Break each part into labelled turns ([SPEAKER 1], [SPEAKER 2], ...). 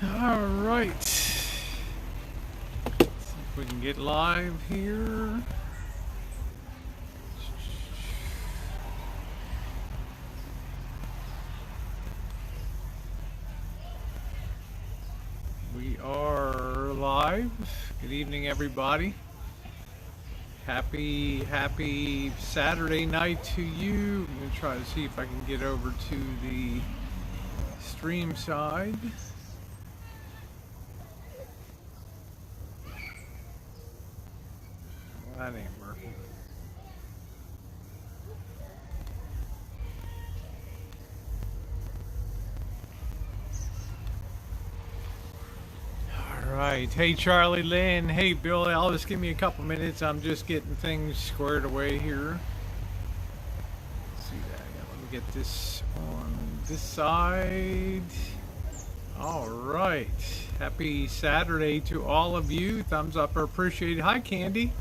[SPEAKER 1] All right. See if we can get live here. We are live. Good evening, everybody. Happy Saturday night to you. I'm going to try to see if I can get over to the stream side. Well, that ain't working. All right. Hey, Charlie Lynn. Hey, Bill Ellis. Give me a couple minutes. I'm just getting things squared away here. Let's see that. Yeah, let me get this on this side. All right. Happy Saturday to all of you. Thumbs up are appreciated. Hi, Candy.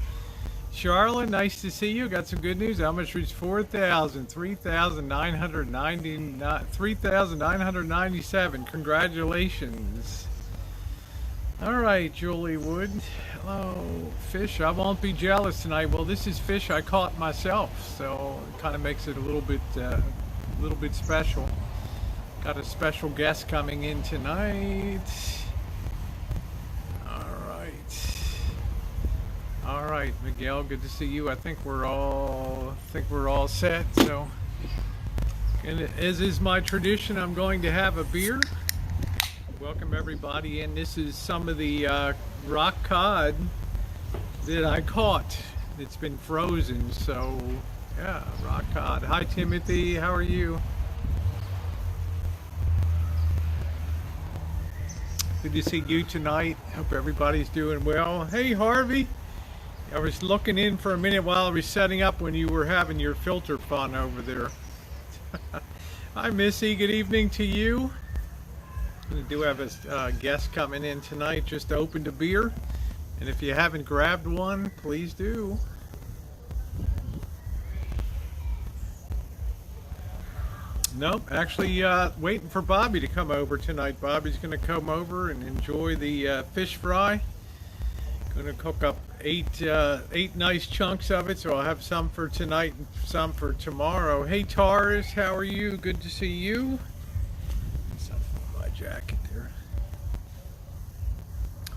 [SPEAKER 1] Charlotte, nice to see you. Got some good news. How much reached 3,997. Congratulations. All right, Julie Wood. Hello, fish. I won't be jealous tonight. Well, this is fish I caught myself, so it kind of makes it a little bit special. Got a special guest coming in tonight. All right, Miguel. Good to see you. I think we're all set. So, and as is my tradition, I'm going to have a beer. Welcome everybody in. This is some of the rock cod that I caught. It's been frozen, so yeah, rock cod. Hi Timothy, how are you? Good to see you tonight. Hope everybody's doing well. Hey Harvey, I was looking in for a minute while I was setting up when you were having your filter fun over there. Hi Missy, good evening to you. We do have a guest coming in tonight. Just opened a beer, and if you haven't grabbed one, please do. Nope, actually waiting for Bobby to come over tonight. Bobby's going to come over and enjoy the fish fry. Going to cook up eight nice chunks of it, so I'll have some for tonight and some for tomorrow. Hey Taurus, how are you? Good to see you. Jacket there.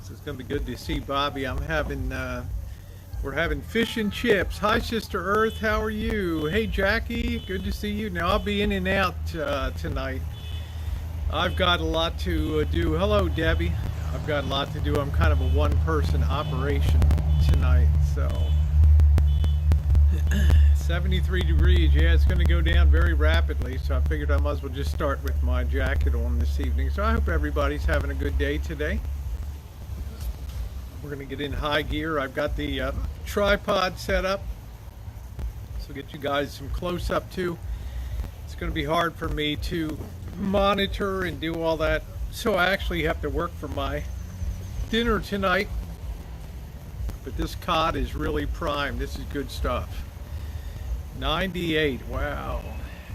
[SPEAKER 1] So it's gonna be good to see Bobby. We're having fish and chips. Hi Sister Earth, how are you? Hey Jackie, good to see you. Now I'll be in and out tonight. I've got a lot to do. Hello Debbie. I've got a lot to do. I'm kind of a one-person operation tonight, so 73 degrees. Yeah, it's going to go down very rapidly, so I figured I might as well just start with my jacket on this evening. So I hope everybody's having a good day today. We're going to get in high gear. I've got the tripod set up, so get you guys some close-up too. It's going to be hard for me to monitor and do all that, so I actually have to work for my dinner tonight. But this cod is really prime. This is good stuff. 98, wow,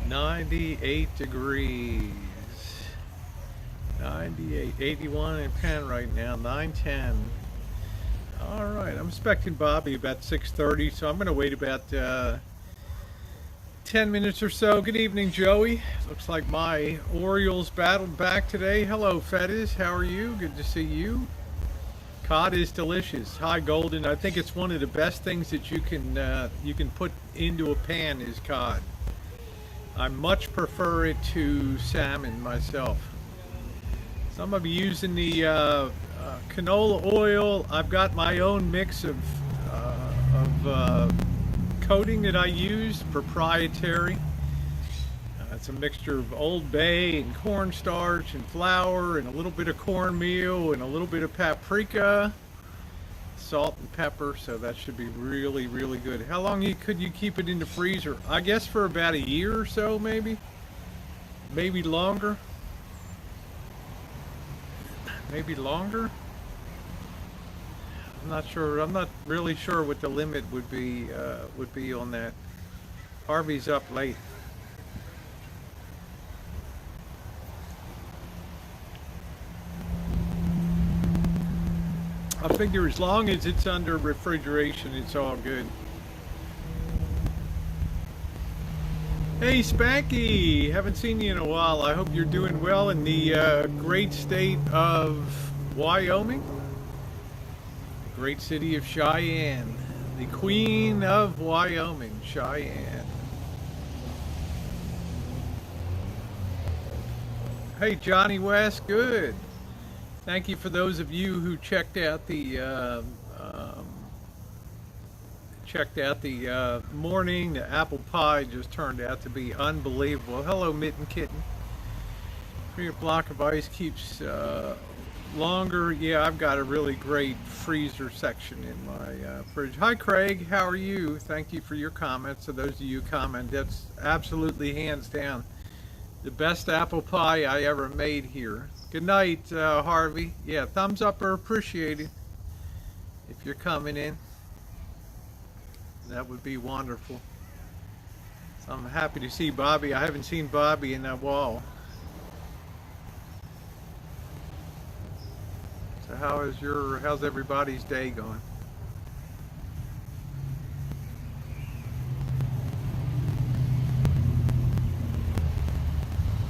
[SPEAKER 1] 98 degrees, 98, 81 in Penn right now, 910. All right, I'm expecting Bobby about 6:30, so I'm going to wait about 10 minutes or so. Good evening, Joey. Looks like my Orioles battled back today. Hello, Fetish, how are you? Good to see you. Cod is delicious. Hi, Golden. I think it's one of the best things that you can put into a pan is cod. I much prefer it to salmon myself. So I'm gonna be using the canola oil. I've got my own mix of coating that I use, proprietary. It's a mixture of Old Bay and cornstarch and flour and a little bit of cornmeal and a little bit of paprika, salt and pepper, so that should be really, really good. How long could you keep it in the freezer? I guess for about a year or so, maybe longer. Maybe longer? I'm not sure. I'm not really sure what the limit would be on that. Harvey's up late. I figure as long as it's under refrigeration, it's all good. Hey Spanky, haven't seen you in a while. I hope you're doing well in the great state of Wyoming, the great city of Cheyenne, the queen of Wyoming, Cheyenne. Hey Johnny West, good. Thank you for those of you who checked out the morning. The apple pie just turned out to be unbelievable. Hello, Mitten Kitten. Your block of ice keeps longer. Yeah, I've got a really great freezer section in my fridge. Hi, Craig. How are you? Thank you for your comments. So those of you who comment, that's absolutely hands down the best apple pie I ever made here. Good night, Harvey. Yeah, thumbs up are appreciated if you're coming in. That would be wonderful. So I'm happy to see Bobby. I haven't seen Bobby in that while. So how's everybody's day going?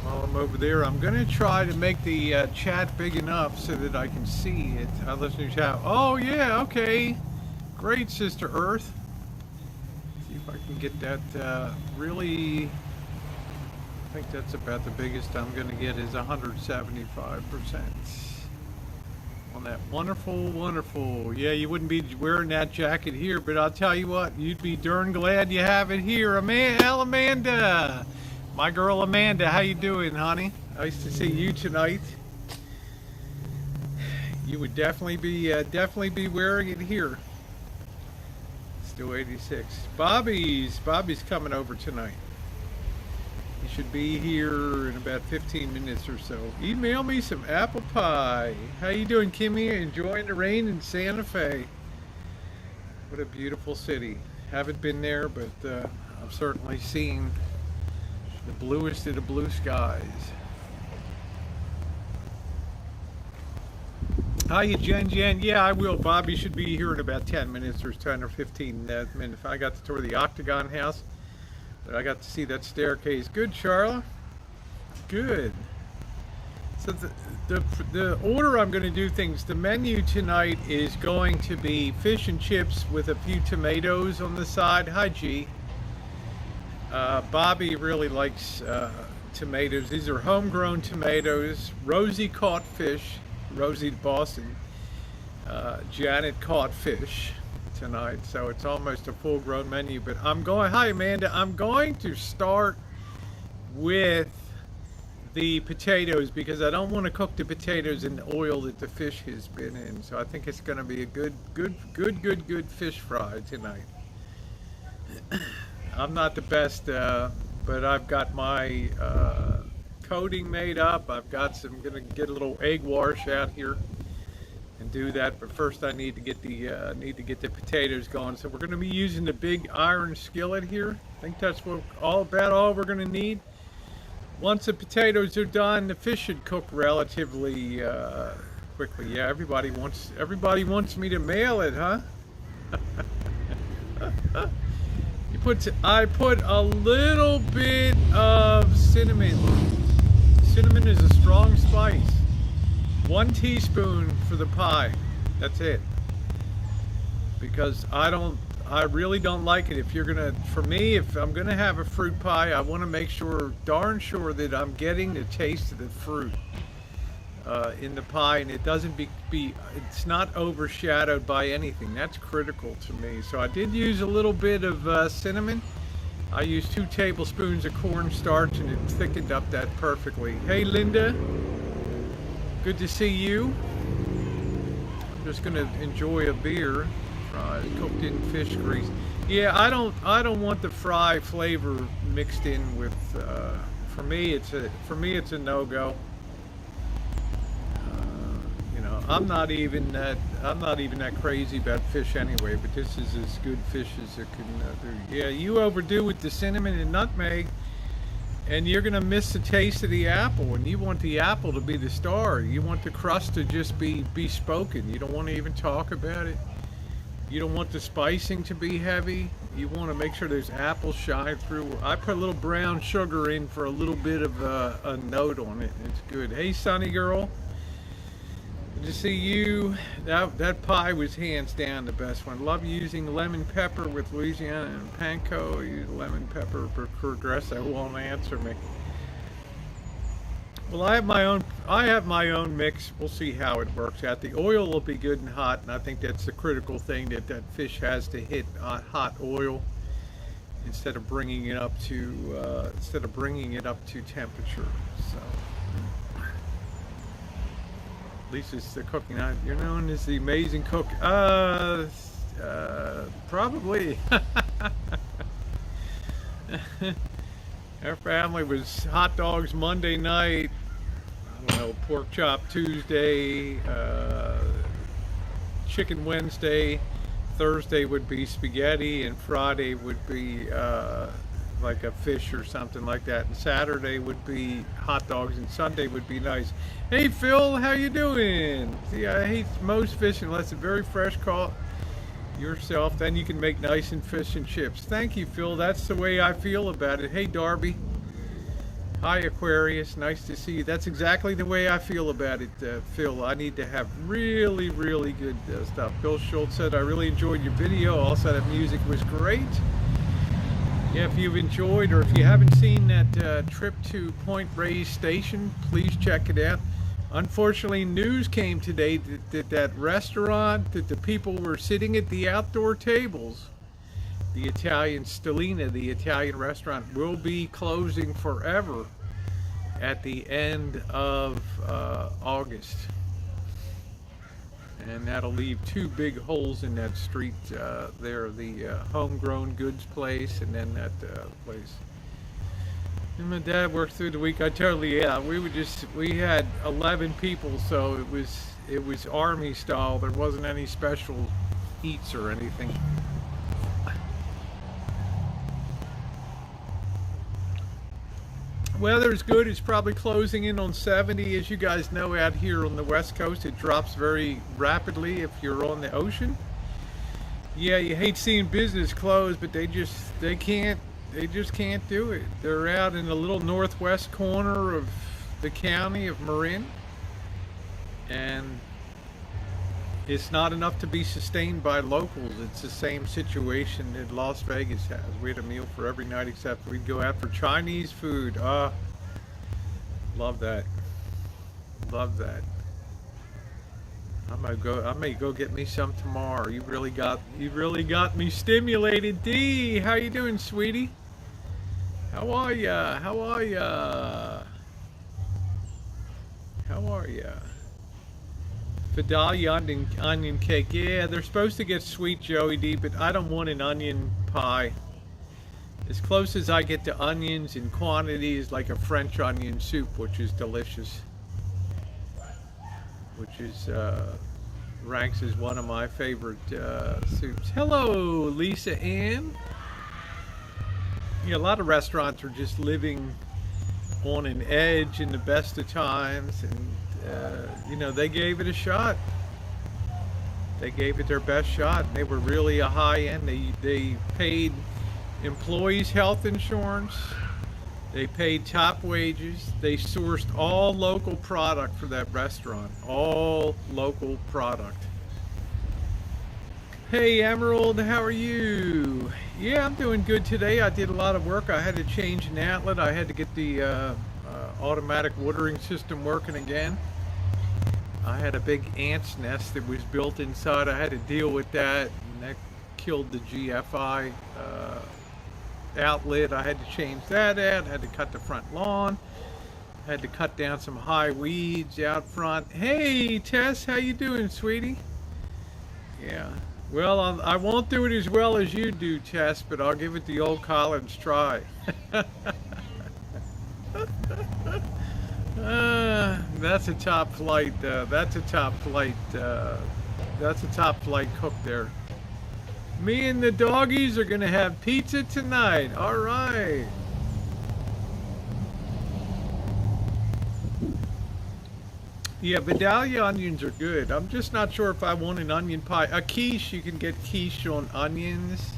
[SPEAKER 1] While I'm over there, I'm gonna try to make the chat big enough so that I can see it. I listen to chat. Oh yeah, okay. Great, Sister Earth. I can get that really, I think that's about the biggest I'm going to get is 175% on that. Wonderful. Yeah, you wouldn't be wearing that jacket here, but I'll tell you what, you'd be darn glad you have it here. Amanda, my girl Amanda, how you doing, honey? Nice to see you tonight. You would definitely be wearing it here. 86. Bobby's coming over tonight. He should be here in about 15 minutes or so. Email me some apple pie. How you doing, Kimmy? Enjoying the rain in Santa Fe. What a beautiful city. Haven't been there, but I've certainly seen the bluest of the blue skies. Hiya, Jen. Yeah, I will. Bobby should be here in about 10 minutes or 10 or 15 minutes. I got to tour the Octagon House, but I got to see that staircase. Good, Charla. Good. So the order I'm going to do things, the menu tonight is going to be fish and chips with a few tomatoes on the side. Hi, G. Bobby really likes tomatoes. These are homegrown tomatoes. Rosie caught fish. Rosie Boston, Janet caught fish tonight, so it's almost a full-grown menu. But hi Amanda, I'm going to start with the potatoes because I don't want to cook the potatoes in the oil that the fish has been in. So I think it's going to be a good fish fry tonight. I'm not the best, but I've got my coating made up. I've got some, gonna get a little egg wash out here and do that, but first I need to get the potatoes going. So we're going to be using the big iron skillet here. I think that's all we're going to need. Once the potatoes are done, the fish should cook relatively quickly. Yeah, everybody wants me to mail it, huh? I put a little bit of cinnamon. Cinnamon is a strong spice. 1 teaspoon for the pie. That's it. Because I really don't like it. If I'm gonna have a fruit pie, I want to make darn sure that I'm getting the taste of the fruit in the pie, and it doesn't it's not overshadowed by anything. That's critical to me. So I did use a little bit of cinnamon. I used 2 tablespoons of cornstarch, and it thickened up that perfectly. Hey Linda, good to see you. I'm just gonna enjoy a beer cooked in fish grease. Yeah, I don't want the fry flavor mixed in with. For me, it's a no-go. I'm not even that crazy about fish anyway, but this is as good fish as it can do. Yeah, you overdo with the cinnamon and nutmeg, and you're gonna miss the taste of the apple. And you want the apple to be the star. You want the crust to just be spoken. You don't want to even talk about it. You don't want the spicing to be heavy. You want to make sure there's apples shine through. I put a little brown sugar in for a little bit of a note on it. It's good. Hey, Sunny girl. Good to see you. That pie was hands down the best one. Love using lemon pepper with Louisiana and panko. Use lemon pepper for Progresso. Won't answer me. Well, I have my own mix. We'll see how it works out. The oil will be good and hot, and I think that's the critical thing, that fish has to hit hot oil instead of bringing it up to temperature. So at least it's the cooking. You're known as the amazing cook. Probably. Our family was hot dogs Monday night, I don't know, pork chop Tuesday, chicken Wednesday, Thursday would be spaghetti, and Friday would be like a fish or something like that, and Saturday would be hot dogs, and Sunday would be nice. Hey Phil, how you doing? See, I hate most fish unless it's very fresh caught yourself, then you can make nice and fish and chips. Thank you, Phil. That's the way I feel about it. Hey Darby. Hi Aquarius, nice to see you. That's exactly the way I feel about it, Phil. I need to have really good stuff. Bill Schultz said, I really enjoyed your video. Also, that music was great. Yeah, if you've enjoyed, or if you haven't seen that trip to Point Reyes Station, please check it out. Unfortunately, news came today that restaurant, that the people were sitting at the outdoor tables, the Italian Stellina, the Italian restaurant, will be closing forever at the end of August. And that'll leave two big holes in that street there, the Homegrown Goods place, and then that place. And my dad worked through the week. Yeah, we had 11 people, so it was army style. There wasn't any special eats or anything. Weather's good. It's probably closing in on 70. As you guys know, out here on the West Coast, it drops very rapidly if you're on the ocean. Yeah, you hate seeing business close, but they just can't do it. They're out in the little northwest corner of the county of Marin, and it's not enough to be sustained by locals. It's the same situation that Las Vegas has. We had a meal for every night except we'd go out for Chinese food. Love that. Love that. I may go get me some tomorrow. You really got me stimulated. D, how you doing, sweetie? How are ya? How are ya? How are ya? Vidalia onion cake. Yeah, they're supposed to get sweet, Joey D, but I don't want an onion pie. As close as I get to onions in quantity is like a French onion soup, which is delicious. Which is ranks as one of my favorite soups. Hello, Lisa Ann. Yeah, a lot of restaurants are just living on an edge in the best of times, and you know, they gave it a shot. They gave it their best shot, and they were really a high end. They paid employees health insurance. They paid top wages. They sourced all local product for that restaurant. All local product. Hey Emerald, how are you? Yeah, I'm doing good today. I did a lot of work. I had to change an outlet. I had to get the automatic watering system working again. I had a big ant's nest that was built inside. I had to deal with that, and that killed the GFI outlet. I had to change that out. I had to cut the front lawn. I had to cut down some high weeds out front. Hey Tess, how you doing, sweetie? Yeah. Well, I won't do it as well as you do, Tess, but I'll give it the old college try. That's a top flight. That's a top flight cook there. Me and the doggies are gonna have pizza tonight. All right. Yeah, Vidalia onions are good. I'm just not sure if I want an onion pie. A quiche, you can get quiche on onions.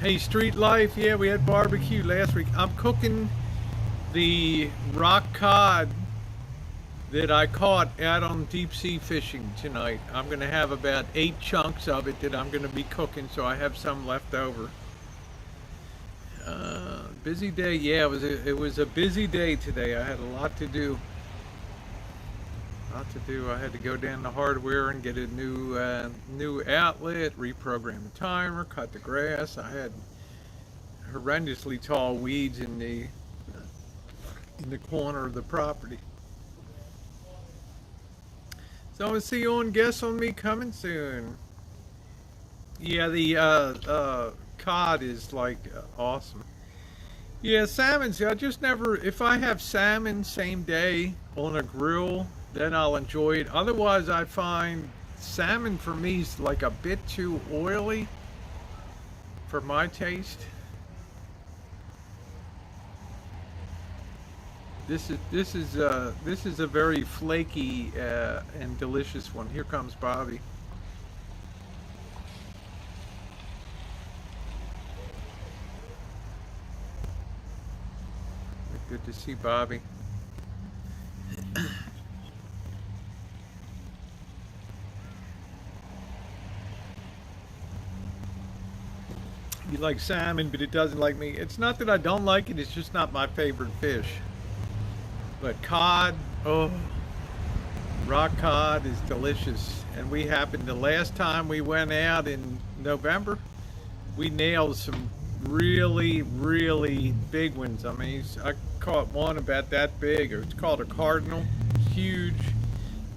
[SPEAKER 1] Hey, Street Life, yeah, we had barbecue last week. I'm cooking the rock cod that I caught out on deep sea fishing tonight. I'm going to have about 8 chunks of it that I'm going to be cooking, so I have some left over. Busy day, yeah, it was a busy day today. I had a lot to do. I had to go down to hardware and get a new outlet, reprogram the timer, cut the grass. I had horrendously tall weeds in the corner of the property. So I'm gonna see you on Guess on Me coming soon. Yeah, the cod is like awesome. Yeah, salmon's. I just never. If I have salmon same day on a grill, then I'll enjoy it. Otherwise, I find salmon for me is like a bit too oily for my taste. This is a very flaky and delicious one. Here comes Bobby. Good to see Bobby. You like salmon, but it doesn't like me. It's not that I don't like it, it's just not my favorite fish. But cod, oh, rock cod is delicious. And we happened, the last time we went out in November, we nailed some really, really big ones. I mean, I caught one about that big. It's called a cardinal. It's huge.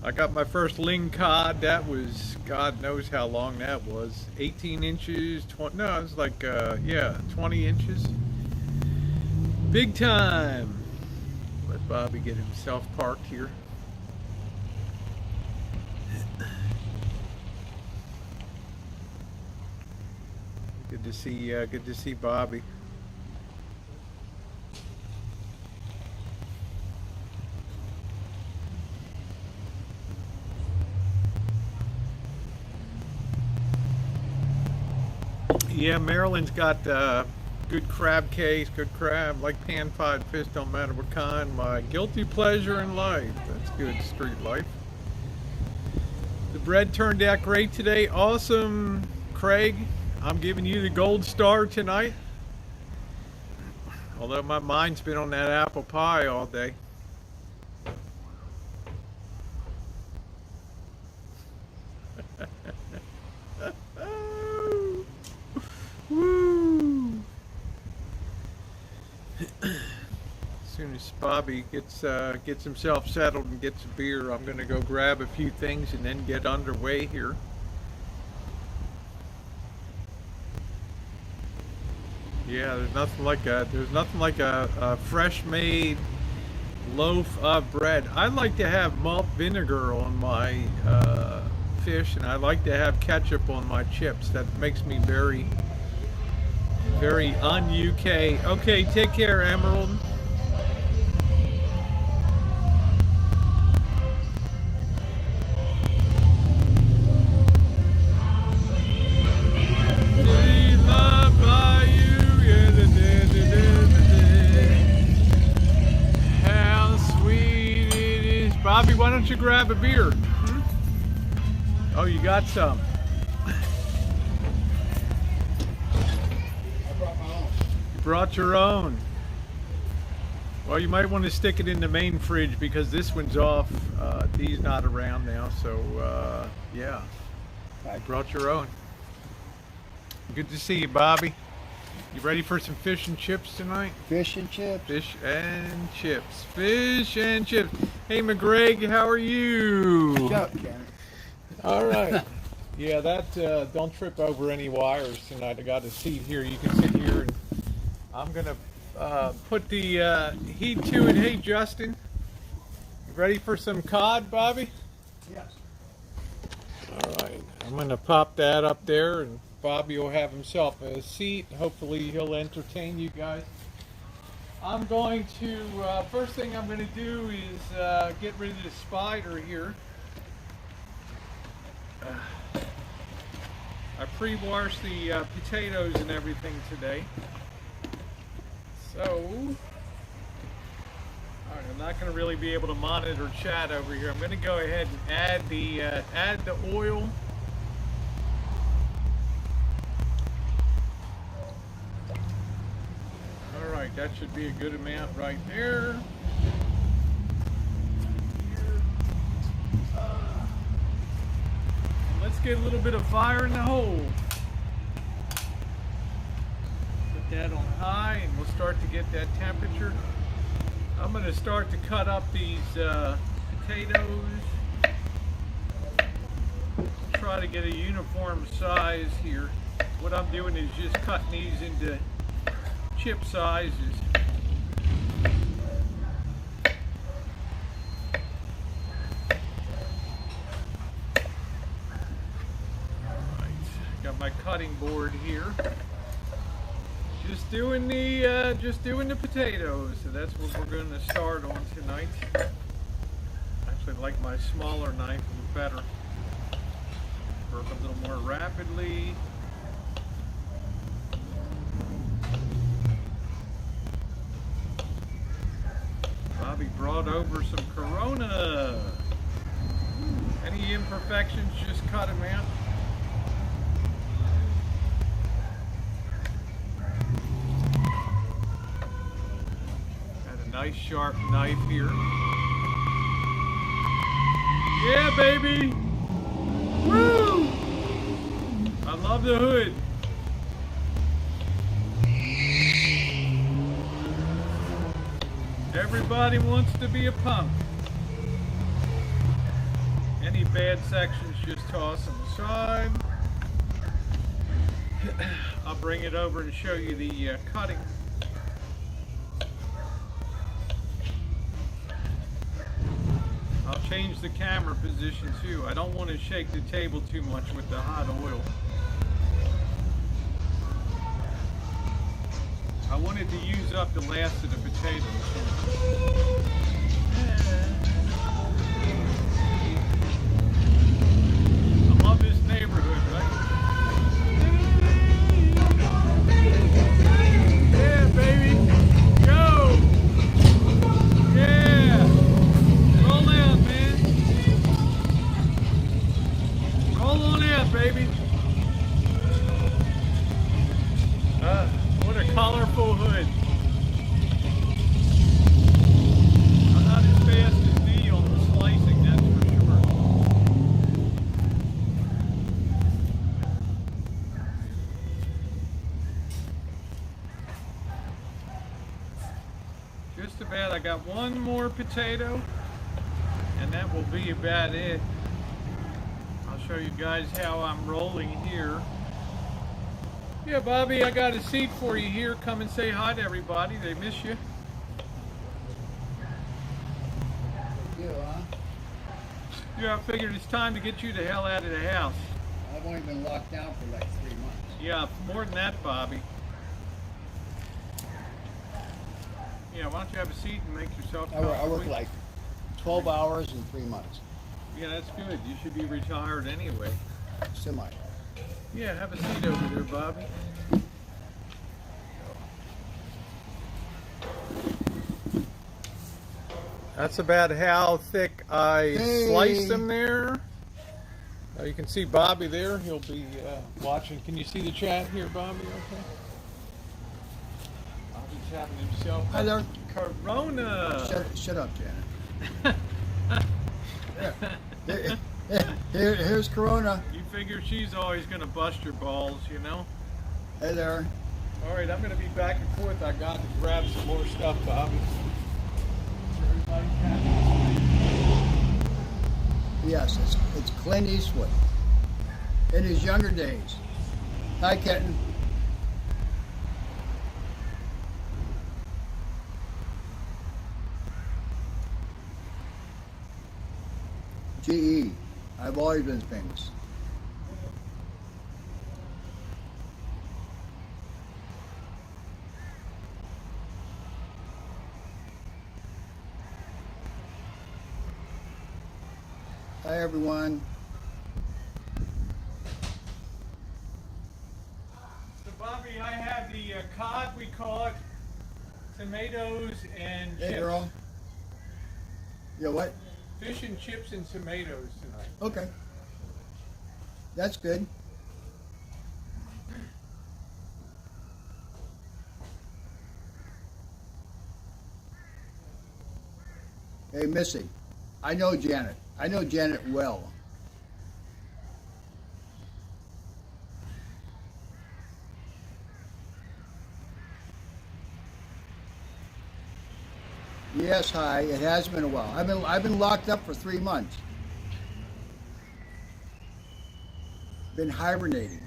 [SPEAKER 1] I got my first ling cod. That was, God knows how long that was. 18 inches, 20, no, it was like, yeah, 20 inches. Big time. Let Bobby get himself parked here. Good to see Bobby. Yeah, Maryland's got good crab case, good crab, like pan-fried fish, don't matter what kind. My guilty pleasure in life. That's good street life. The bread turned out great today. Awesome, Craig. I'm giving you the gold star tonight. Although my mind's been on that apple pie all day. Woo! As soon as Bobby gets himself settled and gets a beer, I'm gonna go grab a few things and then get underway here. Yeah, there's nothing like a fresh made loaf of bread. I like to have malt vinegar on my fish, and I like to have ketchup on my chips. That makes me very, very un-UK. Okay, take care, Emerald. Bobby, why don't you grab a beer? Oh, you got some.
[SPEAKER 2] I brought my own.
[SPEAKER 1] You brought your own. Well, you might want to stick it in the main fridge because this one's off. Dee's not around now, so yeah. You brought your own. Good to see you, Bobby. You ready for some fish and chips tonight?
[SPEAKER 2] Fish and chips.
[SPEAKER 1] Fish and chips. Fish and chips. Hey, McGreg, how are you?
[SPEAKER 2] Shut up, Kenny.
[SPEAKER 1] All right. Yeah, that, don't trip over any wires tonight. I got a seat here. You can sit here, and I'm going to put the heat to it. Hey, Justin. You ready for some cod, Bobby?
[SPEAKER 2] Yes.
[SPEAKER 1] All right. I'm going to pop that up there, and Bobby will have himself a seat. Hopefully he'll entertain you guys. I'm going to, first thing I'm going to do is get rid of the spider here. I pre-washed the potatoes and everything today. So, alright, I'm not going to really be able to monitor chat over here. I'm going to go ahead and add the oil. Alright, that should be a good amount right there. Let's get a little bit of fire in the hole. Put that on high and we'll start to get that temperature. I'm going to start to cut up these potatoes. Try to get a uniform size here. What I'm doing is just cutting these into chip sizes. Got my cutting board here. Just doing the potatoes. So that's what we're going to start on tonight. Actually, I like my smaller knife better. Work a little more rapidly. Bobby brought over some Corona. Any imperfections, just cut them out. Nice sharp knife here. Yeah, baby! Woo! I love the hood. Everybody wants to be a punk. Any bad sections, just toss them aside. I'll bring it over and show you the cutting. I'll change the camera position too. I don't want to shake the table too much with the hot oil. I wanted to use up the last of the potatoes. I love this neighborhood, right? Yeah, baby. Go! Yeah! Roll out, man. Roll on out, baby. What a colorful hood. I'm not as fast as me on the slicing, that's for sure. Just about. I got one more potato, and that will be about it. I'll show you guys how I'm rolling here. Yeah, Bobby, I got a seat for you here. Come and say hi to everybody. They miss you.
[SPEAKER 2] You, huh?
[SPEAKER 1] Yeah, I figured it's time to get you the hell out of the house.
[SPEAKER 2] I've only been locked down for like 3 months.
[SPEAKER 1] Yeah, more than that, Bobby. Yeah, why don't you have a seat and make yourself
[SPEAKER 2] I work
[SPEAKER 1] comfortable?
[SPEAKER 2] like 12 hours in 3 months.
[SPEAKER 1] Yeah, that's good. You should be retired anyway.
[SPEAKER 2] Semi.
[SPEAKER 1] Yeah, have a seat over there, Bobby. That's about how thick I sliced them there. You can see Bobby there. He'll be watching. Can you see the chat here, Bobby? Okay. Bobby's having himself
[SPEAKER 2] Hi there.
[SPEAKER 1] Corona.
[SPEAKER 2] Shut up, Janet. Here's Corona.
[SPEAKER 1] You figure she's always going to bust your balls, you know?
[SPEAKER 2] Hey there.
[SPEAKER 1] All right, I'm going to be back and forth. I got to grab some more stuff, Bobby.
[SPEAKER 2] Yes, it's Clint Eastwood. In his younger days. Hi, Kitten. GE. I've always been famous. Hi, everyone.
[SPEAKER 1] So Bobby, I have the cod, we call it, tomatoes and
[SPEAKER 2] Hey,
[SPEAKER 1] chips.
[SPEAKER 2] girl. Yeah, what?
[SPEAKER 1] Fish and chips and tomatoes tonight.
[SPEAKER 2] Okay. That's good. Hey, Missy. I know Janet. I know Janet well. Yes, hi. It has been a while. I've been locked up for 3 months. Been hibernating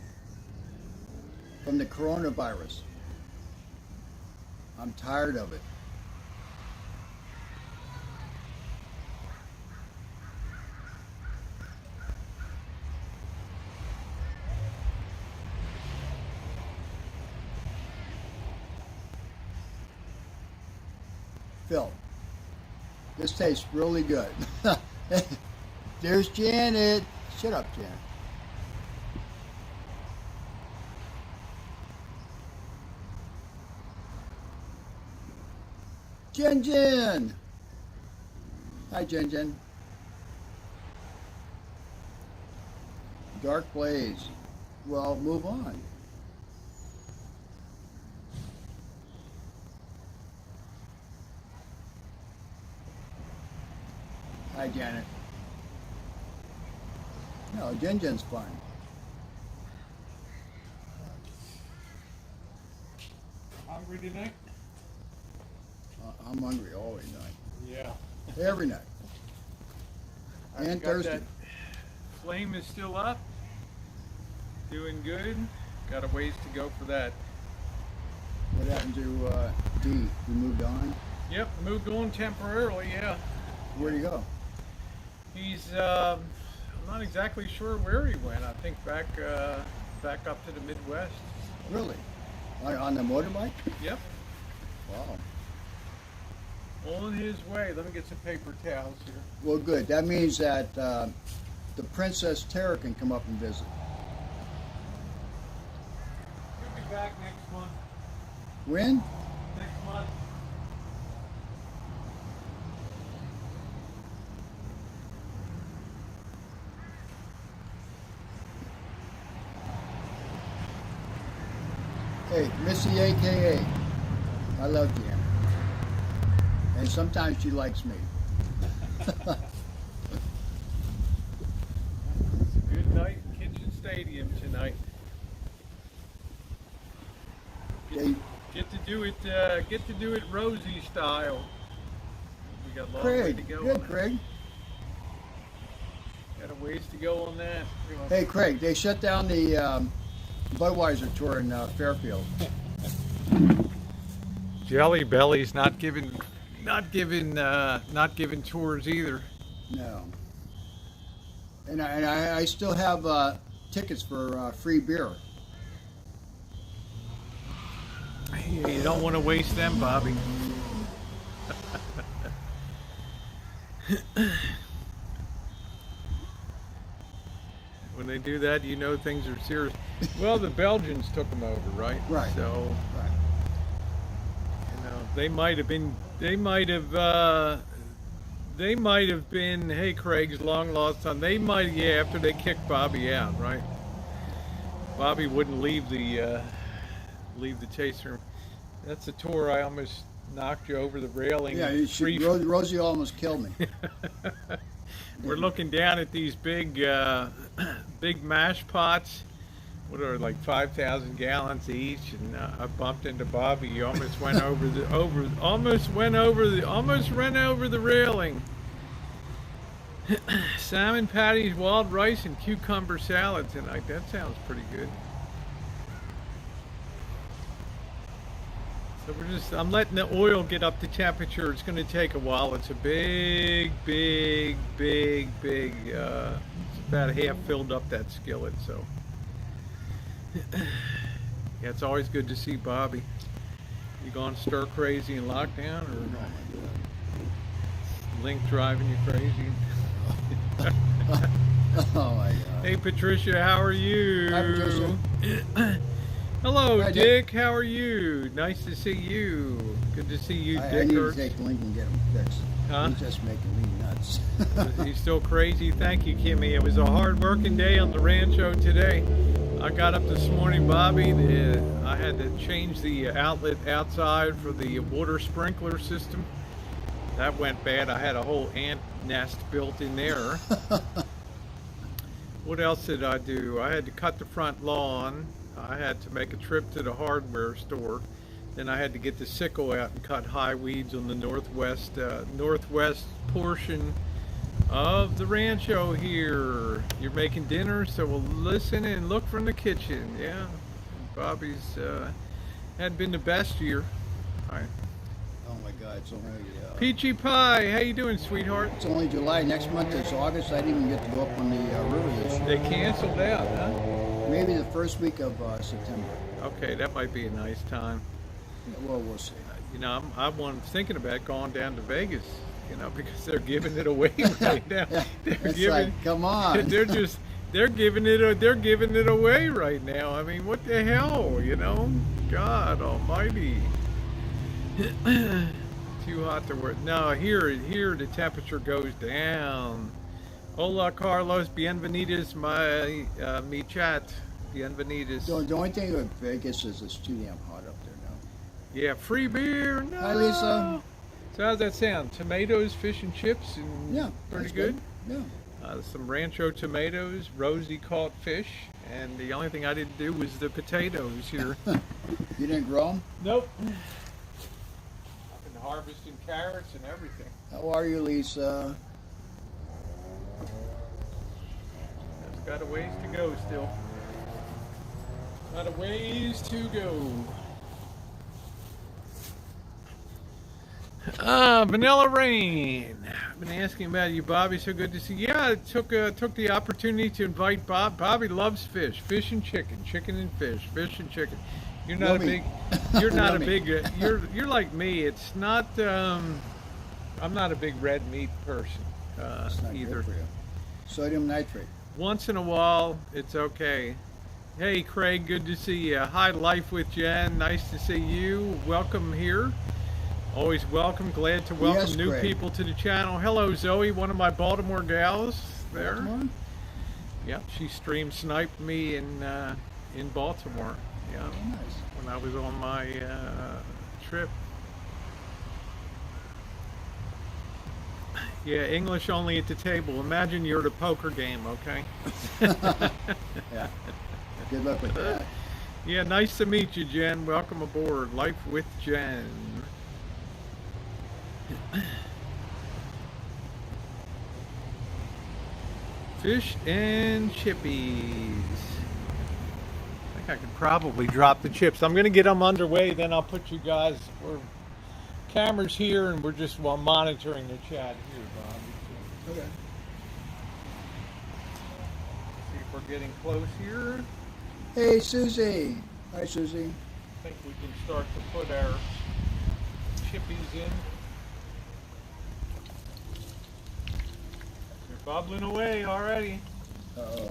[SPEAKER 2] from the coronavirus. I'm tired of it. Phil, this tastes really good. There's Janet. Shut up, Janet. Jen Jen. Hi, Jen Jen. Dark Blaze. Well, move on. Hi, Janet. No, Jen Jen's fine.
[SPEAKER 1] Hungry tonight?
[SPEAKER 2] I'm hungry always night.
[SPEAKER 1] Yeah.
[SPEAKER 2] Every night. And
[SPEAKER 1] Got
[SPEAKER 2] thirsty.
[SPEAKER 1] that flame is still up. Doing good. Got a ways to go for that.
[SPEAKER 2] What happened to D? You moved on?
[SPEAKER 1] Yep, moved on temporarily, yeah.
[SPEAKER 2] Where'd he go?
[SPEAKER 1] He's, I'm not exactly sure where he went. I think back up to the Midwest.
[SPEAKER 2] Really? On the motorbike?
[SPEAKER 1] Yep,
[SPEAKER 2] Wow.
[SPEAKER 1] on his way. Let me get some paper towels here.
[SPEAKER 2] Well, good. That means that the Princess Tara can come up and visit.
[SPEAKER 1] He'll be back next month.
[SPEAKER 2] When?
[SPEAKER 1] Next month.
[SPEAKER 2] Hey, Missy AKA. I love you. And sometimes she likes me.
[SPEAKER 1] It's a good night in Kitchen Stadium tonight.
[SPEAKER 2] They,
[SPEAKER 1] Get to do it Rosie style. We got a long way
[SPEAKER 2] Craig,
[SPEAKER 1] to go.
[SPEAKER 2] good
[SPEAKER 1] on that.
[SPEAKER 2] Craig.
[SPEAKER 1] Got a ways to go on that.
[SPEAKER 2] Hey Craig, they shut down the Budweiser tour in Fairfield.
[SPEAKER 1] Jelly Belly's not giving tours either.
[SPEAKER 2] No. And I still have tickets for free beer.
[SPEAKER 1] You don't want to waste them, Bobby. When they do that, you know things are serious. Well, the Belgians took them over, right?
[SPEAKER 2] Right.
[SPEAKER 1] So,
[SPEAKER 2] Right.
[SPEAKER 1] you know, they might have been, hey, Craig's long lost son. They might, yeah, after they kicked Bobby out, right? Bobby wouldn't leave the chaser room. That's a tour. I almost knocked you over the railing.
[SPEAKER 2] Yeah, Rosie almost killed me.
[SPEAKER 1] We're looking down at these big mash pots. What are like 5,000 gallons each? And I bumped into Bobby. He almost went almost ran over the railing. Salmon patties, wild rice, and cucumber salad tonight. That sounds pretty good. So I'm letting the oil get up to temperature. It's going to take a while. It's a big, it's about half filled up that skillet, so. Yeah, it's always good to see Bobby. You gone stir crazy in lockdown, or Link driving you crazy?
[SPEAKER 2] Oh my God.
[SPEAKER 1] Hey Patricia, how are you?
[SPEAKER 2] Hi, Patricia.
[SPEAKER 1] Hello,
[SPEAKER 2] Hi,
[SPEAKER 1] Dick. How are you? Nice to see you. Good to see you,
[SPEAKER 2] I
[SPEAKER 1] Dick.
[SPEAKER 2] need to take Link and get him fixed.
[SPEAKER 1] Huh?
[SPEAKER 2] He's just making me nuts.
[SPEAKER 1] He's still crazy. Thank you, Kimmy. It was a hard working day on the Rancho today. I got up this morning, Bobby. I had to change the outlet outside for the water sprinkler system. That went bad. I had a whole ant nest built in there. What else did I do? I had to cut the front lawn. I had to make a trip to the hardware store. Then I had to get the sickle out and cut high weeds on the northwest portion of the Rancho here. You're making dinner, so we'll listen and look from the kitchen. Yeah, Bobby's had been the best year. All right.
[SPEAKER 2] Oh my God, it's only
[SPEAKER 1] Peachy Pie, how you doing, sweetheart?
[SPEAKER 2] it's only July. Next month is August. I didn't even get to go up on the river this year.
[SPEAKER 1] They canceled out, huh?
[SPEAKER 2] Maybe the first week of September.
[SPEAKER 1] Okay, that might be a nice time.
[SPEAKER 2] Well, we'll see.
[SPEAKER 1] You know, I'm thinking about going down to Vegas. You know, because they're giving it away right now. They're
[SPEAKER 2] It's
[SPEAKER 1] giving,
[SPEAKER 2] like, come on.
[SPEAKER 1] they're giving it away right now. I mean, what the hell, you know? God Almighty. Too hot to work. No, here the temperature goes down. Hola, Carlos. Bienvenidos, mi chat. Bienvenidos.
[SPEAKER 2] The only thing with Vegas is it's too damn hot up there now.
[SPEAKER 1] Yeah, free beer. No.
[SPEAKER 2] Hi, Lisa.
[SPEAKER 1] So how's that sound? Tomatoes, fish and chips, and
[SPEAKER 2] Yeah,
[SPEAKER 1] pretty
[SPEAKER 2] that's
[SPEAKER 1] good.
[SPEAKER 2] Yeah.
[SPEAKER 1] Some Rancho tomatoes, Rosie caught fish, and the only thing I didn't do was the potatoes here.
[SPEAKER 2] You didn't grow them?
[SPEAKER 1] Nope. I've been harvesting carrots and everything.
[SPEAKER 2] How are you, Lisa?
[SPEAKER 1] It's got a ways to go still. Got a ways to go. Vanilla Rain. I've been asking about you, Bobby. So good to see you. Yeah, I took the opportunity to invite Bob. Bobby loves fish and chicken, chicken and fish and chicken. You're not
[SPEAKER 2] Yummy.
[SPEAKER 1] you're not a
[SPEAKER 2] Yummy.
[SPEAKER 1] big, you're like me. It's not, I'm not a big red meat person
[SPEAKER 2] It's not
[SPEAKER 1] either.
[SPEAKER 2] good for you. Sodium nitrate.
[SPEAKER 1] Once in a while, it's okay. Hey, Craig, good to see you. Hi, Life with Jen. Nice to see you. Welcome here. Always welcome. Glad to welcome
[SPEAKER 2] Yes,
[SPEAKER 1] new
[SPEAKER 2] Craig.
[SPEAKER 1] people to the channel. Hello, Zoe, one of my Baltimore gals there.
[SPEAKER 2] Baltimore?
[SPEAKER 1] Yep, she stream sniped me in Baltimore. Yeah,
[SPEAKER 2] Oh, nice.
[SPEAKER 1] when I was on my trip. Yeah, English only at the table. Imagine you're at a poker game, okay?
[SPEAKER 2] Yeah. Good luck with that.
[SPEAKER 1] Yeah, nice to meet you, Jen. Welcome aboard. Life with Jen. Fish and chippies. I think I could probably drop the chips. I'm going to get them underway, then I'll put you guys. We're cameras here, and we're just monitoring the chat here, Bob.
[SPEAKER 2] Okay.
[SPEAKER 1] See if we're getting close here.
[SPEAKER 2] Hey, Susie. Hi, Susie.
[SPEAKER 1] I think we can start to put our chippies in. They're bubbling away already.
[SPEAKER 2] Uh-oh.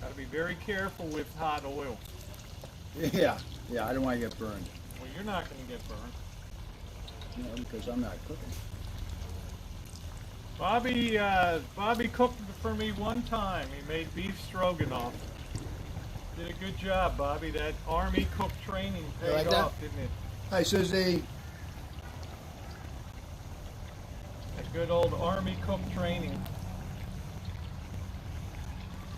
[SPEAKER 1] Got to be very careful with hot oil.
[SPEAKER 2] Yeah. Yeah, I don't want to get burned.
[SPEAKER 1] Well, you're not going to get burned.
[SPEAKER 2] No, because I'm not cooking.
[SPEAKER 1] Bobby cooked for me one time. He made beef stroganoff. Did a good job, Bobby. That Army cook training
[SPEAKER 2] You
[SPEAKER 1] paid
[SPEAKER 2] like that?
[SPEAKER 1] off, didn't it?
[SPEAKER 2] Hi, Susie.
[SPEAKER 1] That good old Army cook training.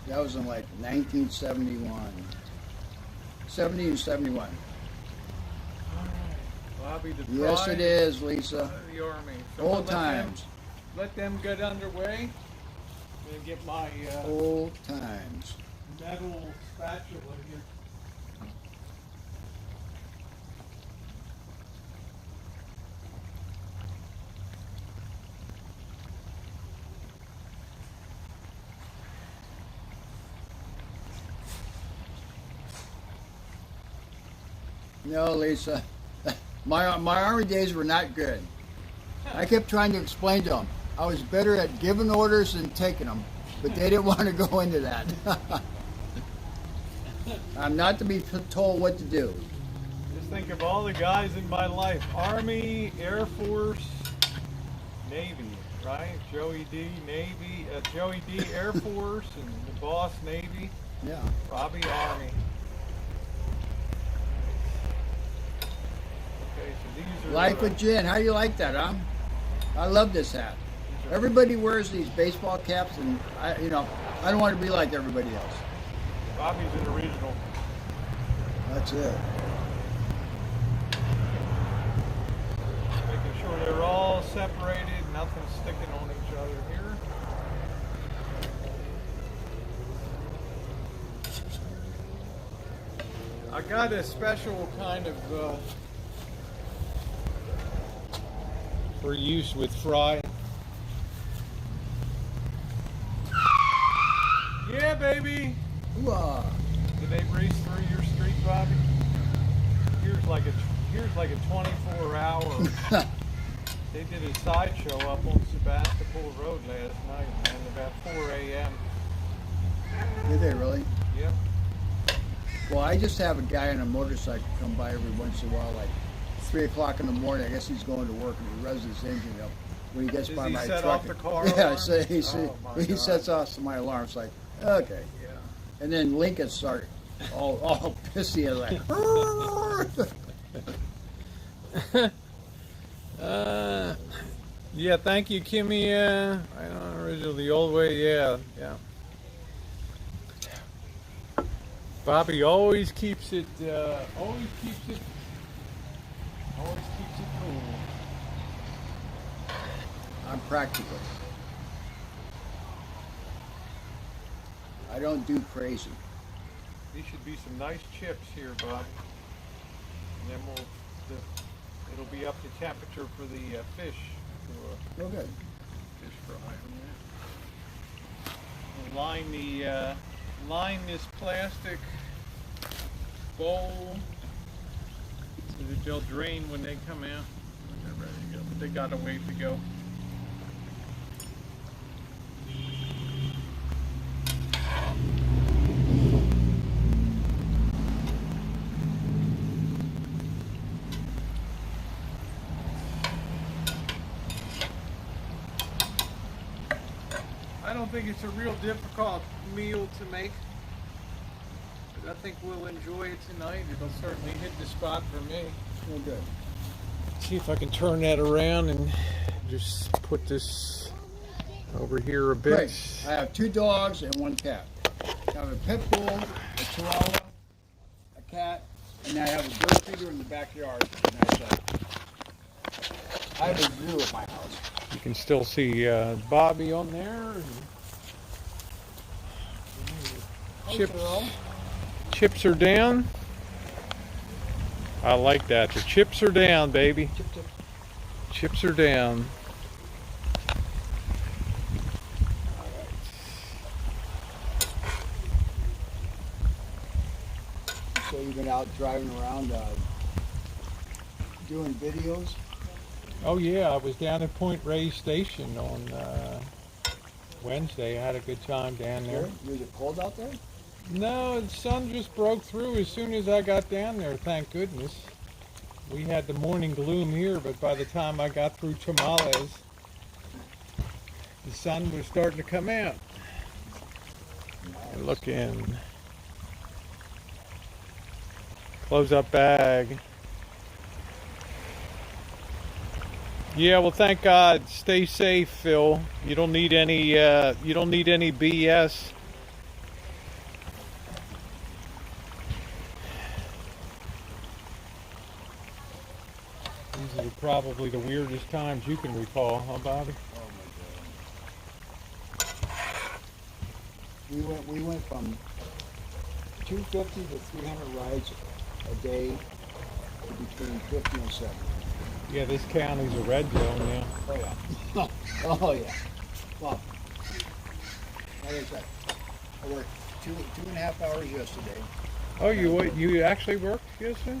[SPEAKER 2] That was in like 1971. 70 and 71.
[SPEAKER 1] All right. Bobby, the
[SPEAKER 2] Yes,
[SPEAKER 1] pride
[SPEAKER 2] it is, Lisa.
[SPEAKER 1] of the Army. So
[SPEAKER 2] Old
[SPEAKER 1] let them-
[SPEAKER 2] times.
[SPEAKER 1] Let them get underway. I'm going to get my
[SPEAKER 2] Old times.
[SPEAKER 1] metal spatula here.
[SPEAKER 2] No, Lisa. My Army days were not good. I kept trying to explain to them. I was better at giving orders than taking them, but they didn't want to go into that. I'm not to be told what to do.
[SPEAKER 1] Just think of all the guys in my life: Army, Air Force, Navy. Right? Joey D, Navy. Joey D, Air Force, and the boss, Navy.
[SPEAKER 2] Yeah.
[SPEAKER 1] Robbie, Army. Okay, so these are
[SPEAKER 2] Life with Jen. How do you like that, huh? I love this hat. Everybody wears these baseball caps, and I don't want to be like everybody else.
[SPEAKER 1] Robbie's an original.
[SPEAKER 2] That's it.
[SPEAKER 1] Making sure they're all separated, nothing sticking on each other here. I got a special kind of for use with fry. Yeah, baby.
[SPEAKER 2] Ooh-ah.
[SPEAKER 1] Did they race through your street, Bobby? Here's like a 24-hour. They did a sideshow up on Sebastopol Road last night, man, about 4 a.m.
[SPEAKER 2] Did they really?
[SPEAKER 1] Yep.
[SPEAKER 2] Well, I just have a guy on a motorcycle come by every once in a while, like 3 o'clock in the morning. I guess he's going to work, and he revs his engine up. When he gets
[SPEAKER 1] Does
[SPEAKER 2] by
[SPEAKER 1] he
[SPEAKER 2] my
[SPEAKER 1] set
[SPEAKER 2] truck,
[SPEAKER 1] off the car
[SPEAKER 2] yeah,
[SPEAKER 1] alarm?
[SPEAKER 2] so he
[SPEAKER 1] God.
[SPEAKER 2] sets off my alarm. It's like, okay.
[SPEAKER 1] Yeah.
[SPEAKER 2] And then Lincoln started all pissy and like,
[SPEAKER 1] yeah, thank you, Kimmy. I know original the old way. Yeah. Bobby always keeps it cool.
[SPEAKER 2] I'm practical. I don't do crazy.
[SPEAKER 1] These should be some nice chips here, Bob. And then it'll be up to temperature for the fish.
[SPEAKER 2] Oh, good.
[SPEAKER 1] Fish fry. We'll line this plastic bowl so that they'll drain when they come out. They're ready to go, but they got a ways to go. I don't think it's a real difficult meal to make, but I think we'll enjoy it tonight. It'll certainly hit the spot for me.
[SPEAKER 2] Oh, good.
[SPEAKER 1] See if I can turn that around and just put this over here a bit.
[SPEAKER 2] Great. I have 2 dogs and 1 cat. I have a pit bull, a chihuahua, a cat, and I have a bird feeder in the backyard. I have a zoo at my house.
[SPEAKER 1] You can still see Bobby on there. Chips are down. I like that. The chips are down, baby. Chips are down.
[SPEAKER 2] So you've been out driving around doing videos?
[SPEAKER 1] Oh yeah, I was down at Point Reyes Station on Wednesday. I had a good time down there.
[SPEAKER 2] Was it cold out there?
[SPEAKER 1] No, the sun just broke through as soon as I got down there, thank goodness. We had the morning gloom here, but by the time I got through Tamales, the sun was starting to come out. And look in. Close up bag. Yeah, well, thank God. Stay safe, Phil. You don't need any BS. These are probably the weirdest times you can recall, huh, Bobby?
[SPEAKER 2] Oh my God. We went from 250 to 300 rides a day to between 50 and 70.
[SPEAKER 1] Yeah, this county's a red zone now.
[SPEAKER 2] Oh yeah. Oh yeah. Well, like I said, I worked 2.5 hours yesterday.
[SPEAKER 1] Oh, you actually worked yesterday?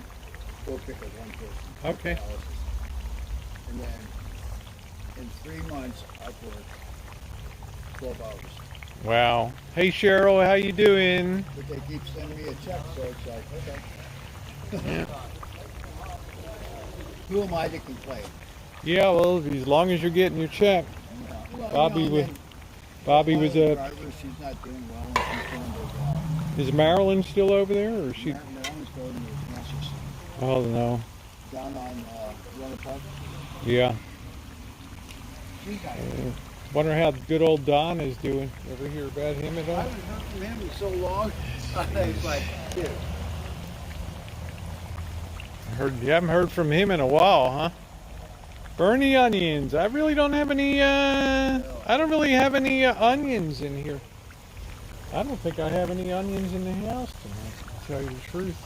[SPEAKER 2] Go pick up 1 person.
[SPEAKER 1] Okay.
[SPEAKER 2] And then in 3 months, I've worked 12 hours.
[SPEAKER 1] Wow. Hey Cheryl, how you doing?
[SPEAKER 2] But they keep sending me a check, so it's like, okay.
[SPEAKER 1] Yeah.
[SPEAKER 2] Who am I to complain?
[SPEAKER 1] Yeah, well, as long as you're getting your check.
[SPEAKER 2] Well,
[SPEAKER 1] Bobby
[SPEAKER 2] and
[SPEAKER 1] was
[SPEAKER 2] then
[SPEAKER 1] Bobby
[SPEAKER 2] my
[SPEAKER 1] was
[SPEAKER 2] other
[SPEAKER 1] a.
[SPEAKER 2] driver, she's not doing well, and she's doing well.
[SPEAKER 1] Is Marilyn still over there, or is she?
[SPEAKER 2] Marilyn's going to Rancho
[SPEAKER 1] Oh no.
[SPEAKER 2] down on Runner Park.
[SPEAKER 1] Yeah.
[SPEAKER 2] She's not.
[SPEAKER 1] Wonder how good old Don is doing. Ever hear about him at
[SPEAKER 2] I
[SPEAKER 1] all?
[SPEAKER 2] haven't heard from him in so long. It's like, dude.
[SPEAKER 1] You haven't heard from him in a while, huh? Burn the onions. I really don't have any. I don't really have any onions in here. I don't think I have any onions in the house tonight, to tell you the truth.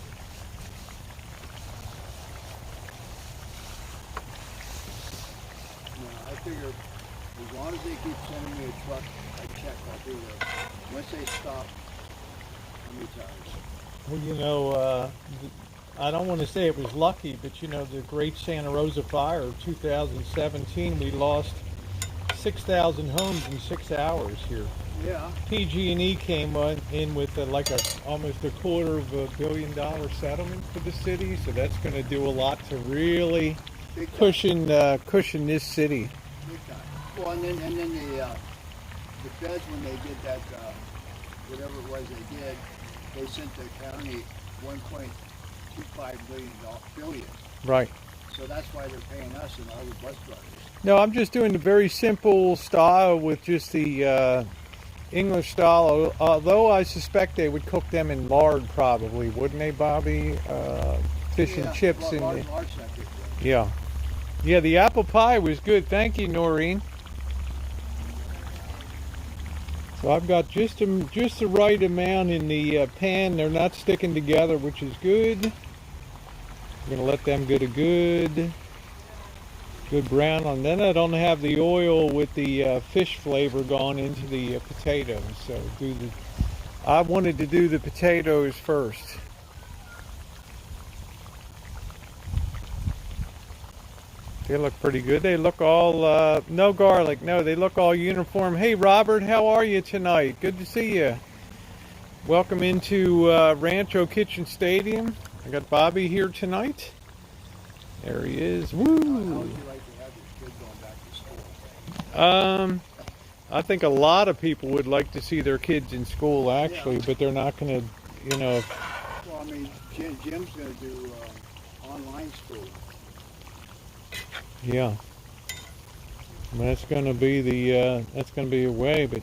[SPEAKER 2] I figure as long as they keep sending me a truck, I check. I figure once they stop, I'm retired.
[SPEAKER 1] Well, you know, I don't want to say it was lucky, but you know, the Great Santa Rosa Fire of 2017, we lost 6,000 homes in 6 hours here.
[SPEAKER 2] Yeah.
[SPEAKER 1] PG&E came in with almost $250 million settlement for the city, so that's going to do a lot to really
[SPEAKER 2] Big time.
[SPEAKER 1] cushion this city.
[SPEAKER 2] Big time. Well, and then the feds, when they did that, whatever it was they did, they sent the county 1.25 billion.
[SPEAKER 1] Right.
[SPEAKER 2] So that's why they're paying us and all the bus drivers.
[SPEAKER 1] No, I'm just doing the very simple style with just the English style, although I suspect they would cook them in lard probably, wouldn't they, Bobby? Fish and chips in
[SPEAKER 2] large,
[SPEAKER 1] the...
[SPEAKER 2] large sector.
[SPEAKER 1] Yeah. Yeah, the apple pie was good. Thank you, Noreen. So I've got just the right amount in the pan. They're not sticking together, which is good. I'm going to let them get a good brown on. Then I don't have the oil with the fish flavor gone into the potatoes. So I wanted to do the potatoes first. They look pretty good. They look all, no garlic. No, they look all uniform. Hey, Robert, how are you tonight? Good to see you. Welcome into Rancho Kitchen Stadium. I got Bobby here tonight. There he is. Woo!
[SPEAKER 2] How would you like to have your kid going back to school?
[SPEAKER 1] I think a lot of people would like to see their kids in school, actually, but they're not going to, you know.
[SPEAKER 2] Well, I mean, Jim's going to do online school.
[SPEAKER 1] Yeah. That's going to be a way, but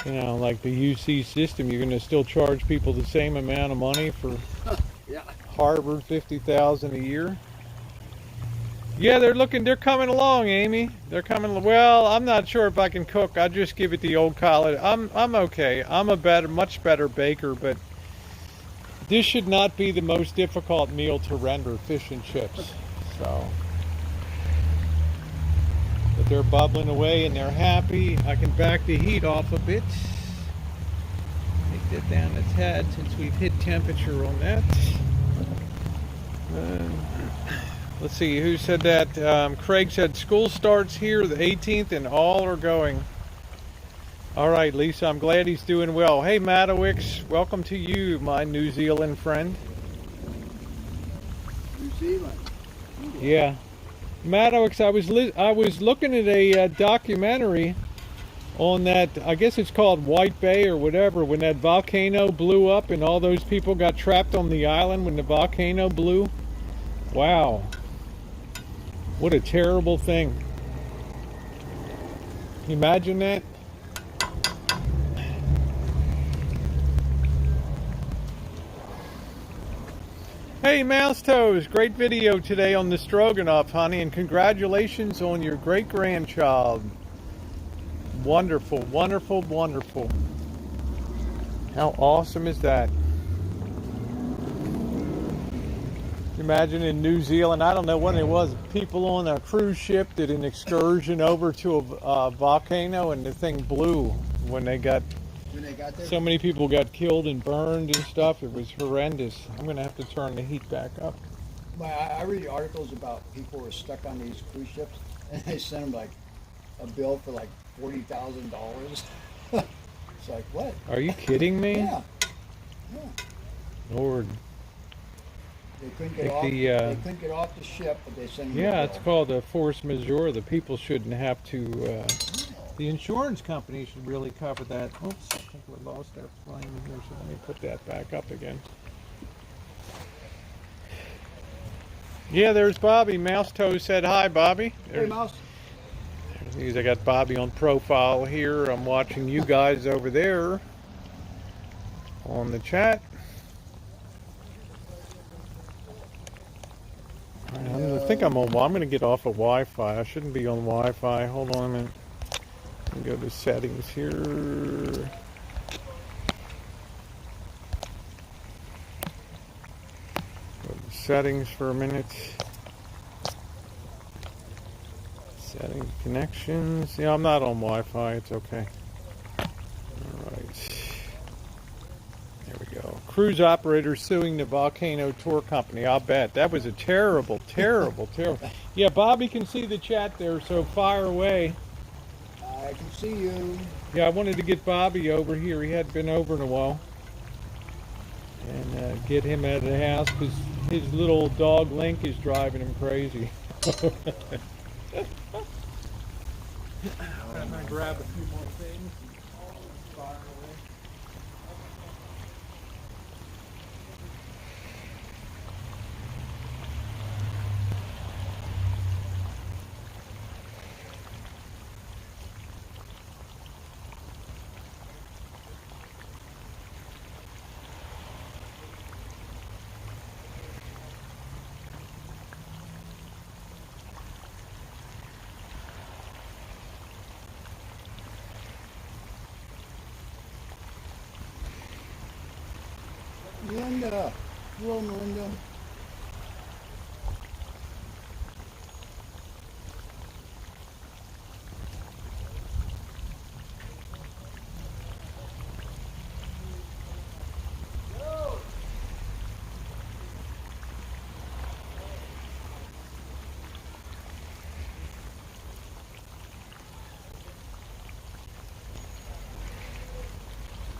[SPEAKER 1] you know, like the UC system, you're going to still charge people the same amount of money for
[SPEAKER 2] Yeah.
[SPEAKER 1] Harvard, $50,000 a year. Yeah, they're coming along, Amy. They're coming. Well, I'm not sure if I can cook. I just give it the old college. I'm okay. I'm a much better baker, but this should not be the most difficult meal to render, fish and chips. So, but they're bubbling away and they're happy. I can back the heat off a bit. Take that down a tad since we've hit temperature on that. Let's see, who said that? Craig said school starts here the 18th and all are going. All right, Lisa, I'm glad he's doing well. Hey, Madowix, welcome to you, my New Zealand friend.
[SPEAKER 2] New Zealand.
[SPEAKER 1] Yeah. Madowix, I was looking at a documentary on that, I guess it's called White Bay or whatever, when that volcano blew up and all those people got trapped on the island when the volcano blew. Wow. What a terrible thing. Can you imagine that? Hey, Mouse Toes, great video today on the Stroganoff, honey, and congratulations on your great-grandchild. Wonderful, wonderful, wonderful. How awesome is that? Imagine in New Zealand, I don't know when it was, people on a cruise ship did an excursion over to a volcano and the thing blew when they got
[SPEAKER 2] there?
[SPEAKER 1] so many people got killed and burned and stuff. It was horrendous. I'm going to have to turn the heat back up.
[SPEAKER 2] I read articles about people who are stuck on these cruise ships and they send them like a bill for like $40,000. It's like, what?
[SPEAKER 1] Are you kidding me?
[SPEAKER 2] Yeah. Yeah.
[SPEAKER 1] Lord.
[SPEAKER 2] They couldn't get
[SPEAKER 1] Like
[SPEAKER 2] off.
[SPEAKER 1] the,
[SPEAKER 2] They couldn't get off the ship, but they sent them a
[SPEAKER 1] Yeah,
[SPEAKER 2] bill.
[SPEAKER 1] it's called a force majeure. The people shouldn't have to. The insurance company should really cover that. Oops, I think we lost our flame here, so let me put that back up again. Yeah, there's Bobby. Mouse Toe said hi, Bobby.
[SPEAKER 2] Hey,
[SPEAKER 1] There's,
[SPEAKER 2] Mouse.
[SPEAKER 1] I got Bobby on profile here. I'm watching you guys over there on the chat. I think I'm going to get off of Wi-Fi. I shouldn't be on Wi-Fi. Hold on a minute. Let me go to settings here. Go to settings for a minute. Setting connections. Yeah, I'm not on Wi-Fi. It's okay. All right. There we go. Cruise operator suing the Volcano Tour Company. I'll bet. That was a terrible, terrible, terrible. Yeah, Bobby can see the chat there, so fire away.
[SPEAKER 2] I can see you.
[SPEAKER 1] Yeah, I wanted to get Bobby over here. He hadn't been over in a while. And get him out of the house because his little dog Link is driving him crazy. I'm going to grab a few more things and fire away.
[SPEAKER 2] Melinda. Hello, Melinda.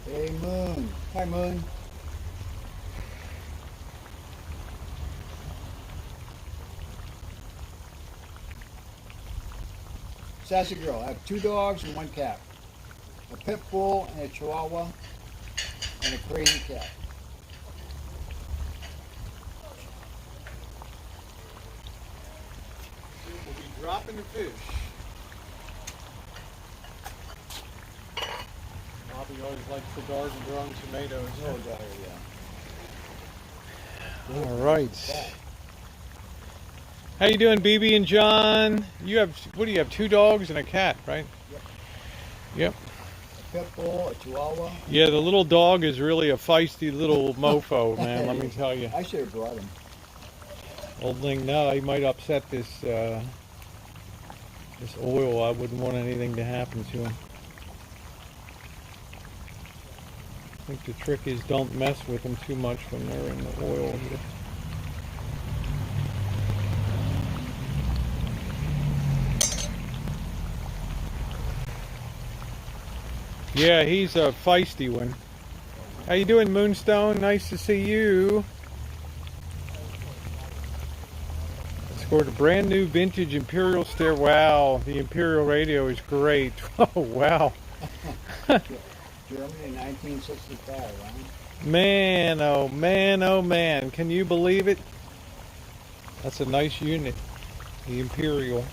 [SPEAKER 2] Hey, Moon. Hi, Moon. Sassy girl. I have 2 dogs and 1 cat. A pit bull and a chihuahua and a crazy cat.
[SPEAKER 1] We'll be dropping the fish. Bobby always likes the garden grown tomatoes.
[SPEAKER 2] Oh, yeah.
[SPEAKER 1] All right. How you doing, BB and John? You have, what do you have, 2 dogs and a cat, right?
[SPEAKER 2] Yep.
[SPEAKER 1] Yep.
[SPEAKER 2] A pit bull, a chihuahua.
[SPEAKER 1] Yeah, the little dog is really a feisty little mofo, man, let me tell you.
[SPEAKER 2] I should have brought him.
[SPEAKER 1] Old Ling, no, he might upset this this oil. I wouldn't want anything to happen to him. I think the trick is don't mess with them too much when they're in the oil here. Yeah, he's a feisty one. How you doing, Moonstone? Nice to see you. Scored a brand new vintage Imperial stair. Wow, the Imperial radio is great. Oh, wow.
[SPEAKER 2] Germany 1965, huh?
[SPEAKER 1] Man, oh man, oh man. Can you believe it? That's a nice unit. The Imperial. All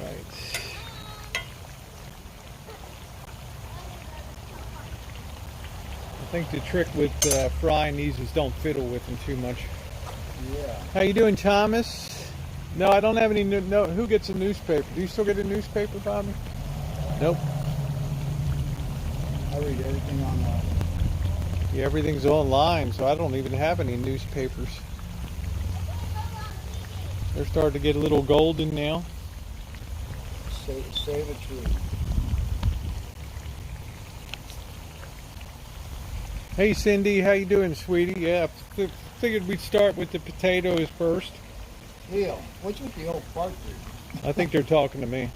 [SPEAKER 1] right. I think the trick with frying these is don't fiddle with them too much.
[SPEAKER 2] Yeah.
[SPEAKER 1] How you doing, Thomas? No, I don't have any. No, who gets a newspaper? Do you still get a newspaper, Bobby? Nope.
[SPEAKER 2] I read everything online.
[SPEAKER 1] Yeah, everything's online, so I don't even have any newspapers. They're starting to get a little golden now.
[SPEAKER 2] Save a tree.
[SPEAKER 1] Hey, Cindy, how you doing, sweetie? Yeah, figured we'd start with the potatoes first.
[SPEAKER 2] Neil, what's with the old fart
[SPEAKER 1] I think they're talking to me.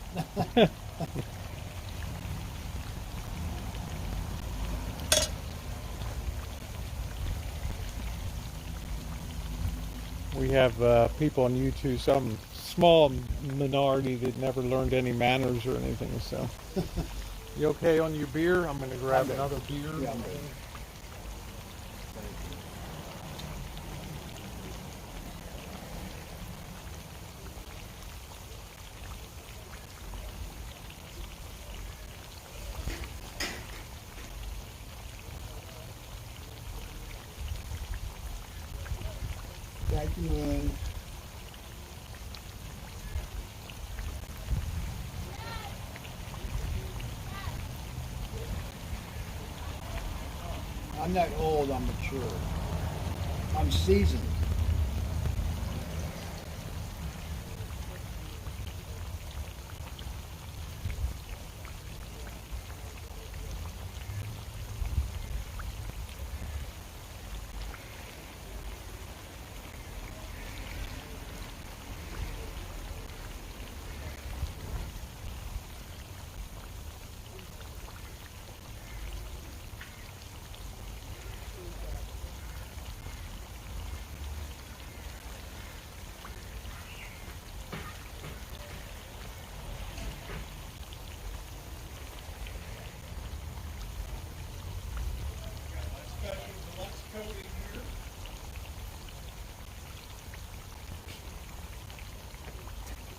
[SPEAKER 1] We have people on YouTube, some small minority that never learned any manners or anything. So, you okay on your beer? I'm going to grab another beer.
[SPEAKER 2] Yeah, I'm ready. Thank you, Lynn. I'm not old, I'm mature. I'm seasoned.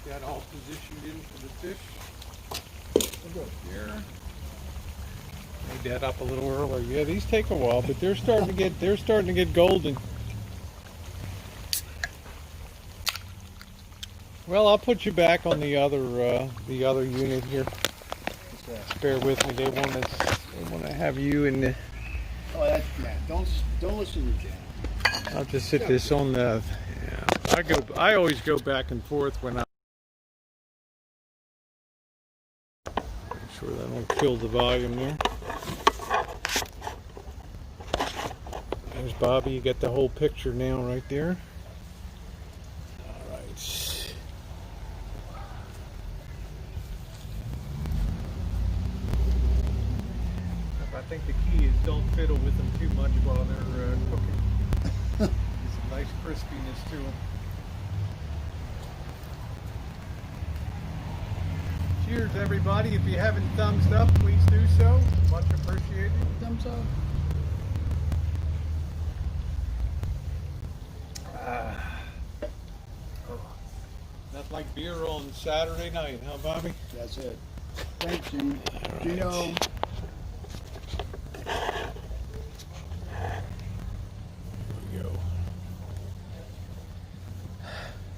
[SPEAKER 1] Got all positioned in for the fish. Here. Made that up a little earlier. Yeah, these take a while, but they're starting to get golden. Well, I'll put you back on the other unit here. Bear with me. They want to have you in the.
[SPEAKER 2] Oh, that's Jan. Don't listen to Jan.
[SPEAKER 1] I'll just sit this on the. Yeah, I always go back and forth when I. Make sure that I don't kill the volume there. There's Bobby. You got the whole picture now right there. All right. I think the key is don't fiddle with them too much while they're cooking. There's a nice crispiness to them. Cheers, everybody. If you haven't thumbs up, please do so. Much appreciated.
[SPEAKER 2] Thumbs up.
[SPEAKER 1] Not like beer on Saturday night, huh, Bobby?
[SPEAKER 2] That's it. Thank you. Gino.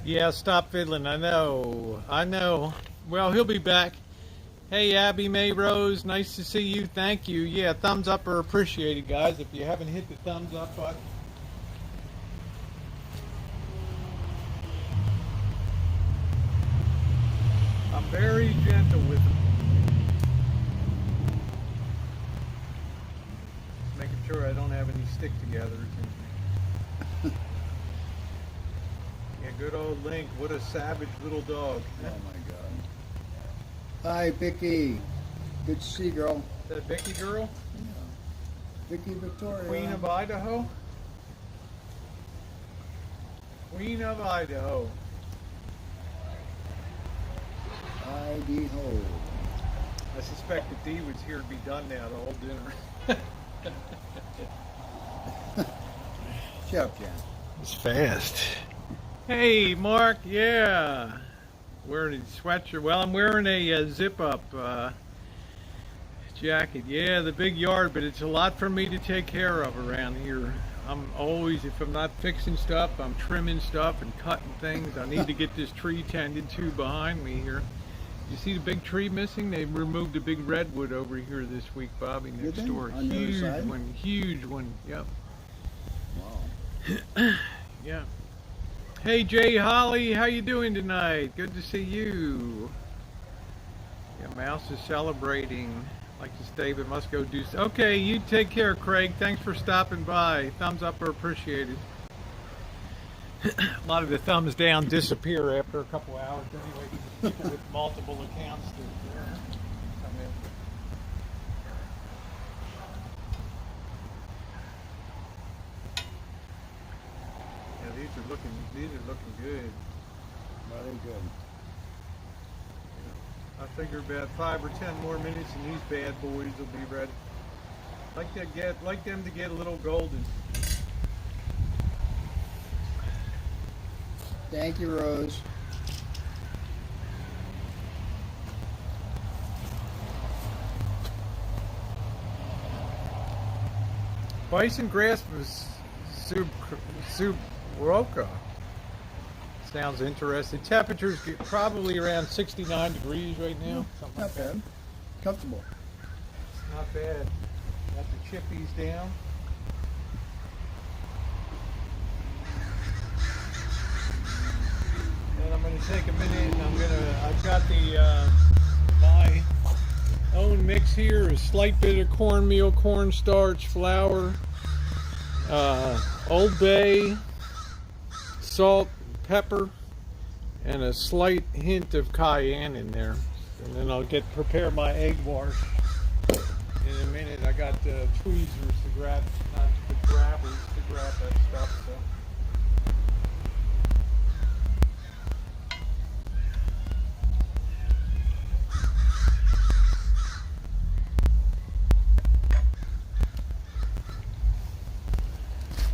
[SPEAKER 1] Yeah, stop fiddling. I know. Well, he'll be back. Hey, Abby May Rose, nice to see you. Thank you. Yeah, thumbs up are appreciated, guys. If you haven't hit the thumbs up button. I'm very gentle with them. Making sure I don't have any stick-togethers. Yeah, good old Link. What a savage little dog.
[SPEAKER 2] Oh my God. Hi, Vicky. Good to see you, girl.
[SPEAKER 1] Is that Vicky girl?
[SPEAKER 2] Yeah. Vicky Victoria.
[SPEAKER 1] Queen of Idaho? Queen of Idaho.
[SPEAKER 2] Idaho.
[SPEAKER 1] I suspect that Dee was here to be done now the whole dinner.
[SPEAKER 2] Shut up, Jan.
[SPEAKER 1] It's fast. Hey, Mark. Yeah. Wearing a sweatshirt. Well, I'm wearing a zip-up jacket. Yeah, the big yard, but it's a lot for me to take care of around here. I'm always, if I'm not fixing stuff, I'm trimming stuff and cutting things. I need to get this tree tended to behind me here. You see the big tree missing? They removed a big redwood over here this week, Bobby, next door.
[SPEAKER 2] On the other side?
[SPEAKER 1] Huge one. Yep.
[SPEAKER 2] Wow.
[SPEAKER 1] Yeah. Hey, Jay Holly, how you doing tonight? Good to see you. Yeah, Mouse is celebrating. Like to stay, but must go do. Okay, you take care, Craig. Thanks for stopping by. Thumbs up are appreciated. A lot of the thumbs down disappear after a couple hours anyway. people with multiple accounts to come in. Yeah, these are looking good.
[SPEAKER 2] Very good.
[SPEAKER 1] I figure about 5 or 10 more minutes and these bad boys will be ready. Like them to get a little golden.
[SPEAKER 2] Thank you, Rose.
[SPEAKER 1] Bison grass was subroca. Sounds interesting. Temperatures get probably around 69 degrees right now. Something
[SPEAKER 2] Not
[SPEAKER 1] like that.
[SPEAKER 2] bad. Comfortable.
[SPEAKER 1] Not bad. Got the chippies down. And I'm going to take a minute and I've got my own mix here, a slight bit of cornmeal, cornstarch, flour, Old Bay, salt, pepper, and a slight hint of cayenne in there. And then I'll prepare my egg wash in a minute. I got tweezers to grab, not the grabbers to grab that stuff. So.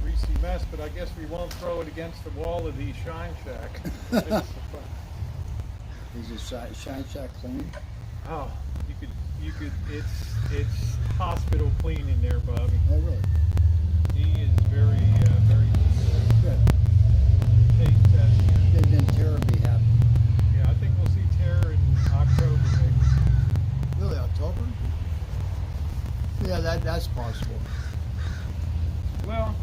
[SPEAKER 1] Greasy mess, but I guess we won't throw it against the wall of the Shine Shack.
[SPEAKER 2] Is the Shine Shack clean?
[SPEAKER 1] Oh, you could. It's hospital clean in there, Bobby.
[SPEAKER 2] Oh, really?
[SPEAKER 1] He is very
[SPEAKER 2] Good.
[SPEAKER 1] taste testing.
[SPEAKER 2] Then Tara be happy.
[SPEAKER 1] Yeah, I think we'll see Tara in October, maybe.
[SPEAKER 2] Really, October? Yeah, that's possible.
[SPEAKER 1] Well,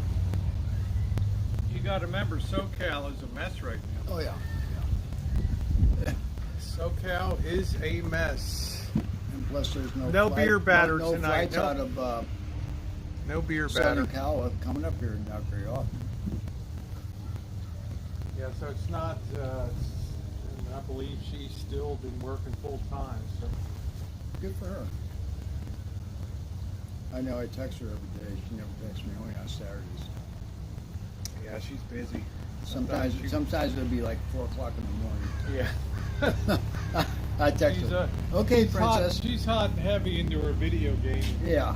[SPEAKER 1] you got to remember, SoCal is a mess right now.
[SPEAKER 2] Oh, yeah.
[SPEAKER 1] SoCal is a mess.
[SPEAKER 2] And plus, there's no
[SPEAKER 1] beer batter
[SPEAKER 2] no
[SPEAKER 1] tonight.
[SPEAKER 2] flights
[SPEAKER 1] No.
[SPEAKER 2] out of
[SPEAKER 1] No beer
[SPEAKER 2] Southern
[SPEAKER 1] batter.
[SPEAKER 2] Cal coming up here not very often.
[SPEAKER 1] Yeah, so it's not. And I believe she's still been working full time. So.
[SPEAKER 2] Good for her. I know I text her every day. She never texts me, only on Saturdays.
[SPEAKER 1] Yeah, she's busy.
[SPEAKER 2] Sometimes it'll be like 4 o'clock in the morning.
[SPEAKER 1] Yeah.
[SPEAKER 2] I text
[SPEAKER 1] She's,
[SPEAKER 2] her. Okay,
[SPEAKER 1] she's hot-
[SPEAKER 2] princess.
[SPEAKER 1] she's hot and heavy into her video game,
[SPEAKER 2] Yeah.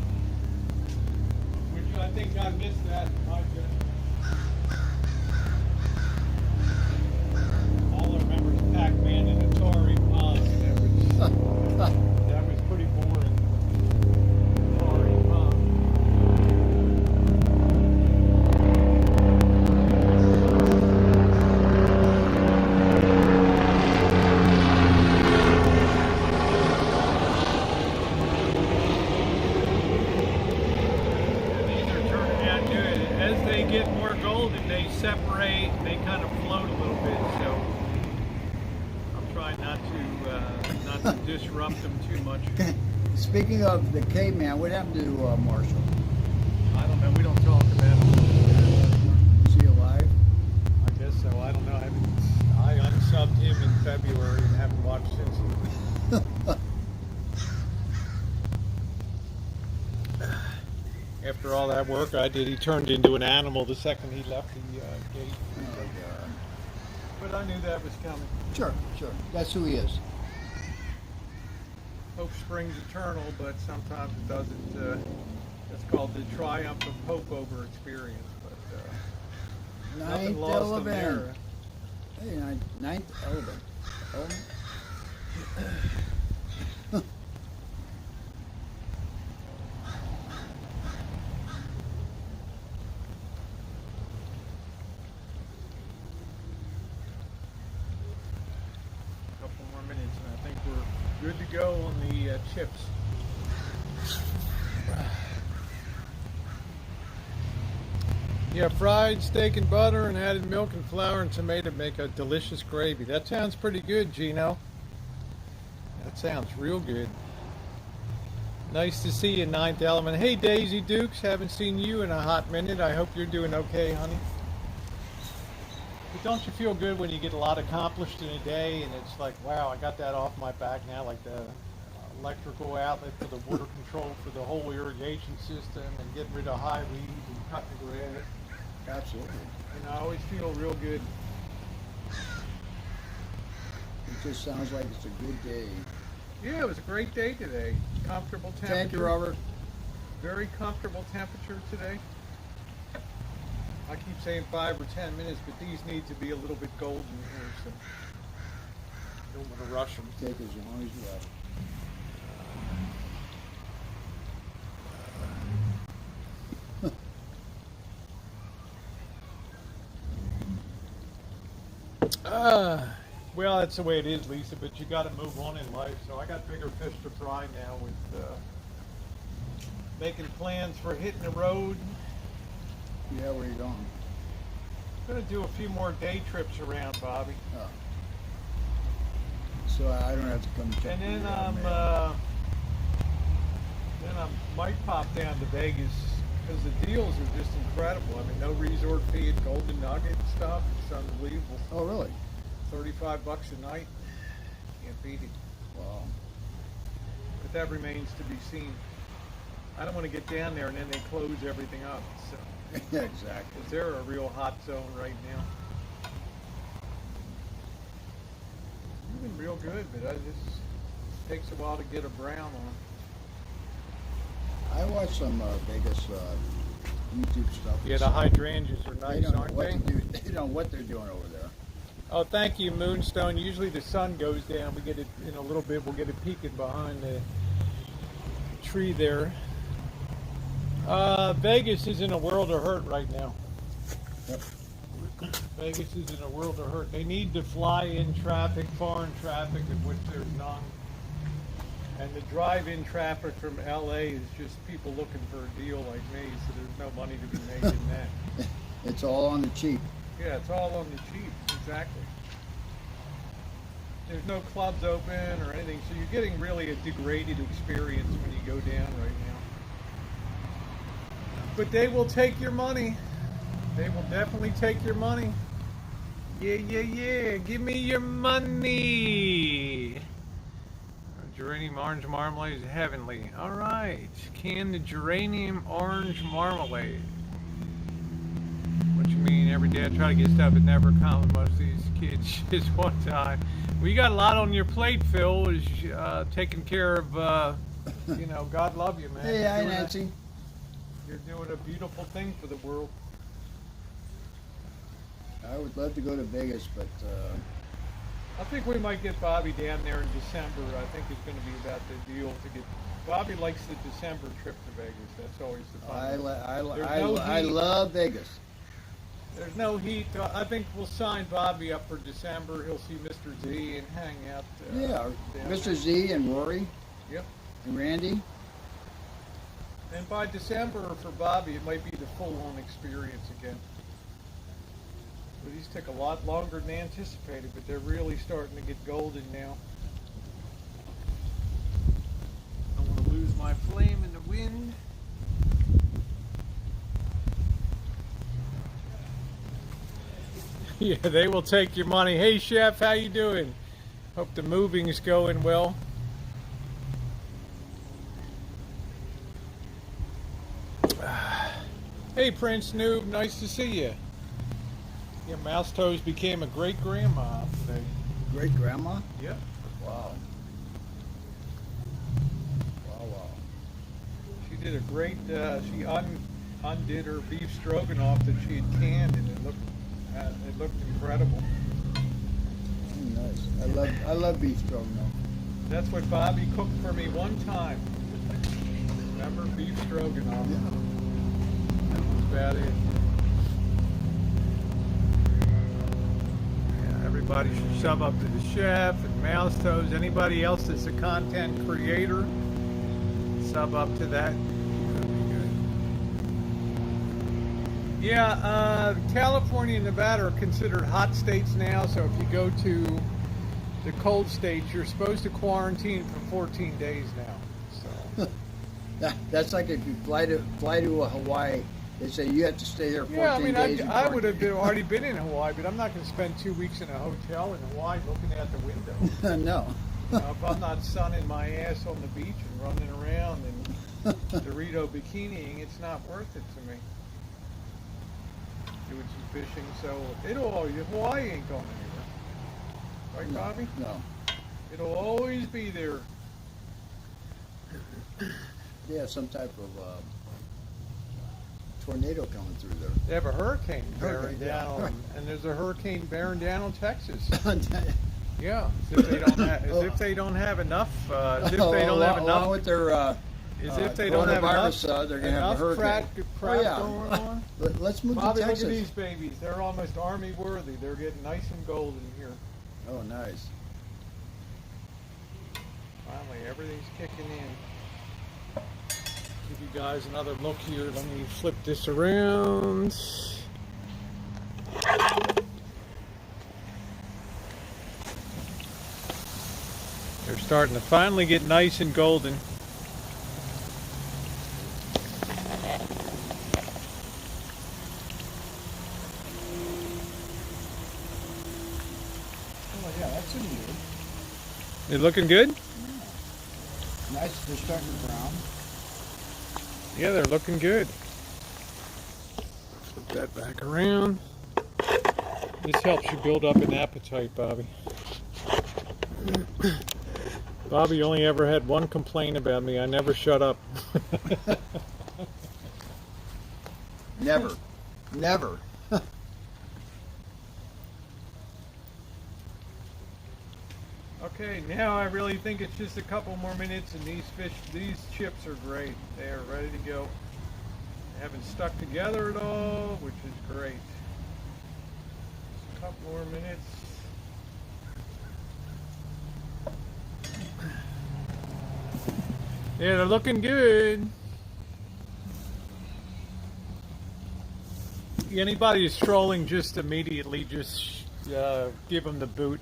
[SPEAKER 1] which I think I missed that in my judgment. All I remember is Pac-Man and Atari Pong. That was pretty boring. Atari Pong. These are turning out good. As they get more golden, they separate and they kind of float a little bit. So I'm trying not to disrupt them too much.
[SPEAKER 2] Speaking of the caveman, what happened to Marshall?
[SPEAKER 1] I don't know. We don't talk about it.
[SPEAKER 2] Is he alive?
[SPEAKER 1] I guess so. I don't know. I unsubbed him in February and haven't watched since. After all that work I did, he turned into an animal the second he left the gate.
[SPEAKER 2] Oh, God.
[SPEAKER 1] But I knew that was coming.
[SPEAKER 2] Sure. That's who he is.
[SPEAKER 1] Hope springs eternal, but sometimes it doesn't. It's called the triumph of hope over experience. But nothing
[SPEAKER 2] Ninth
[SPEAKER 1] lost on
[SPEAKER 2] element.
[SPEAKER 1] there.
[SPEAKER 2] Hey, ninth element. Element?
[SPEAKER 1] Couple more minutes, and I think we're good to go on the chips. Yeah, fried steak and butter and added milk and flour and tomato make a delicious gravy. That sounds pretty good, Gino. That sounds real good. Nice to see you, Ninth Element. Hey, Daisy Dukes, haven't seen you in a hot minute. I hope you're doing okay, honey. But don't you feel good when you get a lot accomplished in a day and it's like, wow, I got that off my back now, like the electrical outlet for the water control for the whole irrigation system and getting rid of high weeds and cutting the grass.
[SPEAKER 2] Absolutely.
[SPEAKER 1] And I always feel real good.
[SPEAKER 2] It just sounds like it's a good day.
[SPEAKER 1] Yeah, it was a great day today. Comfortable temperature.
[SPEAKER 2] Thank you, Robert.
[SPEAKER 1] Very comfortable temperature today. I keep saying 5 or 10 minutes, but these need to be a little bit golden here, so don't want to rush them.
[SPEAKER 2] Take as long as you like.
[SPEAKER 1] Well, that's the way it is, Lisa, but you got to move on in life. So I got bigger fish to fry now with making plans for hitting the road.
[SPEAKER 2] Yeah, where you going?
[SPEAKER 1] I'm going to do a few more day trips around, Bobby.
[SPEAKER 2] Oh. So I don't have to come check
[SPEAKER 1] And then
[SPEAKER 2] you
[SPEAKER 1] I might pop down to Vegas because the deals are just incredible. I mean, no resort fee at Golden Nugget stuff. It's unbelievable.
[SPEAKER 2] Oh, really?
[SPEAKER 1] $35 a night. Can't beat it.
[SPEAKER 2] Wow.
[SPEAKER 1] But that remains to be seen. I don't want to get down there and then they close everything up. So,
[SPEAKER 2] Yeah, exactly.
[SPEAKER 1] 'cause they're a real hot zone right now. Moving real good, but it just takes a while to get a brown on.
[SPEAKER 2] I watch some Vegas YouTube stuff.
[SPEAKER 1] Yeah, the hydrangeas are
[SPEAKER 2] They
[SPEAKER 1] nice,
[SPEAKER 2] don't know
[SPEAKER 1] aren't
[SPEAKER 2] what
[SPEAKER 1] they?
[SPEAKER 2] to do. They don't know what they're doing over there.
[SPEAKER 1] Oh, thank you, Moonstone. Usually the sun goes down. We get it in a little bit. We'll get it peeking behind the tree there. Vegas is in a world of hurt right now.
[SPEAKER 2] Yep.
[SPEAKER 1] Vegas is in a world of hurt. They need to fly in traffic, foreign traffic, of which there's none. And the drive-in traffic from LA is just people looking for a deal like me, so there's no money to be made in that.
[SPEAKER 2] It's all on the cheap.
[SPEAKER 1] Yeah, it's all on the cheap, exactly. There's no clubs open or anything, so you're getting really a degraded experience when you go down right now. But they will take your money. They will definitely take your money. Yeah, yeah, yeah. Give me your money. Geranium orange marmalade is heavenly. All right. Canned geranium orange marmalade. What you mean? Every day I try to get stuff, it never comes. Most of these kids just one time. Well, you got a lot on your plate, Phil. Is taking care of, God love you, man.
[SPEAKER 2] Hey, hi, Nancy.
[SPEAKER 1] You're doing a beautiful thing for the world.
[SPEAKER 2] I would love to go to Vegas, but
[SPEAKER 1] I think we might get Bobby down there in December. I think it's going to be about the deal to get. Bobby likes the December trip to Vegas. That's always the fun.
[SPEAKER 2] I love Vegas.
[SPEAKER 1] There's no heat. I think we'll sign Bobby up for December. He'll see Mr. Z and hang out.
[SPEAKER 2] Yeah,
[SPEAKER 1] down
[SPEAKER 2] Mr.
[SPEAKER 1] there.
[SPEAKER 2] Z and Rory.
[SPEAKER 1] Yep.
[SPEAKER 2] And Randy.
[SPEAKER 1] And by December for Bobby, it might be the full-on experience again. But these took a lot longer than anticipated, but they're really starting to get golden now. I don't want to lose my flame in the wind. Yeah, they will take your money. Hey, Chef, how you doing? Hope the moving's going well. Hey, Prince Noob, nice to see you. Yeah, Mouse Toes became a great-grandma today.
[SPEAKER 2] Great grandma?
[SPEAKER 1] Yep.
[SPEAKER 2] Wow. Wow.
[SPEAKER 1] She did a great, she undid her beef stroganoff that she had canned, and it looked incredible.
[SPEAKER 2] Nice. I love beef stroganoff.
[SPEAKER 1] That's what Bobby cooked for me one time. Remember beef stroganoff?
[SPEAKER 2] Yeah.
[SPEAKER 1] That was about it. Yeah, everybody should sub up to the chef and Mouse Toes. Anybody else that's a content creator, sub up to that. That'd be good. Yeah, California and Nevada are considered hot states now, so if you go to the cold states, you're supposed to quarantine for 14 days now. So
[SPEAKER 2] That's like if you fly to Hawaii, They say you have to stay there 14
[SPEAKER 1] Yeah, I mean,
[SPEAKER 2] days.
[SPEAKER 1] I would have already been in Hawaii, but I'm not going to spend 2 weeks in a hotel in Hawaii looking out the window.
[SPEAKER 2] No.
[SPEAKER 1] If I'm not sunning my ass on the beach and running around and Dorito bikiniing, it's not worth it to me. Doing some fishing, so Hawaii ain't going anywhere. Right, Bobby?
[SPEAKER 2] No.
[SPEAKER 1] It'll always be there.
[SPEAKER 2] They have some type of tornado coming through there.
[SPEAKER 1] They have a hurricane bearing
[SPEAKER 2] Hurricane, yeah.
[SPEAKER 1] down, and there's a hurricane bearing down on Texas.
[SPEAKER 2] Yeah.
[SPEAKER 1] Yeah, as if they don't have, enough. As if they don't have enough.
[SPEAKER 2] Along with their
[SPEAKER 1] As if they don't have enough.
[SPEAKER 2] they're going to have a hurricane.
[SPEAKER 1] Crap going on.
[SPEAKER 2] Let's move
[SPEAKER 1] Bobby,
[SPEAKER 2] to Texas.
[SPEAKER 1] look at these babies. They're almost army worthy. They're getting nice and golden here.
[SPEAKER 2] Oh, nice.
[SPEAKER 1] Finally, everything's kicking in. Give you guys another look here. Let me flip this around. They're starting to finally get nice and golden.
[SPEAKER 2] Oh, yeah, that's in good.
[SPEAKER 1] They looking good?
[SPEAKER 2] Nice. They're starting to brown.
[SPEAKER 1] Yeah, they're looking good. Flip that back around. This helps you build up an appetite, Bobby. Bobby only ever had one complaint about me. I never shut up.
[SPEAKER 2] Never. Never.
[SPEAKER 1] Okay, now I really think it's just a couple more minutes and these chips are great. They are ready to go. They haven't stuck together at all, which is great. Just a couple more minutes. Yeah, they're looking good. Anybody who's strolling, just immediately just give them the boot.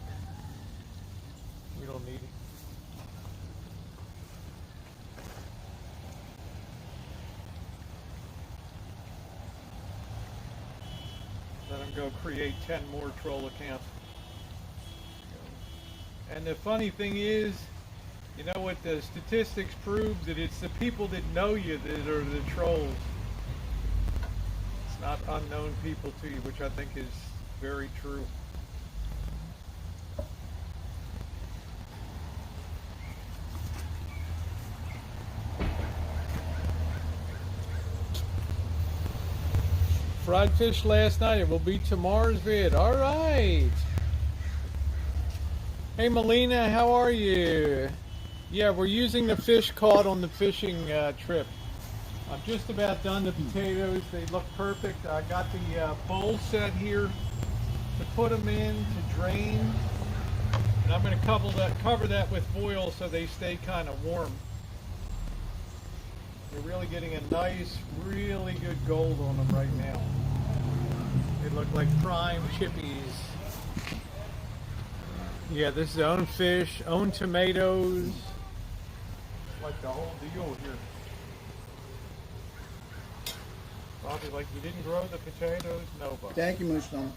[SPEAKER 1] We don't need it. Let them go create 10 more troll accounts. And the funny thing is, you know what the statistics prove? That it's the people that know you that are the trolls. It's not unknown people to you, which I think is very true. Fried fish last night. It will be tomorrow's vid. All right. Hey, Melina, how are you? Yeah, we're using the fish caught on the fishing trip. I'm just about done the potatoes. They look perfect. I got the bowl set here to put them in, to drain. And I'm going to cover that with foil so they stay kind of warm. You're really getting a nice, really good gold on them right now. They look like prime chippies. Yeah, this is own fish, own tomatoes. Like the whole deal here. Bobby, like you didn't grow the potatoes? No, Bobby.
[SPEAKER 2] Thank you, Moonstone.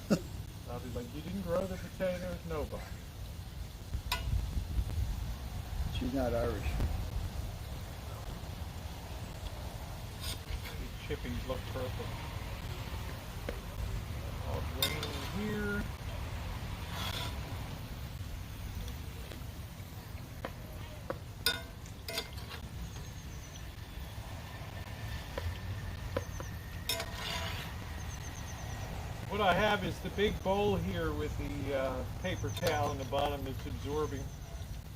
[SPEAKER 1] Bobby, like you didn't grow the potatoes? No, Bobby.
[SPEAKER 2] She's not Irish.
[SPEAKER 1] These chippies look perfect. All draining here. What I have is the big bowl here with the paper towel in the bottom that's absorbing.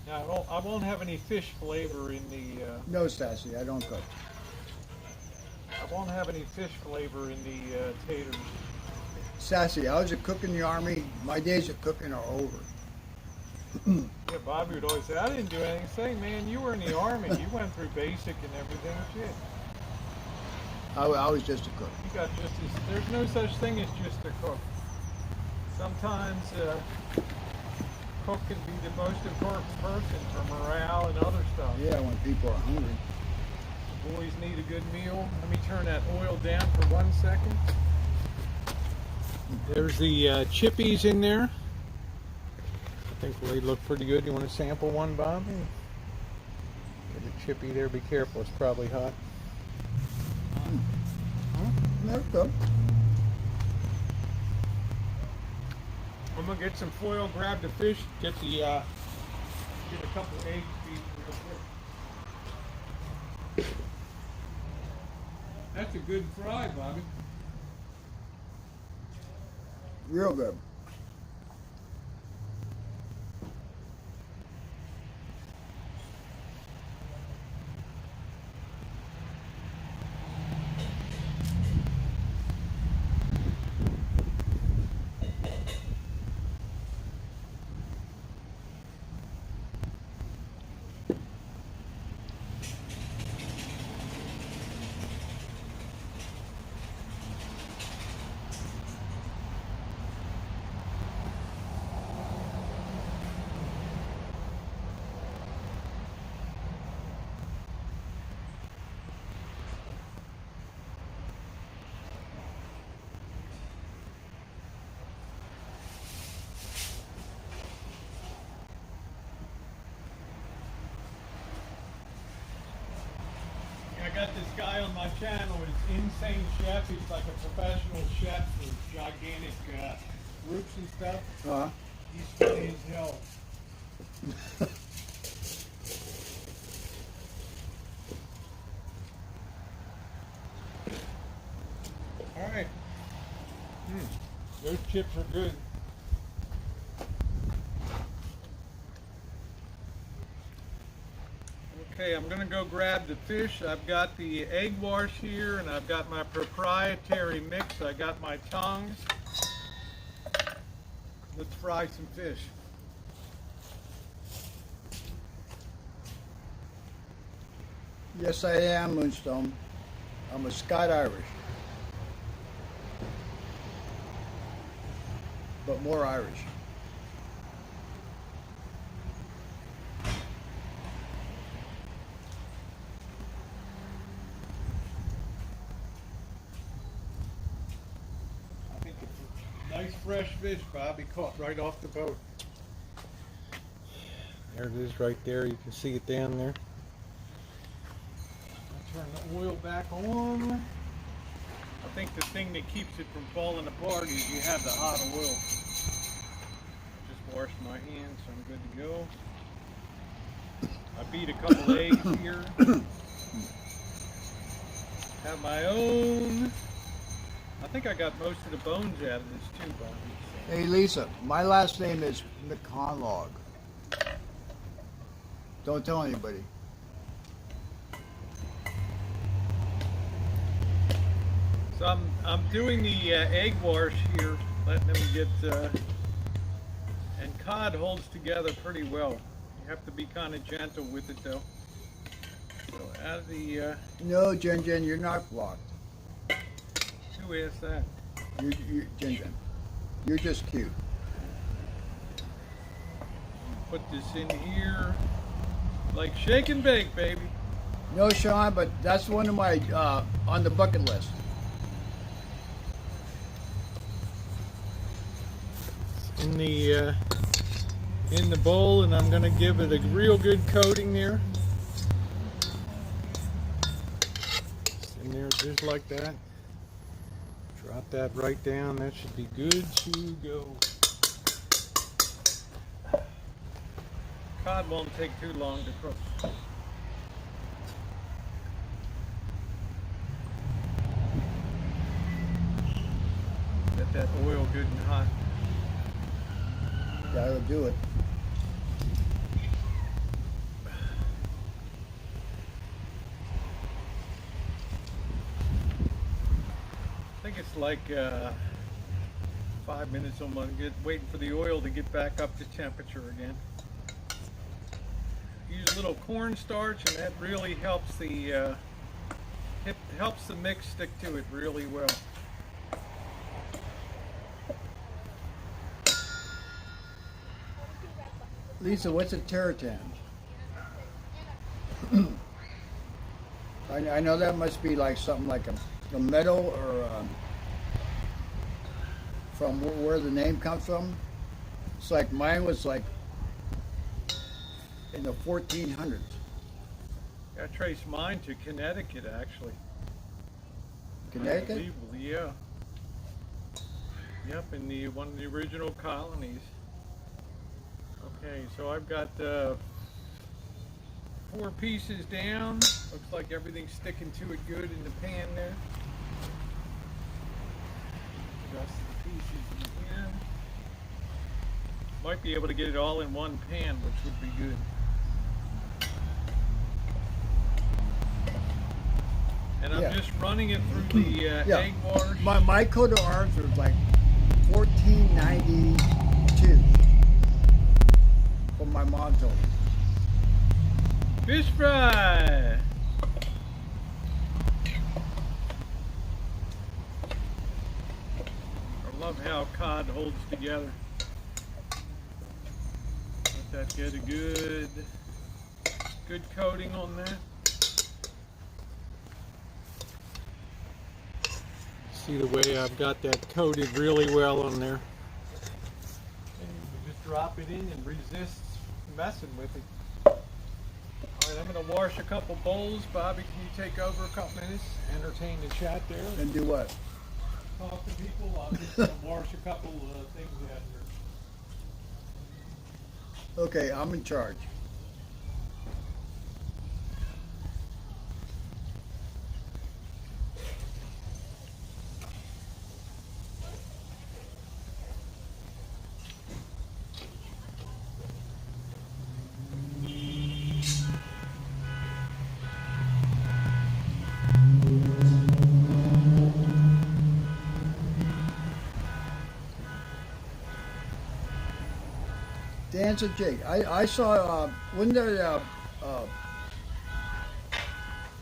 [SPEAKER 1] Now I won't have any fish flavor in the.
[SPEAKER 2] No, Stassi, I don't cook.
[SPEAKER 1] I won't have any fish flavor in the taters.
[SPEAKER 2] Sassy, I was a cook in the Army. My days of cooking are over.
[SPEAKER 1] Yeah, Bobby would always say, I didn't do anything. Say, man, you were in the Army. You went through basic and everything. Shit.
[SPEAKER 2] I was just a cook.
[SPEAKER 1] You got just as, there's no such thing as just a cook. Sometimes cook can be the most important person for morale and other stuff.
[SPEAKER 2] Yeah, when people are hungry.
[SPEAKER 1] Boys need a good meal. Let me turn that oil down for 1 second. There's the chippies in there. I think they look pretty good. You want to sample one, Bob? Get a chippy there. Be careful. It's probably hot.
[SPEAKER 2] That's good.
[SPEAKER 1] I'm gonna get some foil. Grab the fish. Get a couple of eggs real quick. That's a good fry, Bobby.
[SPEAKER 2] Real good.
[SPEAKER 1] I got this guy on my channel. It's Insane Chef. He's like a professional chef for gigantic groups and stuff. He's funny as hell. All right. Those chips are good. Okay, I'm gonna go grab the fish. I've got the egg wash here, and I've got my proprietary mix. I got my tongs. Let's fry some fish.
[SPEAKER 2] Yes, I am, Moonstone. I'm a Scot Irish. But more Irish.
[SPEAKER 1] I think it's a nice fresh fish, Bobby, caught right off the boat. There it is right there. You can see it down there. Turn the oil back on. I think the thing that keeps it from falling apart is you have the hot oil. Just washed my hands, so I'm good to go. I beat a couple eggs here. Have my own. I think I got most of the bones out of this too, Bobby.
[SPEAKER 2] Hey, Lisa, my last name is McConlog. Don't tell anybody.
[SPEAKER 1] So I'm doing the egg wash here, letting them get, and cod holds together pretty well. You have to be kind of gentle with it though. So out of the,
[SPEAKER 2] No, Jen, you're not blocked.
[SPEAKER 1] who asked that?
[SPEAKER 2] Jen, you're just cute.
[SPEAKER 1] Put this in here, like shake and bake, baby.
[SPEAKER 2] No, Sean, but that's one of my, on the bucket list.
[SPEAKER 1] In the bowl, and I'm going to give it a real good coating there. It's in there just like that. Drop that right down. That should be good to go. Cod won't take too long to cook. Get that oil good and hot.
[SPEAKER 2] That'll do it.
[SPEAKER 1] I think it's like 5 minutes on waiting for the oil to get back up to temperature again. Use a little cornstarch, and that really helps the mix stick to it really well.
[SPEAKER 2] Lisa, what's a terratan? I know that must be like something like a metal or from where the name comes from. It's like mine was like in the 1400s.
[SPEAKER 1] I traced mine to Connecticut, actually.
[SPEAKER 2] Connecticut?
[SPEAKER 1] Unbelievable, yeah. Yep, in the one of the original colonies. Okay, so I've got 4 pieces down. Looks like everything's sticking to it good in the pan there. Adjust the pieces again. Might be able to get it all in one pan, which would be good. And I'm just running it through the egg wash.
[SPEAKER 2] My coat of arms was like 1492 from my mom's home.
[SPEAKER 1] Fish fry! I love how cod holds together. Let that get a good coating on that. See the way I've got that coated really well on there. And you just drop it in and resist messing with it. Alright, I'm going to wash a couple bowls. Bobby, can you take over a couple minutes? Entertain the chat there.
[SPEAKER 2] And do what?
[SPEAKER 1] Talk to people. I'm just going to wash a couple things out here.
[SPEAKER 2] Okay, I'm in charge. Dance a jig. I saw, wasn't there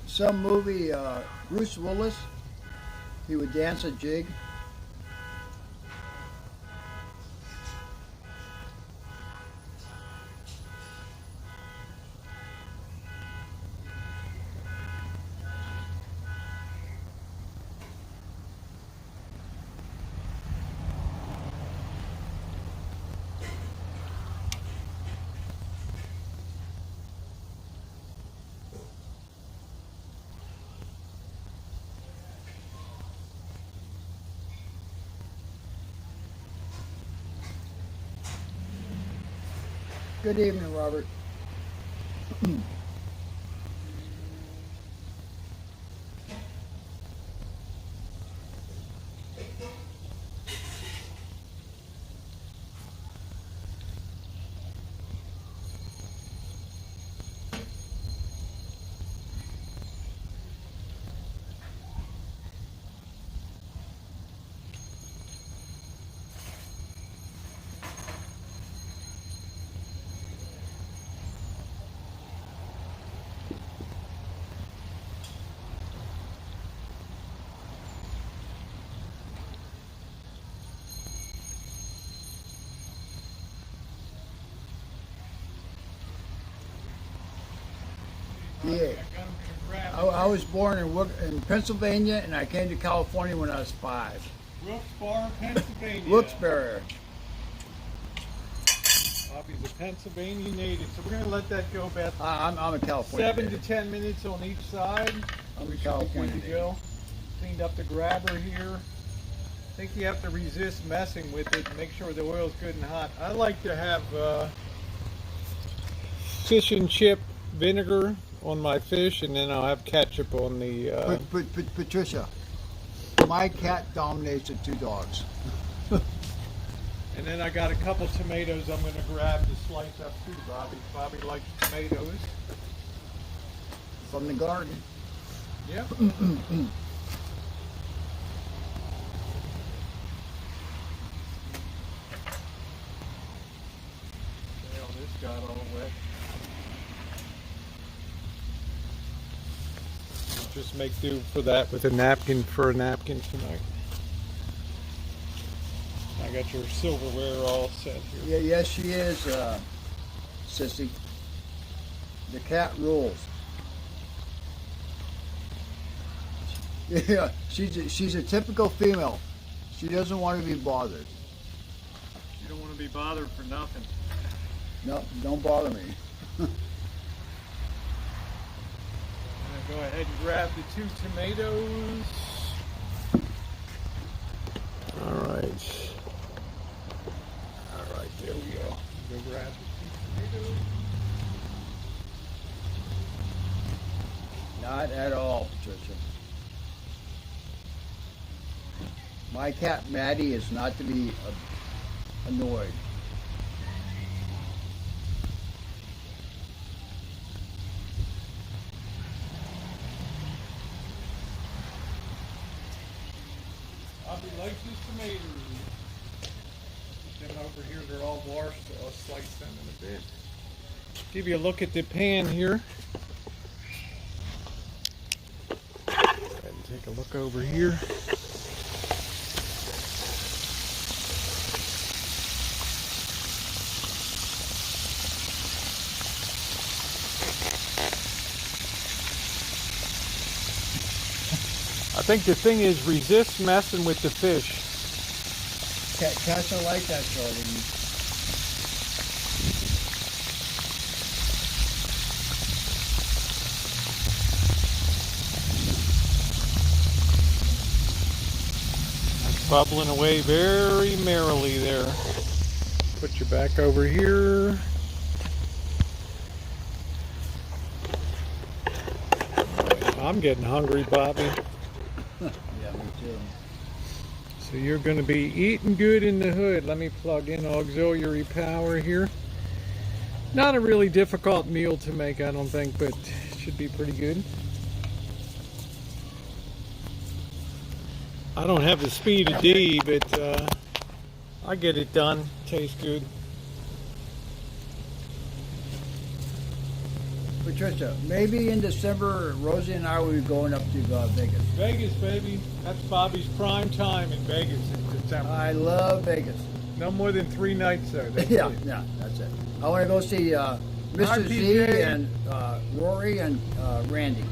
[SPEAKER 2] some movie, Bruce Willis, he would dance a jig? Good evening, Robert. Yeah. I was born in Pennsylvania, and I came to California when I was 5.
[SPEAKER 1] Wilkes-Barre, Pennsylvania.
[SPEAKER 2] Wilkes-Barre.
[SPEAKER 1] Bobby's a Pennsylvania native, so we're going to let that go about
[SPEAKER 2] I'm a California
[SPEAKER 1] 7
[SPEAKER 2] native.
[SPEAKER 1] to 10 minutes on each side.
[SPEAKER 2] I'm a California
[SPEAKER 1] good to go. Cleaned up the grabber here. I think you have to resist messing with it and make sure the oil's good and hot. I like to have fish and chip vinegar on my fish, and then I'll have ketchup on the...
[SPEAKER 2] Patricia, my cat dominates the 2 dogs.
[SPEAKER 1] And then I got a couple tomatoes I'm going to grab to slice up too, Bobby. Bobby likes tomatoes.
[SPEAKER 2] From the garden.
[SPEAKER 1] Yep. This got all wet. I'll just make do for that with a napkin tonight. I got your silverware all set here.
[SPEAKER 2] Yeah, yes, she is, Sissy. The cat rules. Yeah, she's a typical female. She doesn't want to be bothered.
[SPEAKER 1] You don't want to be bothered for nothing.
[SPEAKER 2] No, don't bother me.
[SPEAKER 1] I'm gonna go ahead and grab the 2 tomatoes. All right. All right, there we go. Go grab the 2 tomatoes.
[SPEAKER 2] Not at all, Patricia. My cat Maddie is not to be annoyed.
[SPEAKER 1] Bobby likes his tomatoes. Them over here, they're all washed, so I'll slice them in a bit. Give you a look at the pan here. And take a look over here. I think the thing is resist messing with the fish.
[SPEAKER 2] Cats don't like that, Charlie.
[SPEAKER 1] Bubbling away very merrily there. Put you back over here. I'm getting hungry, Bobby.
[SPEAKER 2] Yeah, me too.
[SPEAKER 1] So you're going to be eating good in the hood. Let me plug in auxiliary power here. Not a really difficult meal to make, I don't think, but it should be pretty good. I don't have the speed of D, but I get it done. Tastes good.
[SPEAKER 2] Patricia, maybe in December, Rosie and I will be going up to Vegas.
[SPEAKER 1] Vegas, baby. That's Bobby's prime time in Vegas in December.
[SPEAKER 2] I love Vegas.
[SPEAKER 1] No more than 3 nights, though.
[SPEAKER 2] Yeah, that's it. I want to go see Mr. Z
[SPEAKER 1] PJ.
[SPEAKER 2] and Rory and Randy.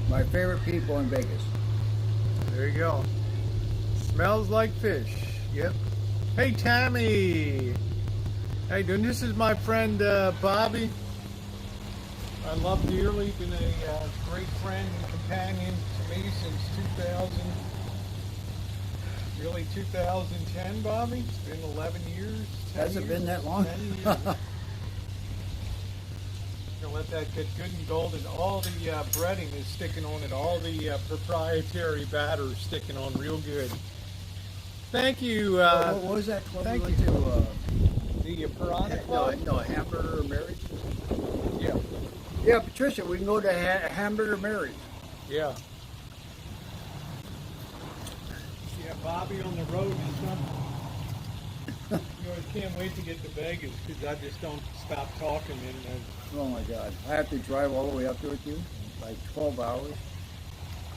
[SPEAKER 2] My favorite people in Vegas.
[SPEAKER 1] There you go. Smells like fish. Yep. Hey, Tammy. Hey, dude, this is my friend Bobby. I love dearly. Been a great friend and companion to me since 2000. Really 2010, Bobby? It's been 11 years. 10
[SPEAKER 2] Has it
[SPEAKER 1] years,
[SPEAKER 2] been that long?
[SPEAKER 1] 10 years. Gonna let that get good and golden. All the breading is sticking on it. All the proprietary batter is sticking on real good. Thank you.
[SPEAKER 2] What was that club
[SPEAKER 1] thank
[SPEAKER 2] we went
[SPEAKER 1] you.
[SPEAKER 2] to?
[SPEAKER 1] The Piranha Club?
[SPEAKER 2] No, Hamburger Mary's.
[SPEAKER 1] Yeah.
[SPEAKER 2] Yeah, Patricia, we can go to Hamburger Mary's.
[SPEAKER 1] Yeah. Yeah, Bobby on the road is something. You know, I can't wait to get to Vegas because I just don't stop talking. And
[SPEAKER 2] Oh my God, I have to drive all the way up there with you, like 12 hours.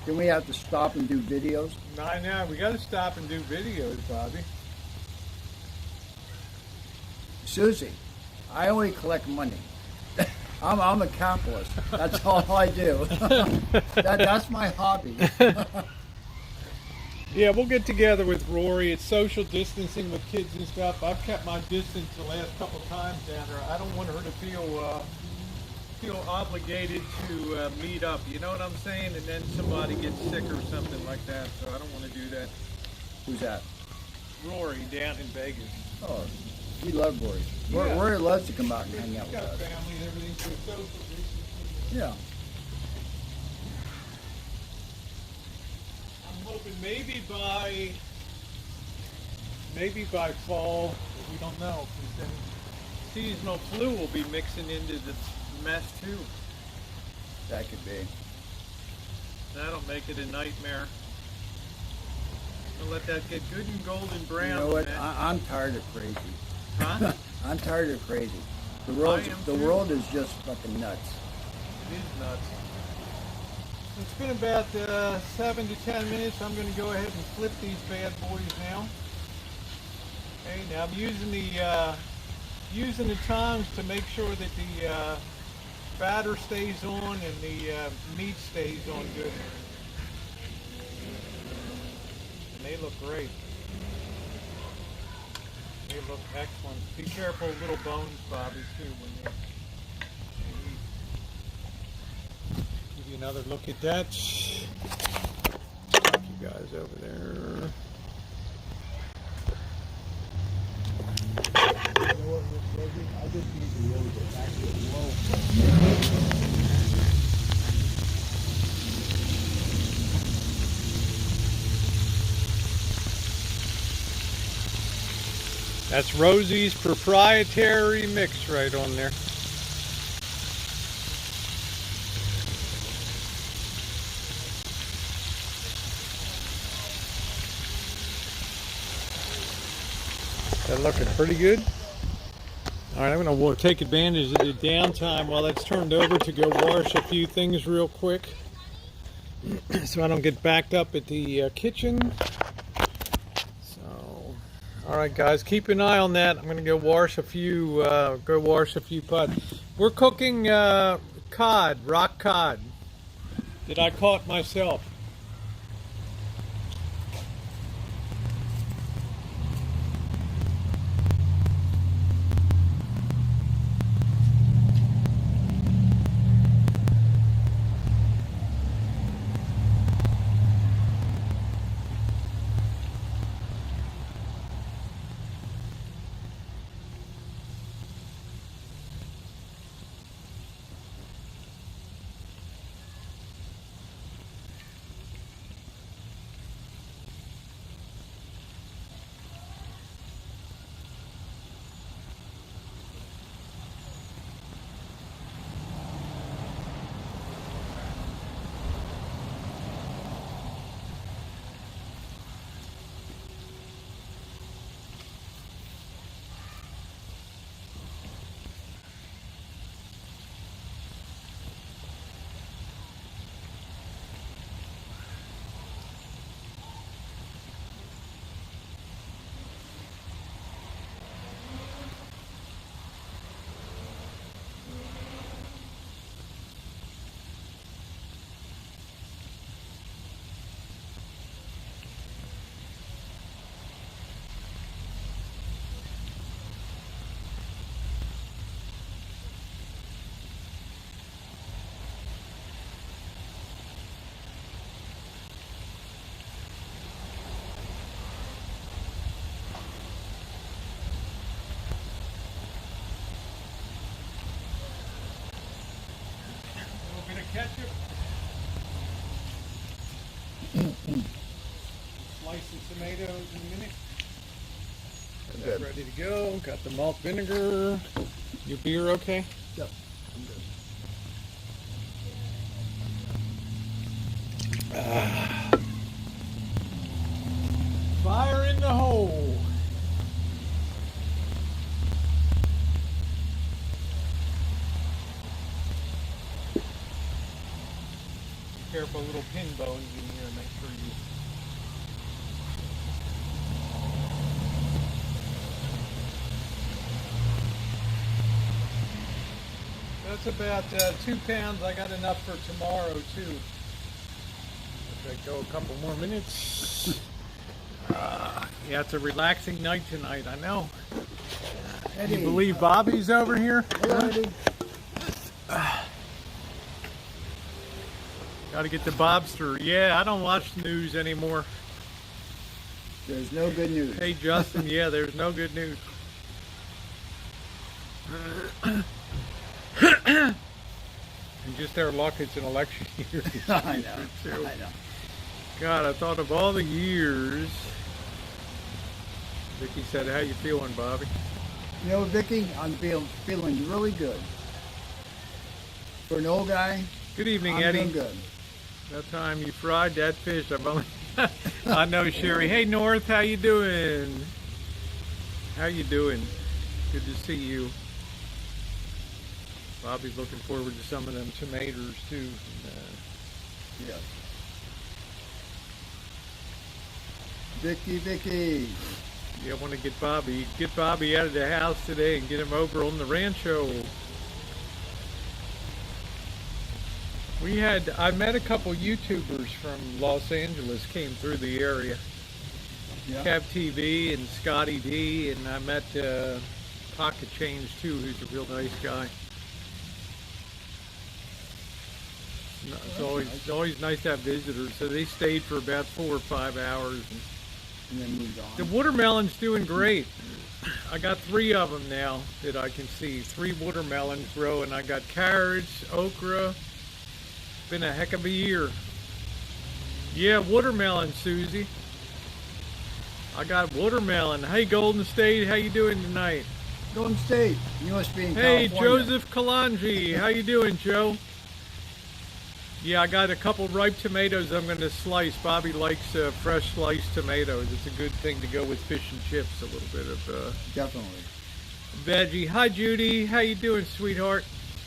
[SPEAKER 2] Then we have to stop and do videos.
[SPEAKER 1] I know, we got to stop and do videos, Bobby.
[SPEAKER 2] Susie, I only collect money. I'm a capitalist. That's all I do. That's my hobby.
[SPEAKER 1] Yeah, we'll get together with Rory. It's social distancing with kids and stuff. I've kept my distance the last couple times down there. I don't want her to feel obligated to meet up. You know what I'm saying? And then somebody gets sick or something like that. So I don't want to do that.
[SPEAKER 2] Who's that?
[SPEAKER 1] Rory down in Vegas.
[SPEAKER 2] Oh, we love Rory.
[SPEAKER 1] Yeah.
[SPEAKER 2] Rory loves to come out and hang out
[SPEAKER 1] She's
[SPEAKER 2] with
[SPEAKER 1] got a
[SPEAKER 2] us.
[SPEAKER 1] family and everything. So it's social distancing.
[SPEAKER 2] Yeah.
[SPEAKER 1] I'm hoping maybe by fall, we don't know. 'Cause then seasonal flu will be mixing into the mess too.
[SPEAKER 2] That could be.
[SPEAKER 1] That'll make it a nightmare. I'll let that get good and golden brown.
[SPEAKER 2] You know what?
[SPEAKER 1] man.
[SPEAKER 2] I'm tired of crazy.
[SPEAKER 1] Huh?
[SPEAKER 2] I'm tired of crazy. The
[SPEAKER 1] I am
[SPEAKER 2] the
[SPEAKER 1] too.
[SPEAKER 2] world is just fucking nuts.
[SPEAKER 1] It is nuts. It's been about 7 to 10 minutes. I'm going to go ahead and flip these bad boys now. Okay, now I'm using the tongs to make sure that batter stays on and the meat stays on good. And they look great. They look excellent. Be careful of little bones, Bobby, too, when you eat. Give you another look at that. Take you guys over there.
[SPEAKER 2] I just need to really get back to the low.
[SPEAKER 1] That's Rosie's proprietary mix right on there. That looking pretty good. All right, I'm going to take advantage of the downtime while that's turned over to go wash a few things real quick so I don't get backed up at the kitchen. So, all right, guys, keep an eye on that. I'm going to go wash a few pots. We're cooking cod, rock cod, that I caught myself. Ketchup. Slice of tomatoes in a minute. Got that ready to go. Got the malt vinegar. Your beer okay?
[SPEAKER 2] Yep, I'm good.
[SPEAKER 1] Fire in the hole. Careful, little pin bones in here. Make sure you. That's about 2 pounds. I got enough for tomorrow too. Let that go a couple more minutes. Yeah, it's a relaxing night tonight. I know. Can you believe Bobby's over here? Got to get the Bobster. Yeah, I don't watch the news anymore.
[SPEAKER 2] There's no good news.
[SPEAKER 1] Hey, Justin, yeah, there's no good news. And just our luck, it's an election year.
[SPEAKER 2] I know. I know.
[SPEAKER 1] God, I thought of all the years. Vicky said, how you feeling, Bobby?
[SPEAKER 2] You know, Vicky, I'm feeling really good. For an old guy,
[SPEAKER 1] Good evening,
[SPEAKER 2] I'm
[SPEAKER 1] Eddie.
[SPEAKER 2] doing good.
[SPEAKER 1] That time you fried that fish. I've only I know, Sherry. Hey, North, how you doing? How you doing? Good to see you. Bobby's looking forward to some of them tomatoes too.
[SPEAKER 2] Yeah. Vicky.
[SPEAKER 1] Yeah, I want to get Bobby out of the house today and get him over on the Rancho. I met a couple YouTubers from Los Angeles came through the area.
[SPEAKER 2] Yeah.
[SPEAKER 1] Kev TV and Scotty D, and I met Pocket Change too, who's a real nice guy. No, it's always nice to have visitors. So they stayed for about 4 or 5 hours.
[SPEAKER 2] And then moved on.
[SPEAKER 1] The watermelon's doing great. I got 3 of them now that I can see. 3 watermelons growing. I got carrots, okra. Been a heck of a year. Yeah, watermelon, Susie. I got watermelon. Hey, Golden State, how you doing tonight?
[SPEAKER 2] Golden State. You must be in
[SPEAKER 1] Hey,
[SPEAKER 2] California.
[SPEAKER 1] Joseph Kalanji, how you doing, Joe? Yeah, I got a couple ripe tomatoes I'm going to slice. Bobby likes fresh sliced tomatoes. It's a good thing to go with fish and chips. A little bit of
[SPEAKER 2] Definitely.
[SPEAKER 1] veggie. Hi, Judy. How you doing, sweetheart?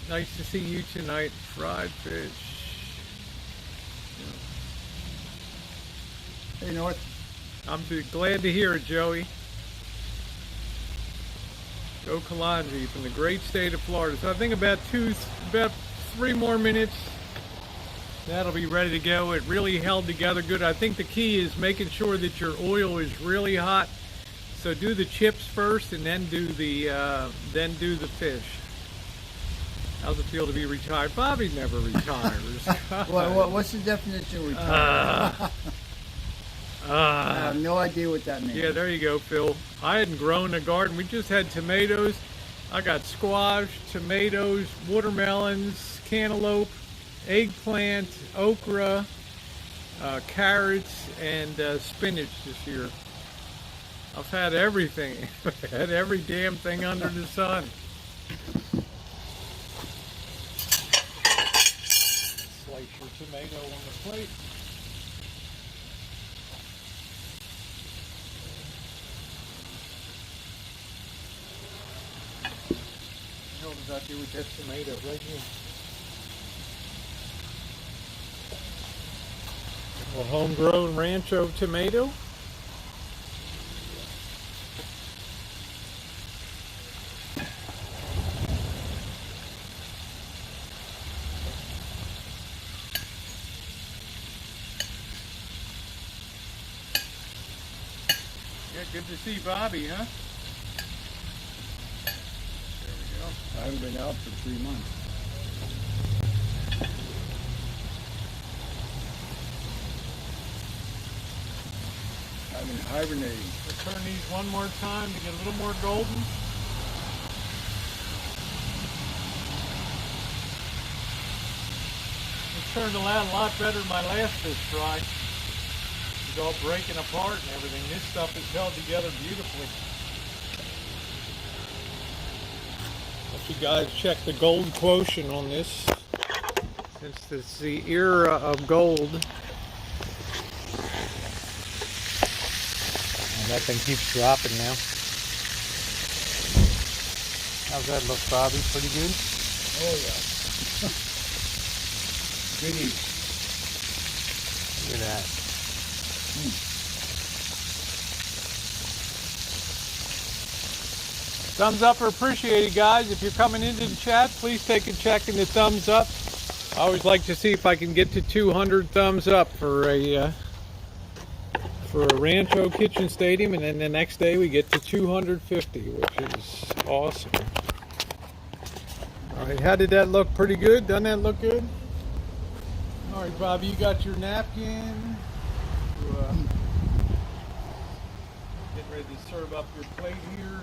[SPEAKER 1] Nice to see you tonight. Fried fish.
[SPEAKER 2] Hey, North.
[SPEAKER 1] I'm glad to hear it, Joey. Joe Kalanji from the great state of Florida. So I think about 3 more minutes. That'll be ready to go. It really held together good. I think the key is making sure that your oil is really hot. So do the chips first, and then do the fish. How's it feel to be retired? Bobby never retires.
[SPEAKER 2] What's the definition of retirement? I have no idea what that means.
[SPEAKER 1] Yeah, there you go, Phil. I hadn't grown a garden. We just had tomatoes. I got squash, tomatoes, watermelons, cantaloupe, eggplant, okra, carrots, and spinach this year. I've had everything. Had every damn thing under the sun. Slice your tomato on the plate. What did I do with that tomato right here? A homegrown Rancho tomato. Yeah, good to see Bobby, huh? There we go.
[SPEAKER 2] I haven't been out for 3 months. I've been hibernating.
[SPEAKER 1] We'll turn these one more time to get a little more golden. It turned out a lot better than my last fish fry. It's all breaking apart and everything. This stuff is held together beautifully. Let you guys check the gold quotient on this, since it's the era of gold. That thing keeps dropping now. How's that look, Bobby? Pretty good?
[SPEAKER 2] Oh, yeah. Goody.
[SPEAKER 1] Look at that. Thumbs up are appreciated, guys. If you're coming into the chat, please take a check in the thumbs up. I always like to see if I can get to 200 thumbs up for a Rancho Kitchen Stadium, and then the next day we get to 250, which is awesome. All right, how did that look? Pretty good? Doesn't that look good? All right, Bobby, you got your napkin. Getting ready to serve up your plate here.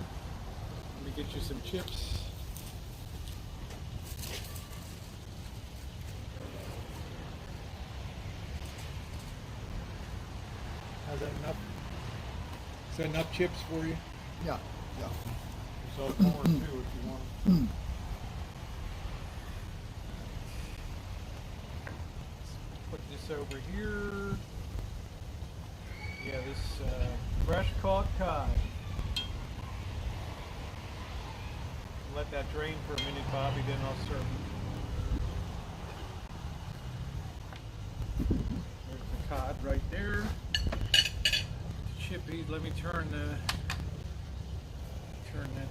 [SPEAKER 1] Let me get you some chips. How's that enough? Is that enough chips for you?
[SPEAKER 2] Yeah.
[SPEAKER 1] There's more too if you want. Put this over here. Yeah, this fresh caught cod. Let that drain for a minute, Bobby, then I'll serve it. There's the cod right there. Chippy, let me turn that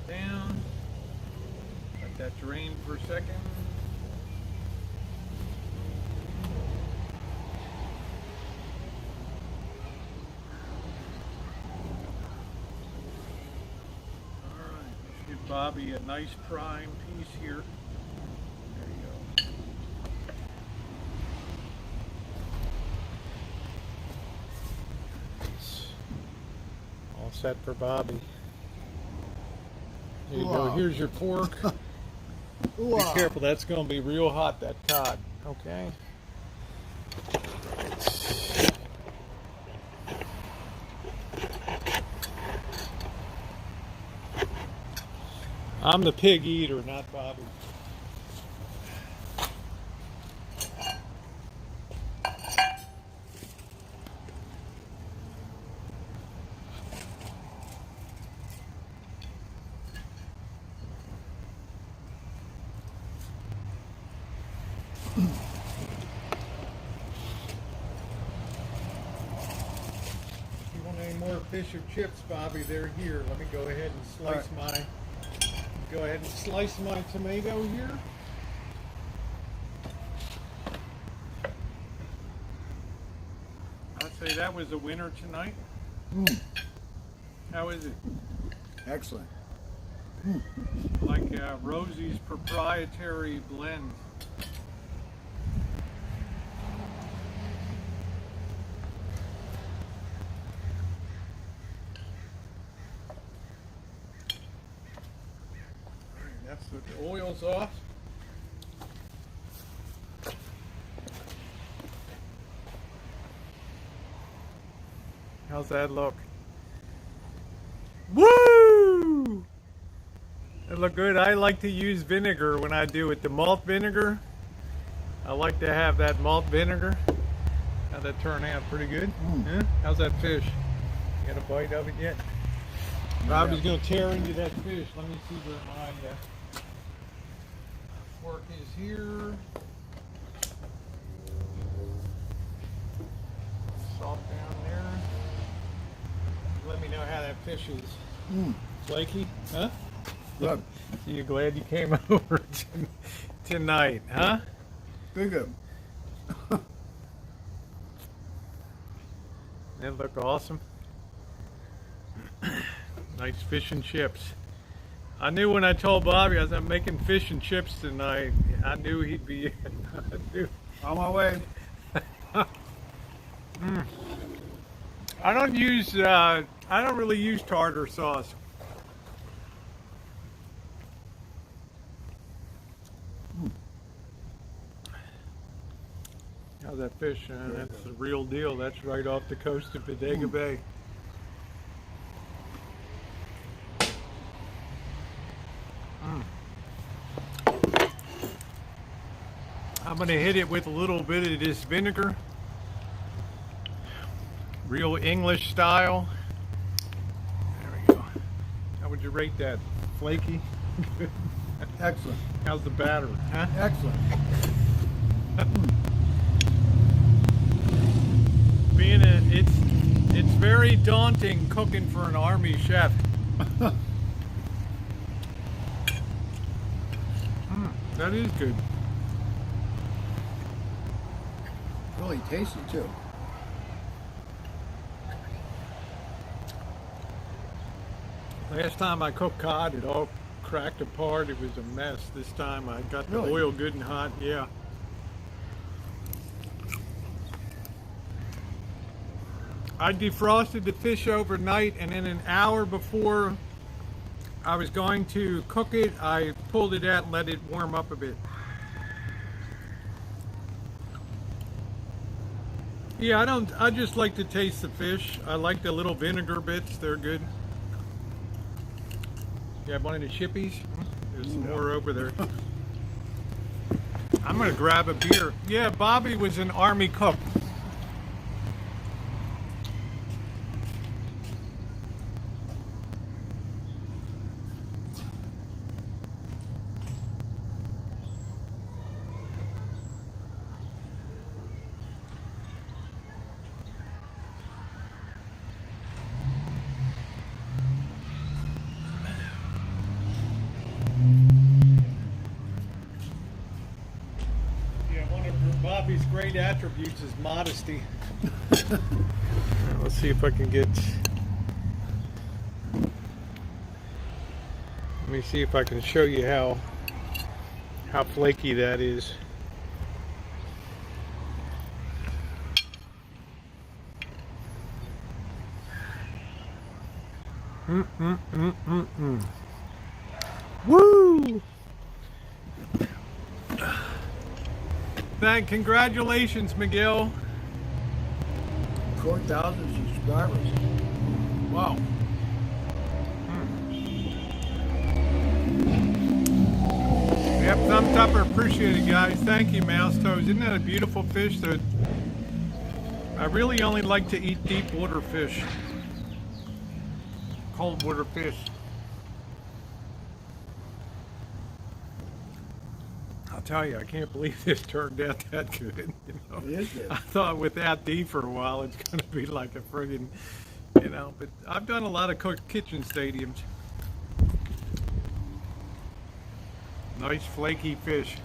[SPEAKER 1] down. Let that drain for a second. Bobby a nice prime piece here. There you go. It's all set for Bobby. There you go.
[SPEAKER 2] Wow.
[SPEAKER 1] Here's your pork. Be careful, that's going to be real hot, that cod. Okay. I'm the pig eater, not Bobby. If you want any more fish or chips, Bobby, they're here. Let me go ahead and slice my tomato here. I'd say that was a winner tonight. How is it?
[SPEAKER 2] Excellent.
[SPEAKER 1] Like Rosie's proprietary blend. That's the oil's off. How's that look? Woo! That look good. I like to use vinegar when I do it. The malt vinegar. I like to have that malt vinegar. How'd that turn out? Pretty good? Huh? How's that fish? You got a bite of it yet? Robbie's going to tear into that fish. Let me see where my fork is here. Salt down there. Let me know how that fish is. Flaky? Huh?
[SPEAKER 2] Good.
[SPEAKER 1] So you glad you came over tonight, huh?
[SPEAKER 2] Good.
[SPEAKER 1] That look awesome. Nice fish and chips. I knew when I told Bobby I was making fish and chips tonight, I knew he'd be
[SPEAKER 2] On my way.
[SPEAKER 1] I don't really use tartar sauce. How's that fish? That's the real deal. That's right off the coast of Bodega Bay. I'm going to hit it with a little bit of this vinegar. Real English style. There we go. How would you rate that? Flaky?
[SPEAKER 2] Excellent.
[SPEAKER 1] How's the batter? Huh?
[SPEAKER 2] Excellent.
[SPEAKER 1] It's very daunting cooking for an army chef. That is good.
[SPEAKER 2] Really tasty too.
[SPEAKER 1] Last time I cooked cod, it all cracked apart. It was a mess. This time I got the oil good and hot. Yeah. I defrosted the fish overnight, and then an hour before I was going to cook it, I pulled it out and let it warm up a bit. Yeah, I just like to taste the fish. I like the little vinegar bits. They're good. You have one of the chippies? There's some more over there. I'm going to grab a beer. Yeah, Bobby was an army cook. Bobby's great attributes is modesty. Let's see if I can get Let me see if I can show you how flaky that is. Woo! Congratulations, Miguel.
[SPEAKER 2] 4,000 subscribers.
[SPEAKER 1] Wow. Yep, thumbs up are appreciated, guys. Thank you, Mouse Toes. Isn't that a beautiful fish? I really only like to eat deep water fish. Cold water fish. I'll tell you, I can't believe this turned out that good. You know?
[SPEAKER 2] It is good.
[SPEAKER 1] I thought without D for a while, it's going to be like a friggin', you know. But I've done a lot of kitchen stadiums. Nice flaky fish.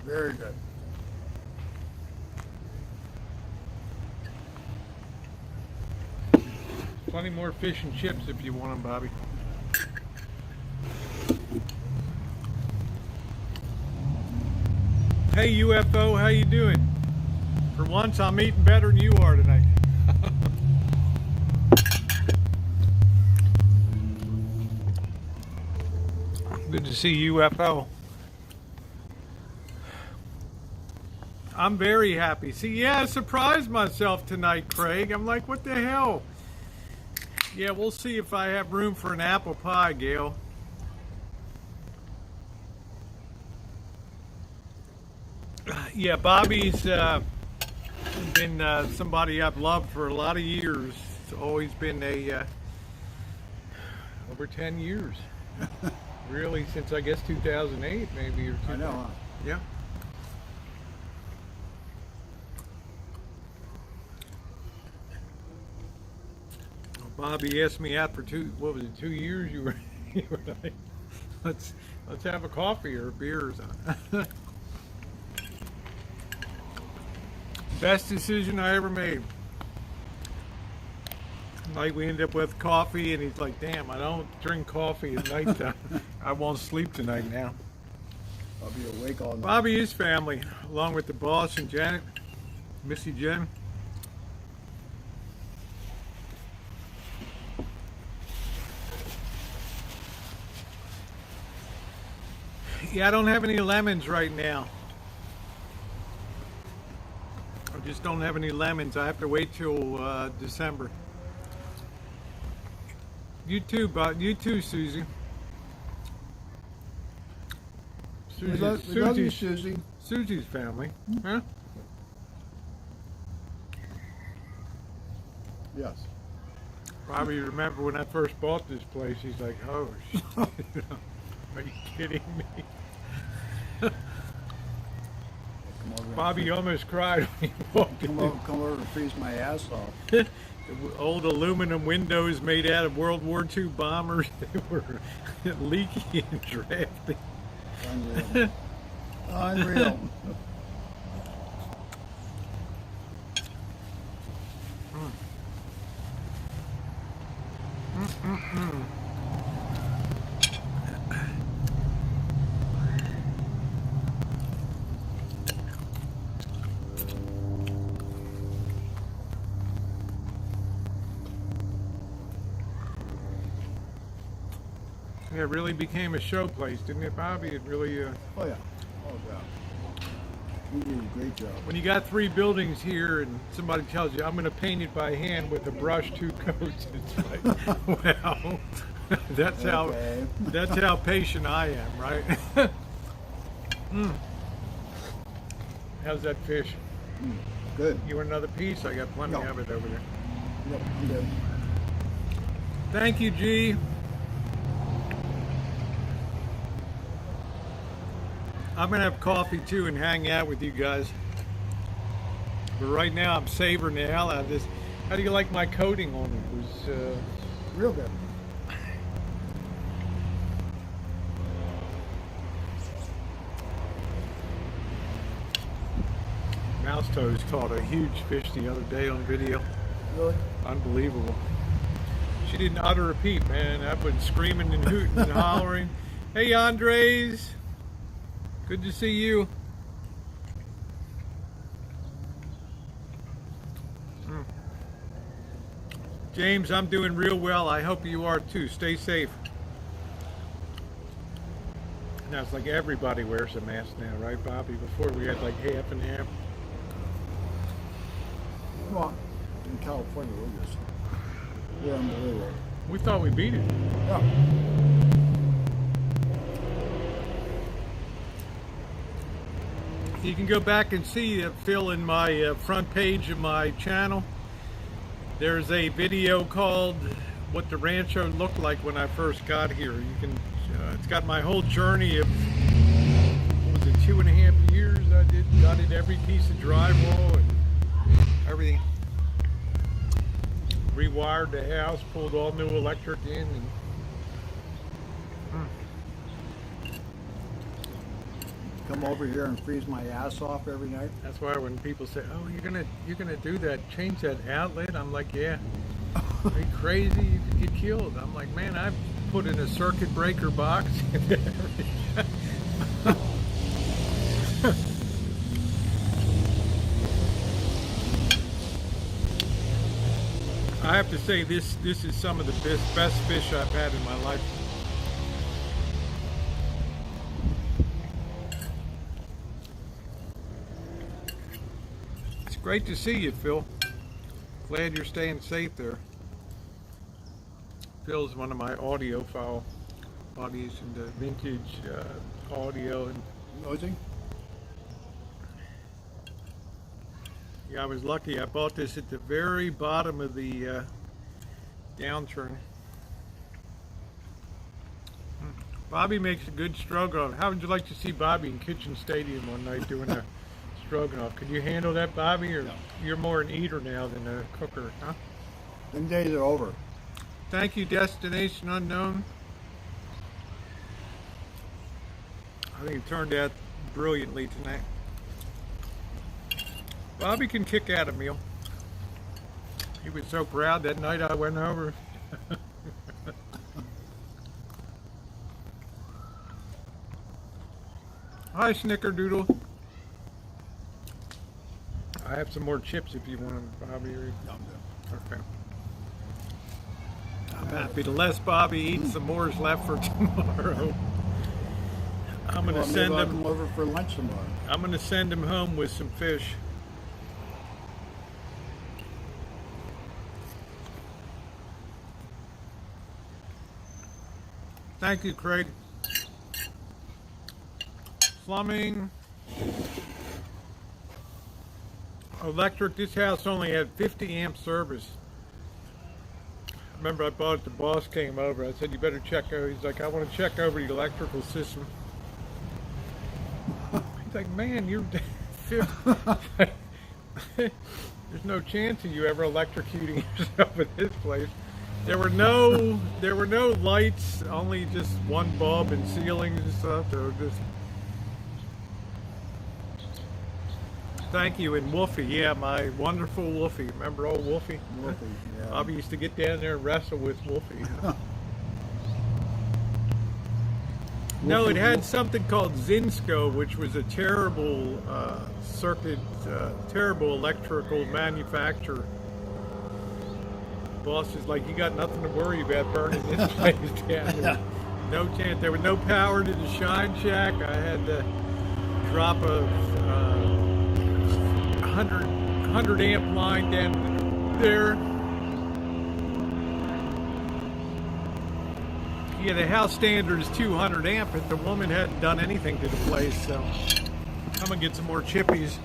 [SPEAKER 2] Very good.
[SPEAKER 1] Plenty more fish and chips if you want them, Bobby. Hey UFO, how you doing? For once, I'm eating better than you are tonight. Good to see UFO. I'm very happy. See, yeah, I surprised myself tonight, Craig. I'm like, what the hell? Yeah, we'll see if I have room for an apple pie, Gail. Yeah, Bobby's been somebody I've loved for a lot of years. It's always been over 10 years. Really, since I guess 2008, maybe, or 2000.
[SPEAKER 2] I know, huh?
[SPEAKER 1] Yeah. Bobby asked me out for 2 years? You were like, let's have a coffee or a beer or something. Best decision I ever made. Like, we ended up with coffee, and he's like, damn, I don't drink coffee at nighttime. I won't sleep tonight now.
[SPEAKER 2] I'll be awake all night.
[SPEAKER 1] Bobby is family, along with the boss and Janet, Missy Jen. Yeah, I don't have any lemons right now. I just don't have any lemons. I have to wait till December. You too, Susie.
[SPEAKER 2] We love you, Susie.
[SPEAKER 1] Susie's family. Huh?
[SPEAKER 2] Yes.
[SPEAKER 1] Bobby, remember when I first bought this place, he's like, oh, shit. Are you kidding me? Bobby almost cried when he walked in.
[SPEAKER 2] Come over and freeze my ass off.
[SPEAKER 1] The old aluminum windows made out of World War II bombers. They were leaky and drafty.
[SPEAKER 2] Unreal. Unreal.
[SPEAKER 1] Yeah, it really became a show place, didn't it, Bobby? It really.
[SPEAKER 2] Oh yeah. Oh yeah. You did a great job.
[SPEAKER 1] When you got 3 buildings here, and somebody tells you, "I'm going to paint it by hand with a brush, 2 coats," it's like, well, that's
[SPEAKER 2] Okay.
[SPEAKER 1] how patient I am, right? How's that fish?
[SPEAKER 2] Good.
[SPEAKER 1] You want another piece? I got plenty
[SPEAKER 2] No.
[SPEAKER 1] of it over there.
[SPEAKER 2] Yep, I'm good.
[SPEAKER 1] Thank you, G. I'm gonna have coffee too and hang out with you guys. But right now I'm savoring the hell out of this. How do you like my coating on it? It was
[SPEAKER 2] Real good.
[SPEAKER 1] Mouse Toes caught a huge fish the other day on video.
[SPEAKER 2] Really?
[SPEAKER 1] Unbelievable. She didn't utter a peep, man. I've been screaming and hooting and hollering. Hey, Andres. Good to see you. James, I'm doing real well. I hope you are too. Stay safe. Now it's like everybody wears a mask now, right, Bobby? Before we had like half and half.
[SPEAKER 2] Well, in California, we're unbelievable.
[SPEAKER 1] We thought we beat it.
[SPEAKER 2] Yeah.
[SPEAKER 1] You can go back and see Phil in my front page of my channel. There's a video called "What the Rancho Looked Like When I First Got Here." You can. It's got my whole journey of, what was it, 2.5 years I did every piece of drywall and everything. Rewired the house, pulled all new electric in, and
[SPEAKER 2] Come over here and freeze my ass off every night.
[SPEAKER 1] that's why when people say, "Oh, you're gonna do that, change that outlet," I'm like, "Yeah, are you crazy? You could get killed." I'm like, "Man, I've put in a circuit breaker box." I have to say this is some of the best fish I've had in my life. It's great to see you, Phil. Glad you're staying safe there. Phil's one of my audiophile buddies into vintage audio, and
[SPEAKER 2] Nosy?
[SPEAKER 1] yeah, I was lucky. I bought this at the very bottom of the downturn. Bobby makes a good stroganoff. How would you like to see Bobby in Kitchen Stadium one night doing a stroganoff? Could you handle that, Bobby, or
[SPEAKER 2] No.
[SPEAKER 1] you're more an eater now than a cooker, huh?
[SPEAKER 2] Them days are over.
[SPEAKER 1] Thank you, Destination Unknown. I think it turned out brilliantly tonight. Bobby can kick out a meal. He was so proud that night I went over. Hi, Snickerdoodle. I have some more chips if you want them, Bobby.
[SPEAKER 2] No, I'm good.
[SPEAKER 1] Okay. I'm happy to let Bobby eat some more's left for tomorrow. I'm gonna
[SPEAKER 2] Well,
[SPEAKER 1] send
[SPEAKER 2] maybe I'll
[SPEAKER 1] him.
[SPEAKER 2] come over for lunch tomorrow.
[SPEAKER 1] I'm gonna send him home with some fish. Thank you, Craig. Plumbing, electric. This house only had 50 amp service. Remember, I bought it. The boss came over. I said, "You better check over." He's like, "I want to check over the electrical system." He's like, "Man, you're." There's no chance of you ever electrocuting yourself at this place. There were no lights, only just one bulb and ceilings and stuff. They were just. Thank you, and Wolfie, yeah, my wonderful Wolfie. Remember old Wolfie?
[SPEAKER 2] Wolfie, yeah.
[SPEAKER 1] Bobby used to get down there and wrestle with Wolfie. No, it had something called Zinsco, which was a terrible terrible electrical manufacturer. Boss is like, "You got nothing to worry about burning this place down." There was no chance. There was no power to the Shine Shack. I had to drop a 100 amp line down there. Yeah, the house standard is 200 amp, but the woman hadn't done anything to the place, so I'm gonna get some more chippies.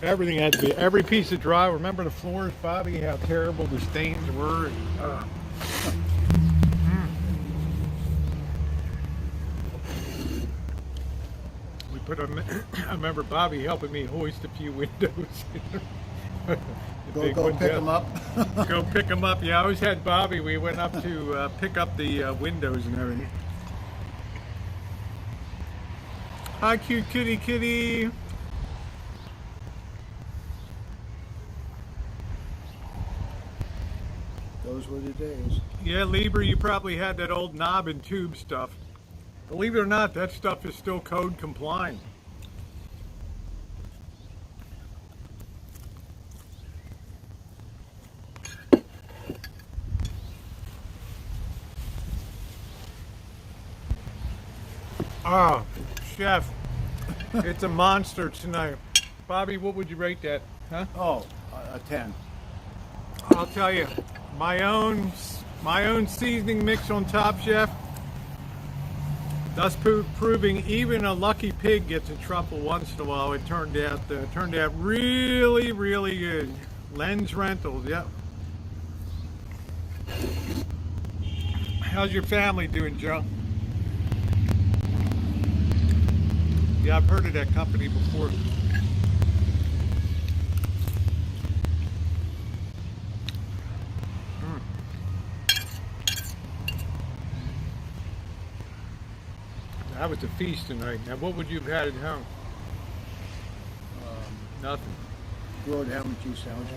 [SPEAKER 1] Everything had to be, every piece of drywall. Remember the floors, Bobby, how terrible the stains were? I remember Bobby helping me hoist a few windows. The big
[SPEAKER 2] Go
[SPEAKER 1] one,
[SPEAKER 2] pick
[SPEAKER 1] yeah.
[SPEAKER 2] them up.
[SPEAKER 1] Go pick them up. Yeah, I always had Bobby. We went up to pick up the windows and everything. Hi, cute kitty kitty.
[SPEAKER 2] Those were the days.
[SPEAKER 1] Yeah, Lieber, you probably had that old knob and tube stuff. Believe it or not, that stuff is still code compliant. Oh, chef, it's a monster tonight. Bobby, what would you rate that? Huh?
[SPEAKER 2] Oh, a 10.
[SPEAKER 1] I'll tell you, my own seasoning mix on Top Chef. Thus proving even a lucky pig gets a truffle once in a while. It turned out really, really good. Lens Rentals, yep. How's your family doing, Joe? Yeah, I've heard of that company before. That was a feast tonight. Now, what would you have had at home? Nothing.
[SPEAKER 2] Grilled ham and cheese sandwiches.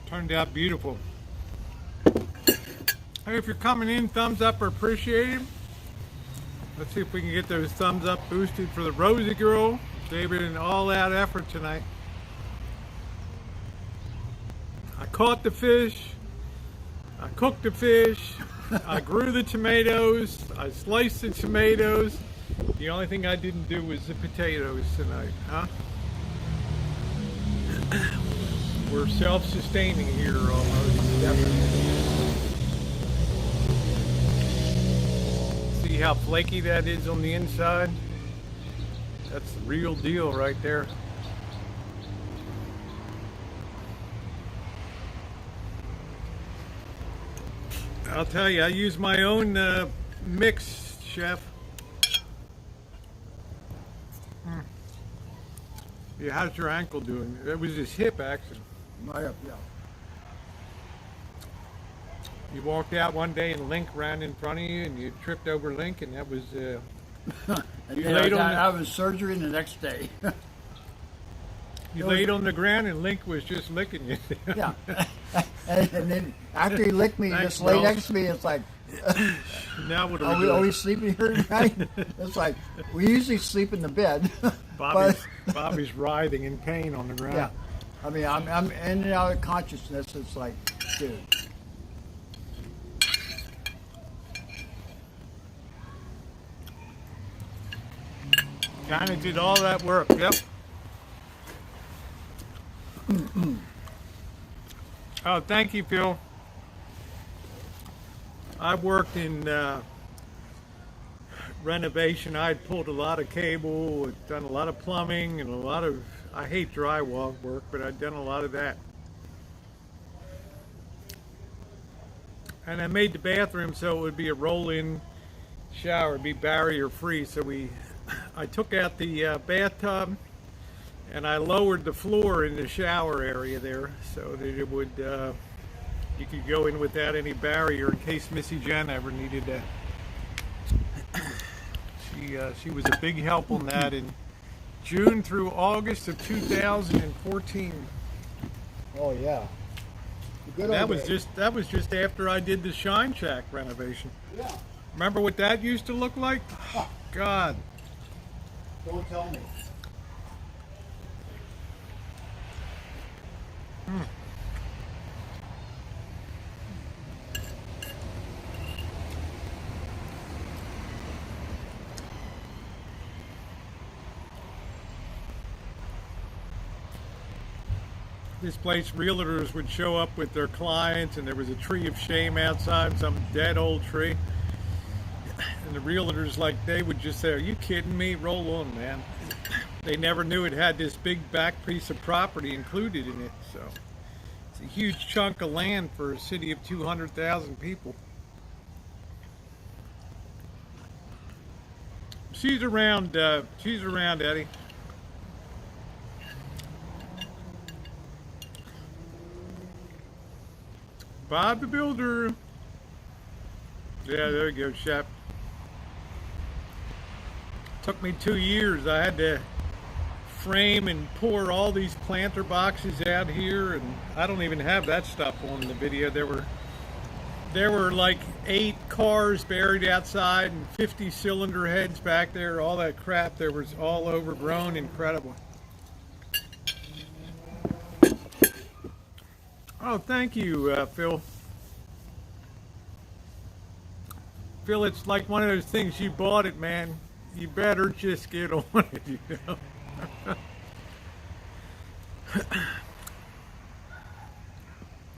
[SPEAKER 1] Turned out beautiful. Hey, if you're coming in, thumbs up are appreciated. Let's see if we can get those thumbs up boosted for the Rosie Girl. David, an all-out effort tonight. I caught the fish. I cooked the fish. I grew the tomatoes. I sliced the tomatoes. The only thing I didn't do was the potatoes tonight, huh? We're self-sustaining here almost. See how flaky that is on the inside? That's the real deal right there. I'll tell you, I use my own mix, chef. Yeah, how's your ankle doing? That was his hip accident.
[SPEAKER 2] Yeah.
[SPEAKER 1] You walked out one day and Link ran in front of you and you tripped over Link, and that was
[SPEAKER 2] And
[SPEAKER 1] You
[SPEAKER 2] then
[SPEAKER 1] laid on
[SPEAKER 2] I was surgery the next day.
[SPEAKER 1] you laid on the ground and Link was just licking you.
[SPEAKER 2] Yeah. And then after he licked me, he
[SPEAKER 1] Thanks,
[SPEAKER 2] just lay
[SPEAKER 1] Ralph.
[SPEAKER 2] next to me. It's like,
[SPEAKER 1] Now what
[SPEAKER 2] are
[SPEAKER 1] are
[SPEAKER 2] we,
[SPEAKER 1] we
[SPEAKER 2] are we
[SPEAKER 1] doing?
[SPEAKER 2] sleeping here tonight? It's like, we usually sleep in the bed.
[SPEAKER 1] Bobby's writhing in pain on the ground.
[SPEAKER 2] Yeah. I mean, I'm in and out of consciousness. It's like, dude.
[SPEAKER 1] Kind of did all that work. Yep. Oh, thank you, Phil. I worked in renovation. I'd pulled a lot of cable, I'd done a lot of plumbing, and a lot of, I hate drywall work, but I'd done a lot of that. And I made the bathroom so it would be a roll-in shower, it'd be barrier-free. So I took out the bathtub and I lowered the floor in the shower area there so that it would, you could go in without any barrier in case Missy Jen ever needed that. She was a big help on that in June through August of 2014.
[SPEAKER 2] Oh, yeah. The good
[SPEAKER 1] That
[SPEAKER 2] old
[SPEAKER 1] was
[SPEAKER 2] days.
[SPEAKER 1] just after I did the Shine Shack renovation.
[SPEAKER 2] Yeah.
[SPEAKER 1] Remember what that used to look like? Oh, God.
[SPEAKER 2] Don't tell me.
[SPEAKER 1] This place, realtors would show up with their clients, and there was a tree of shame outside, some dead old tree. And the realtors, like, they would just say, "Are you kidding me? Roll on, man." they never knew it had this big back piece of property included in it. So it's a huge chunk of land for a city of 200,000 people. She's around, Eddie. Bob the Builder. Yeah, there you go, Shep. Took me 2 years. I had to frame and pour all these planter boxes out here, and I don't even have that stuff on the video. There were like 8 cars buried outside and 50 cylinder heads back there. All that crap there was all overgrown. Incredible. Oh, thank you, Phil. Phil, it's like one of those things, you bought it, man. You better just get on it, you know.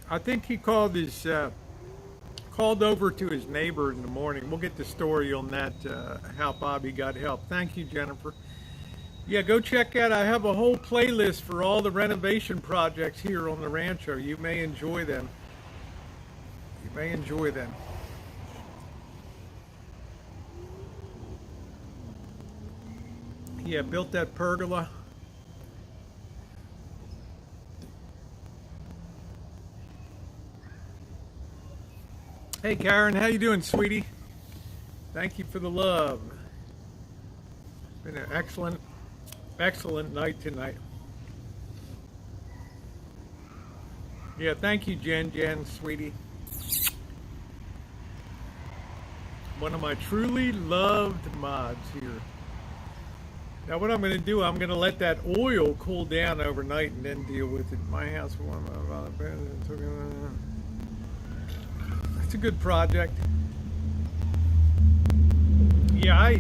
[SPEAKER 1] I think he called over to his neighbor in the morning. We'll get the story on that, how Bobby got help. Thank you, Jennifer. Yeah, go check out. I have a whole playlist for all the renovation projects here on the Rancho. You may enjoy them. You may enjoy them. Yeah, built that pergola. Hey Karen, how you doing, sweetie? Thank you for the love. It's been an excellent night tonight. Yeah, thank you, Jen, sweetie. One of my truly loved mods here. Now what I'm going to do, I'm going to let that oil cool down overnight and then deal with it. My house, it's a good project. Yeah,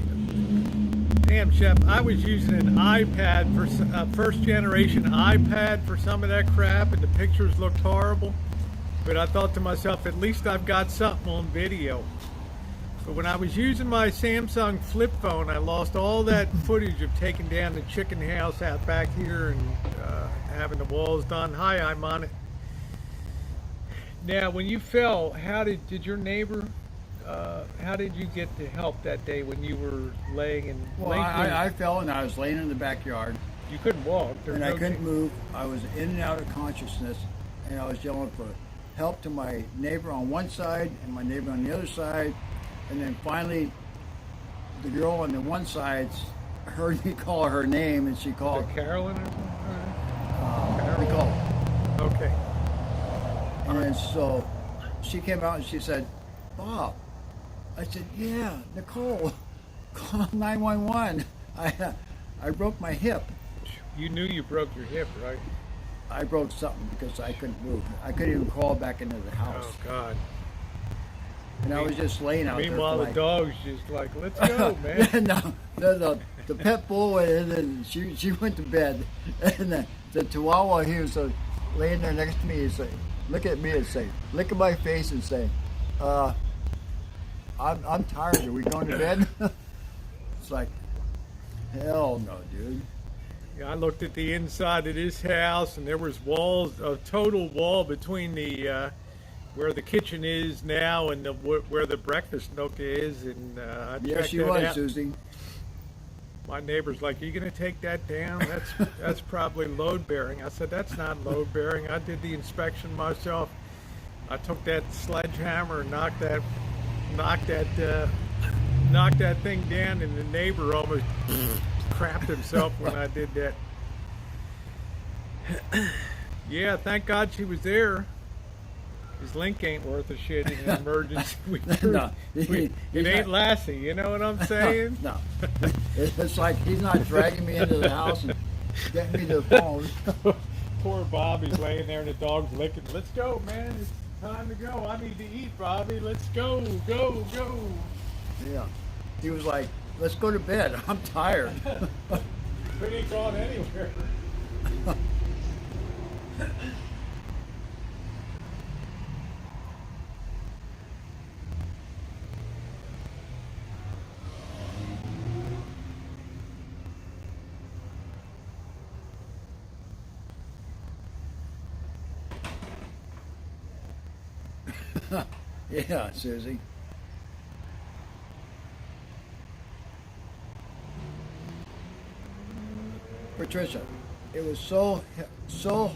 [SPEAKER 1] damn, Chef, I was using an iPad for first generation iPad for some of that crap, and the pictures looked horrible. But I thought to myself, at least I've got something on video. But when I was using my Samsung flip phone, I lost all that footage of taking down the chicken house out back here and having the walls done. Hi, I'm on it. Now, when you fell, how did your neighbor? How did you get the help that day when you were laying in?
[SPEAKER 2] Well, I fell and I was laying in the backyard.
[SPEAKER 1] You couldn't walk.
[SPEAKER 2] And I couldn't move. I was in and out of consciousness, and I was yelling for help to my neighbor on one side and my neighbor on the other side. And then finally, the girl on the one side heard me call her name, and she called.
[SPEAKER 1] Carolyn or something?
[SPEAKER 2] Nicole.
[SPEAKER 1] Okay.
[SPEAKER 2] And then so she came out and she said, "Bob." I said, "Yeah, Nicole, call 911. I broke my hip."
[SPEAKER 1] You knew you broke your hip, right?
[SPEAKER 2] I broke something because I couldn't move. I couldn't even crawl back into the house.
[SPEAKER 1] Oh God.
[SPEAKER 2] And I was just laying out there.
[SPEAKER 1] Meanwhile, the dog's just like, "Let's go, man."
[SPEAKER 2] No, the pit bull, and then she went to bed. And the Chihuahua, he was laying there next to me. He'd say, look at me and say, look at my face and say, I'm tired. Are we going to bed? It's like, hell no, dude.
[SPEAKER 1] Yeah, I looked at the inside of this house, and there was walls, a total wall between the where the kitchen is now and where the breakfast nook is, and I
[SPEAKER 2] yes,
[SPEAKER 1] checked
[SPEAKER 2] she
[SPEAKER 1] that
[SPEAKER 2] was,
[SPEAKER 1] out.
[SPEAKER 2] Susie.
[SPEAKER 1] My neighbor's like, "Are you going to take that down? That's probably load bearing." I said, "That's not load bearing. I did the inspection myself. I took that sledgehammer and knocked that thing down, and the neighbor almost crapped himself when I did that." Yeah, thank God she was there. His link ain't worth a shit in an emergency. It ain't Lassie, you know what I'm saying?
[SPEAKER 2] No. It's like he's not dragging me into the house and getting me the phone.
[SPEAKER 1] Poor Bobby's laying there and the dog's licking. "Let's go, man. It's time to go. I need to eat, Bobby. Let's go, go, go."
[SPEAKER 2] Yeah. He was like, "Let's go to bed. I'm tired."
[SPEAKER 1] We ain't going anywhere.
[SPEAKER 2] Yeah, Susie. Patricia, it was so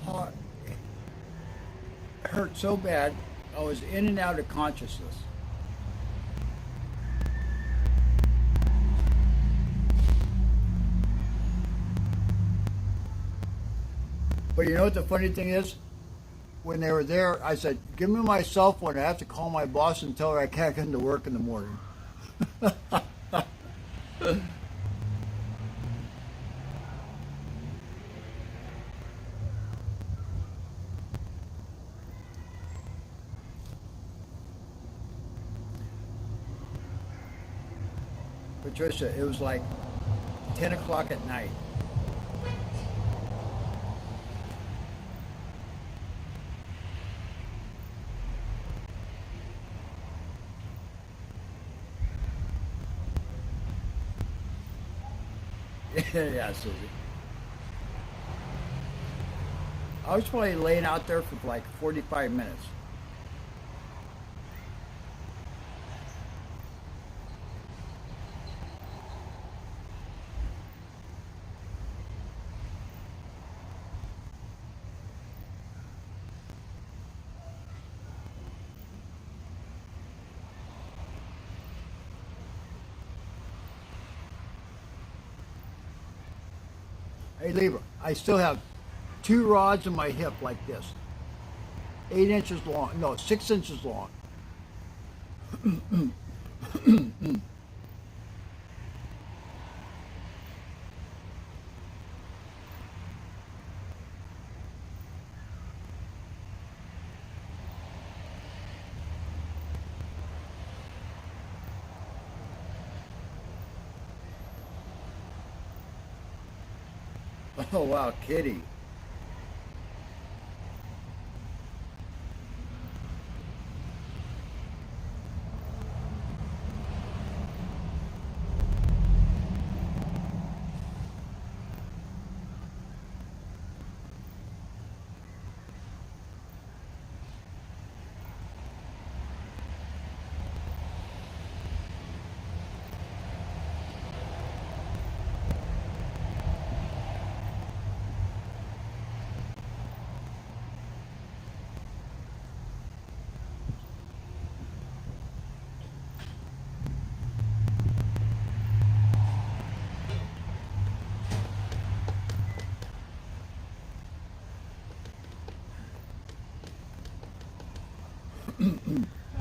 [SPEAKER 2] hard, hurt so bad. I was in and out of consciousness. But you know what the funny thing is? When they were there, I said, "Give me my cell phone. I have to call my boss and tell her I can't come to work in the morning." Patricia, it was like 10 o'clock at night. Yeah, Susie. I was probably laying out there for like 45 minutes. Hey, Libra, I still have two rods in my hip like this, 8 inches long. No, 6 inches long. Oh wow, kitty.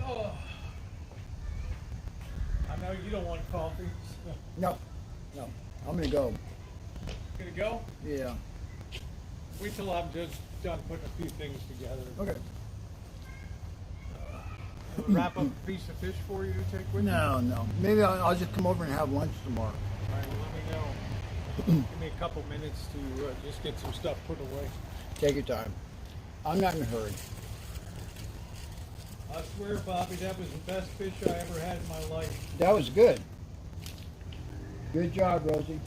[SPEAKER 1] Oh, I know you don't want coffee.
[SPEAKER 2] No, no, I'm gonna go.
[SPEAKER 1] Gonna go?
[SPEAKER 2] Yeah.
[SPEAKER 1] Wait till I'm just done putting a few things together.
[SPEAKER 2] Okay.
[SPEAKER 1] Wrap up a piece of fish for you to take with you?
[SPEAKER 2] No, no. Maybe I'll just come over and have lunch tomorrow.
[SPEAKER 1] All right, well, let me know. Give me a couple minutes to just get some stuff put away.
[SPEAKER 2] Take your time. I'm not in a hurry.
[SPEAKER 1] I swear, Bobby, that was the best fish I ever had in my life.
[SPEAKER 2] That was good. Good job, Rosie.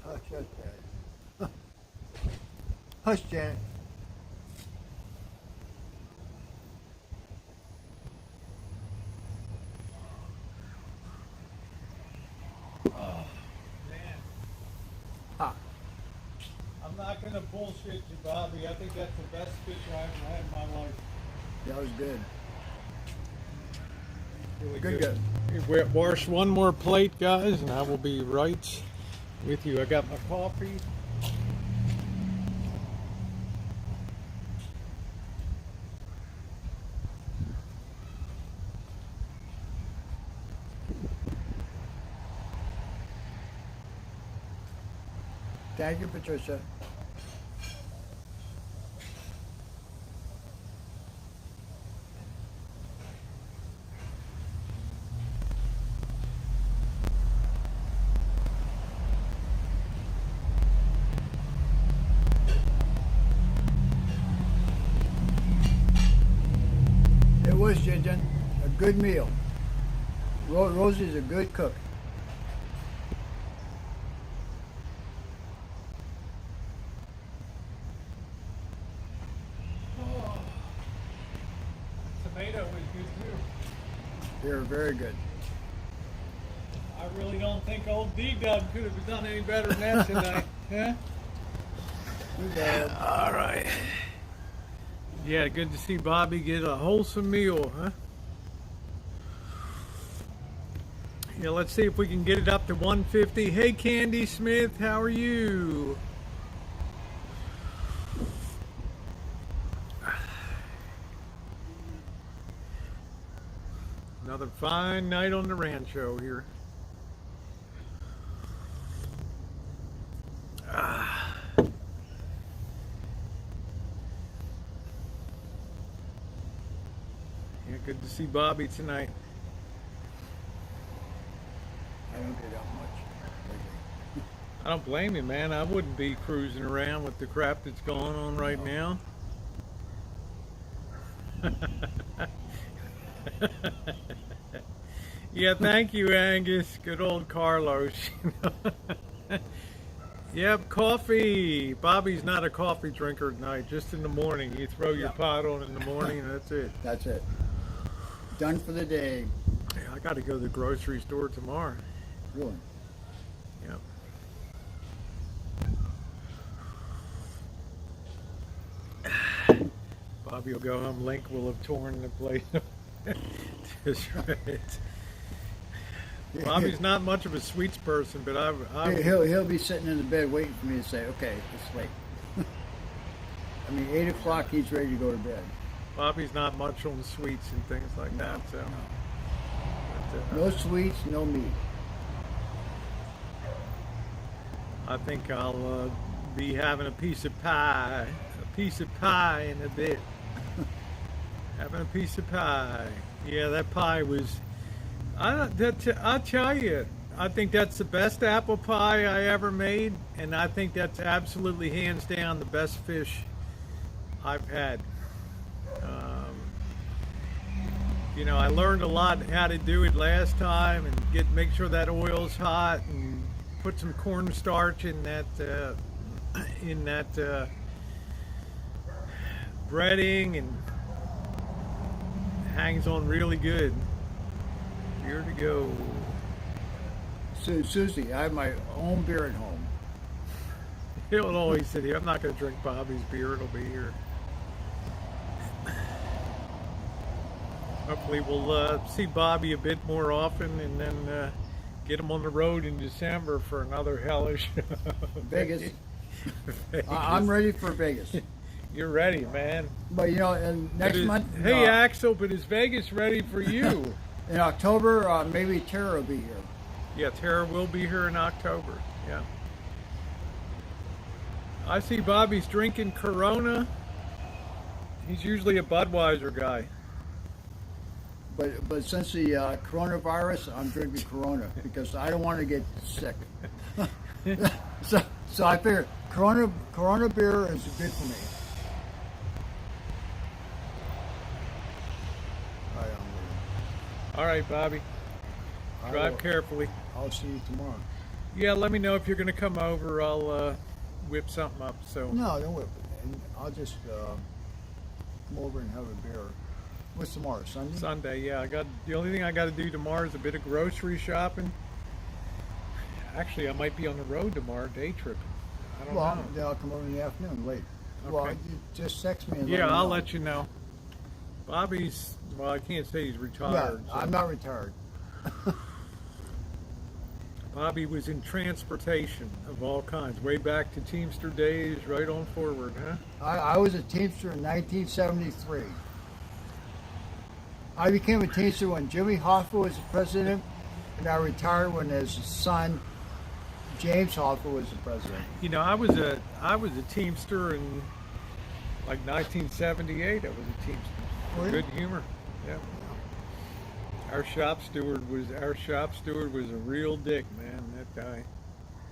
[SPEAKER 2] Hush, Dad. Hush, Janet.
[SPEAKER 1] Man,
[SPEAKER 2] Ah,
[SPEAKER 1] I'm not gonna bullshit you, Bobby. I think that's the best fish I ever had in my life.
[SPEAKER 2] that was good.
[SPEAKER 1] Really
[SPEAKER 2] Good.
[SPEAKER 1] We wash one more plate, guys, and I will be right with you. I got my coffee.
[SPEAKER 2] Thank you, Patricia. It was, Ginger, a good meal. Rosie's a good cook.
[SPEAKER 1] Oh, tomato was good too.
[SPEAKER 2] They're very good.
[SPEAKER 1] I really don't think old D-Dub could have done any better than that tonight. Huh?
[SPEAKER 2] Too bad.
[SPEAKER 1] All right. Yeah, good to see Bobby get a wholesome meal, huh? Yeah, let's see if we can get it up to 150. Hey, Candy Smith, how are you? Another fine night on the Rancho here. Yeah, good to see Bobby tonight.
[SPEAKER 2] I don't get out much lately.
[SPEAKER 1] I don't blame you, man. I wouldn't be cruising around with the crap that's going on right now. Yeah, thank you, Angus. Good old Carlos. Yep, coffee. Bobby's not a coffee drinker at night, just in the morning. You throw your
[SPEAKER 2] Yeah.
[SPEAKER 1] pot on in the morning and that's it.
[SPEAKER 2] That's it. Done for the day.
[SPEAKER 1] Yeah, I got to go to the grocery store tomorrow.
[SPEAKER 2] Really.
[SPEAKER 1] Yep. Bobby will go home. Link will have torn the plate. Just right. Bobby's not much of a sweets person, but
[SPEAKER 2] He'll be sitting in the bed waiting for me to say, okay, it's late. I mean, 8 o'clock, he's ready to go to bed.
[SPEAKER 1] Bobby's not much on sweets and things like that. So, but,
[SPEAKER 2] No sweets, no meat.
[SPEAKER 1] I think I'll be having a piece of pie in a bit. Having a piece of pie. Yeah, that pie was. I'll tell you, I think that's the best apple pie I ever made, and I think that's absolutely hands down the best fish I've had. You know, I learned a lot how to do it last time, and make sure that oil's hot, and put some cornstarch in that breading, and hangs on really good. Here to go.
[SPEAKER 2] Susie, I have my own beer at home.
[SPEAKER 1] He'll always sit here. I'm not going to drink Bobby's beer. It'll be here. Hopefully we'll see Bobby a bit more often, and then get him on the road in December for another hellish
[SPEAKER 2] Vegas.
[SPEAKER 1] Vegas.
[SPEAKER 2] I'm ready for Vegas.
[SPEAKER 1] You're ready, man.
[SPEAKER 2] But, you know, and next month.
[SPEAKER 1] Hey, Axel, but is Vegas ready for you?
[SPEAKER 2] In October, maybe Tara will be here.
[SPEAKER 1] Yeah, Tara will be here in October. Yeah. I see Bobby's drinking Corona. He's usually a Budweiser guy.
[SPEAKER 2] But since the coronavirus, I'm drinking Corona because I don't want to get sick. So I figure Corona beer is good for me. All right,
[SPEAKER 1] All right, Bobby.
[SPEAKER 2] I
[SPEAKER 1] Drive
[SPEAKER 2] will-
[SPEAKER 1] carefully.
[SPEAKER 2] I'll see you tomorrow.
[SPEAKER 1] Yeah, let me know if you're going to come over. I'll whip something up. So
[SPEAKER 2] No, don't whip it. And I'll just come over and have a beer. What's tomorrow? Sunday?
[SPEAKER 1] Sunday, yeah. The only thing I got to do tomorrow is a bit of grocery shopping. Actually, I might be on the road tomorrow, day tripping. I don't
[SPEAKER 2] Well,
[SPEAKER 1] know.
[SPEAKER 2] then I'll come over in the afternoon late. Well,
[SPEAKER 1] Okay.
[SPEAKER 2] you just text me and
[SPEAKER 1] Yeah,
[SPEAKER 2] let me
[SPEAKER 1] I'll
[SPEAKER 2] know.
[SPEAKER 1] let you know. Bobby's, well, I can't say he's
[SPEAKER 2] Yeah,
[SPEAKER 1] retired. so-
[SPEAKER 2] I'm not retired.
[SPEAKER 1] Bobby was in transportation of all kinds, way back to Teamster days, right on forward, huh?
[SPEAKER 2] I was a Teamster in 1973. I became a Teamster when Jimmy Hoffa was the president, and I retired when his son, James Hoffa, was the president.
[SPEAKER 1] You know, I was a Teamster in like 1978. I was a Teamster.
[SPEAKER 2] Were you?
[SPEAKER 1] Good humor. Yeah. Our shop steward was a real dick, man. That guy.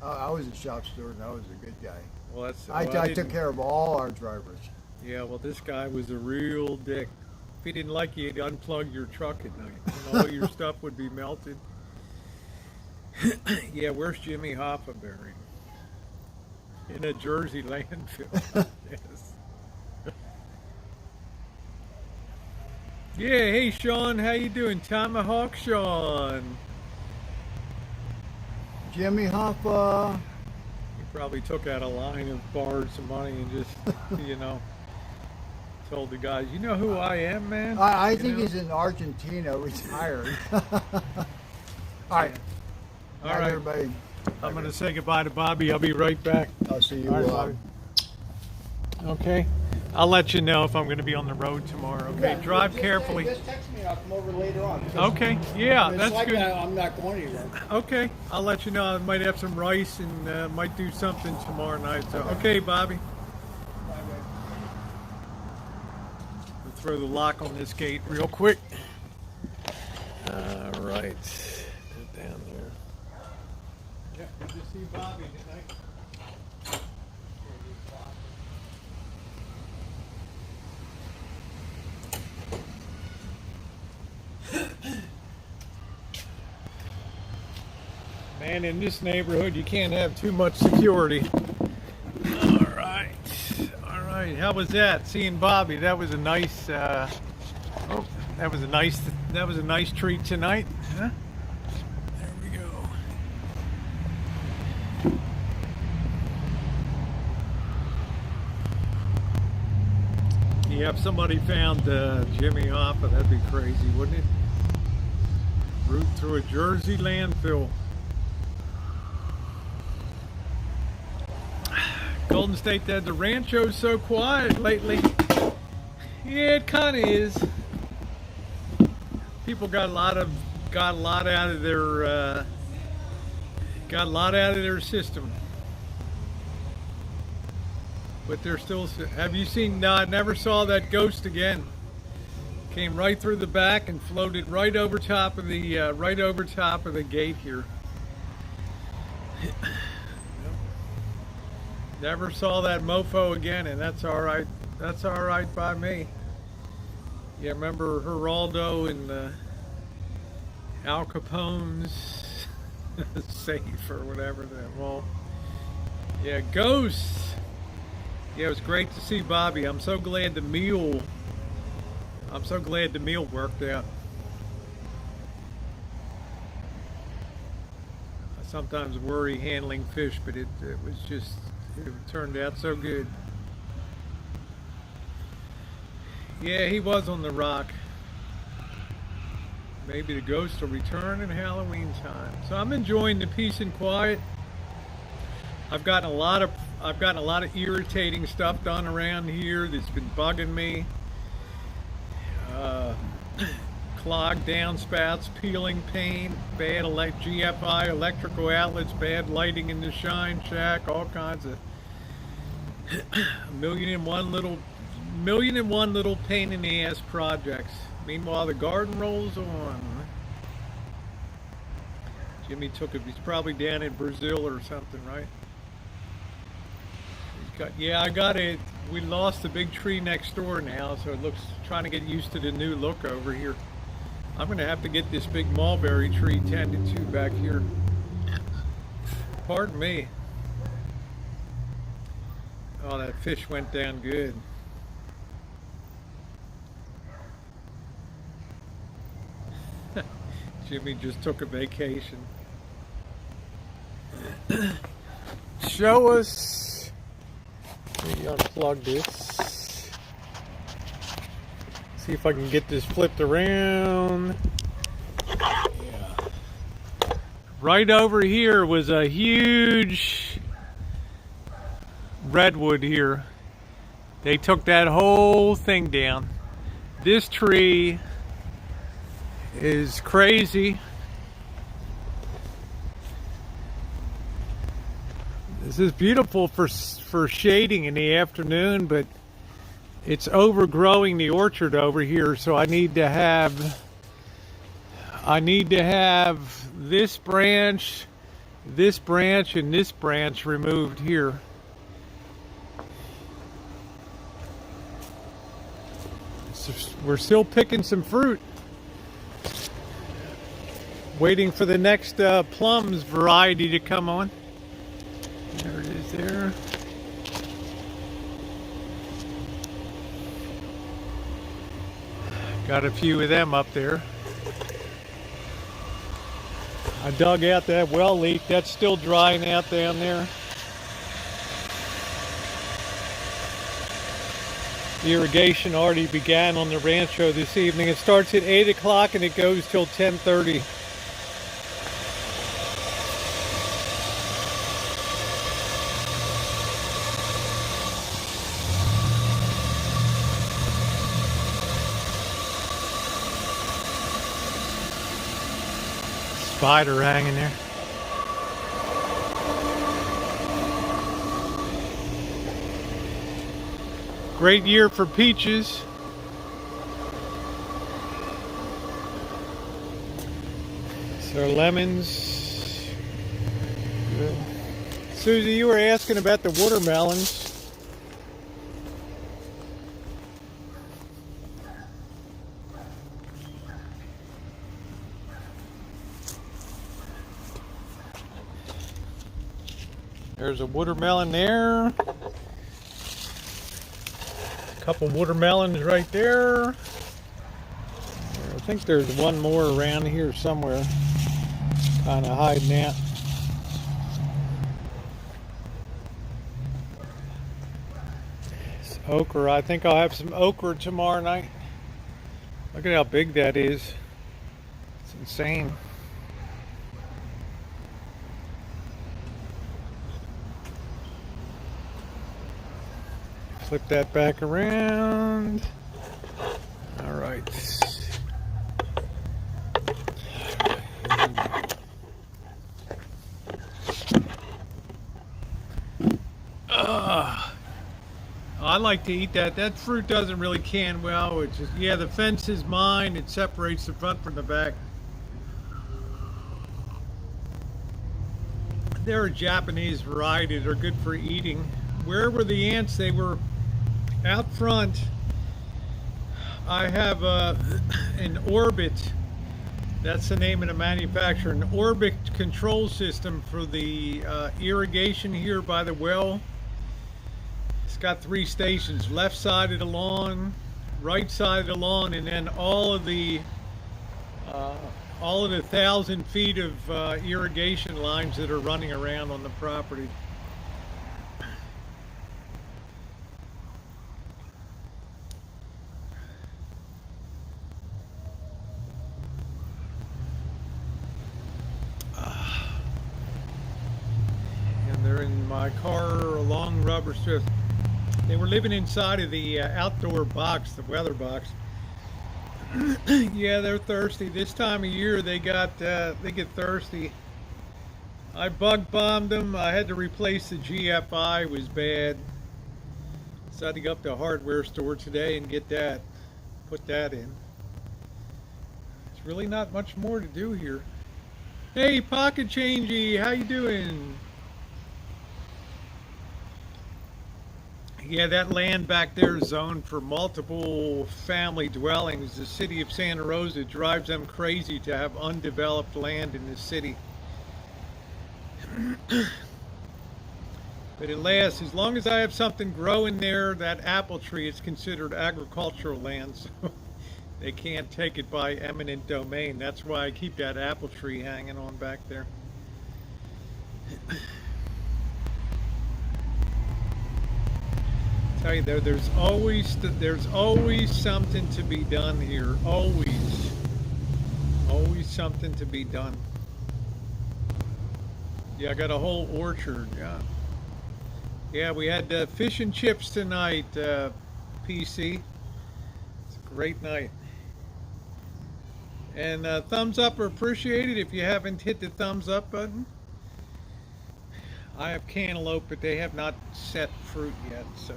[SPEAKER 2] I was a shop steward, and I was a good guy.
[SPEAKER 1] Well, that's.
[SPEAKER 2] I
[SPEAKER 1] well,
[SPEAKER 2] took
[SPEAKER 1] didn't-
[SPEAKER 2] care of all our drivers.
[SPEAKER 1] Yeah, well, this guy was a real dick. If he didn't like you, he'd unplug your truck at night, and all your stuff would be melted. Yeah, where's Jimmy Hoffa buried? In a Jersey landfill. Yes. Yeah, hey Sean, how you doing? Tomahawk Sean.
[SPEAKER 2] Jimmy Hoffa.
[SPEAKER 1] He probably took out a line and borrowed some money and just, told the guys, you know who I am, man?
[SPEAKER 2] I
[SPEAKER 1] You
[SPEAKER 2] think
[SPEAKER 1] know?
[SPEAKER 2] he's in Argentina, retired. All right.
[SPEAKER 1] All
[SPEAKER 2] Night,
[SPEAKER 1] right.
[SPEAKER 2] everybody.
[SPEAKER 1] I'm going to say goodbye to Bobby. I'll be right back.
[SPEAKER 2] I'll see you.
[SPEAKER 1] All right, Bobby. Okay. I'll let you know if I'm going to be on the road tomorrow. Okay. Drive carefully.
[SPEAKER 2] Just text me. I'll come over later on.
[SPEAKER 1] Okay. Yeah,
[SPEAKER 2] It's
[SPEAKER 1] that's
[SPEAKER 2] like
[SPEAKER 1] good.
[SPEAKER 2] I'm not going anywhere.
[SPEAKER 1] Okay. I'll let you know. I might have some rice and might do something tomorrow night. So, okay, Bobby. We'll throw the lock on this gate real quick. All right. Down there. Yeah, good to see Bobby tonight. Man, in this neighborhood, you can't have too much security. All right. All right. How was that? Seeing Bobby. That was a nice, that was a nice treat tonight. Huh? There we go. Yeah, if somebody found Jimmy Hoffa, that'd be crazy, wouldn't it? Route through a Jersey landfill. Golden State said the Rancho's so quiet lately. Yeah, it kind of is. People got a lot out of their system. But they're still. Have you seen? No, I never saw that ghost again. Came right through the back and floated right over top of the gate here. Never saw that mofo again, and that's all right. That's all right by me. Yeah, remember Geraldo and Al Capone's safe or whatever that. Well, yeah, ghosts. Yeah, it was great to see Bobby. I'm so glad the meal worked out. I sometimes worry handling fish, but it turned out so good. Yeah, he was on the rock. Maybe the ghost will return in Halloween time. So I'm enjoying the peace and quiet. I've gotten a lot of irritating stuff done around here that's been bugging me. Clogged downspouts, peeling paint, bad GFI electrical outlets, bad lighting in the shine shack, all kinds of million and one little pain in the ass projects. Meanwhile, the garden rolls on. Jimmy took it. He's probably down in Brazil or something, right? Yeah, I got it. We lost the big tree next door now, so it looks trying to get used to the new look over here. I'm gonna have to get this big mulberry tree tended to back here. Pardon me. Oh, that fish went down good. Jimmy just took a vacation. Show us. Let me unplug this. See if I can get this flipped around. Yeah. Right over here was a huge redwood here. They took that whole thing down. This tree is crazy. This is beautiful for shading in the afternoon, but it's overgrowing the orchard over here, so I need to have this branch, and this branch removed here. So we're still picking some fruit. Waiting for the next plums variety to come on. There it is there. Got a few of them up there. I dug out that well leak. That's still drying out down there. The irrigation already began on the Rancho this evening. It starts at 8 o'clock and it goes till 10:30. Spider hanging there. Great year for peaches. So lemons. Good. Susie, you were asking about the watermelons. There's a watermelon there. A couple watermelons right there. I think there's one more around here somewhere. Kind of hiding out. It's okra. I think I'll have some okra tomorrow night. Look at how big that is. It's insane. Flip that back around. All right. I like to eat that. That fruit doesn't really can well. It's just, yeah, the fence is mine. It separates the front from the back. They're a Japanese variety. They're good for eating. Where were the ants? They were out front. I have an Orbit. That's the name of the manufacturer. An Orbit control system for the irrigation here by the well. It's got 3 stations: left side of the lawn, right side of the lawn, and then all of the 1,000 feet of irrigation lines that are running around on the property. They're in my car along rubber strips. They were living inside of the outdoor box, the weather box. Yeah, they're thirsty. This time of year they get thirsty. I bug bombed them. I had to replace the GFI. It was bad. So I had to go up to a hardware store today and get that, put that in. There's really not much more to do here. Hey, Pocket Changey, how you doing? Yeah, that land back there is zoned for multiple family dwellings. The city of Santa Rosa drives them crazy to have undeveloped land in the city. But it lasts. As long as I have something growing there, that apple tree is considered agricultural land, so they can't take it by eminent domain. That's why I keep that apple tree hanging on back there. Tell you though, there's always something to be done here. Always something to be done. Yeah, I got a whole orchard. Yeah. Yeah, we had fish and chips tonight, PC. It's a great night. And thumbs up are appreciated if you haven't hit the thumbs up button. I have cantaloupe, but they have not set fruit yet, so.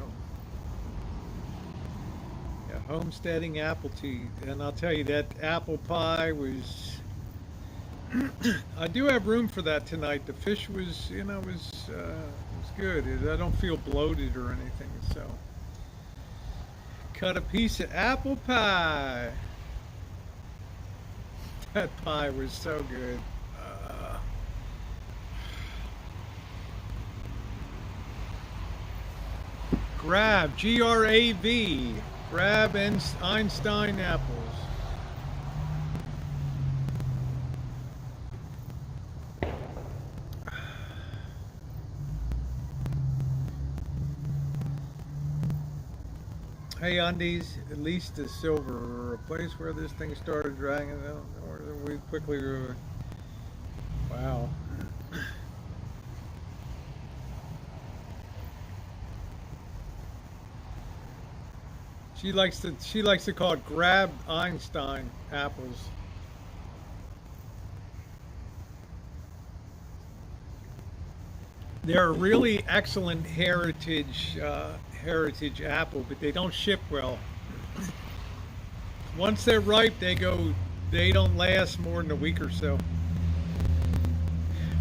[SPEAKER 1] Yeah, homesteading apple tea. And I'll tell you, that apple pie was... I do have room for that tonight. The fish was, was good. I don't feel bloated or anything, so. Cut a piece of apple pie. That pie was so good. Grab, G-R-A-V. Grab Einstein apples. Hey, undies, at least the silver, or a place where this thing started dragging out, or we quickly, wow. She likes to call it grab Einstein apples. They're a really excellent heritage apple, but they don't ship well. Once they're ripe, they don't last more than a week or so.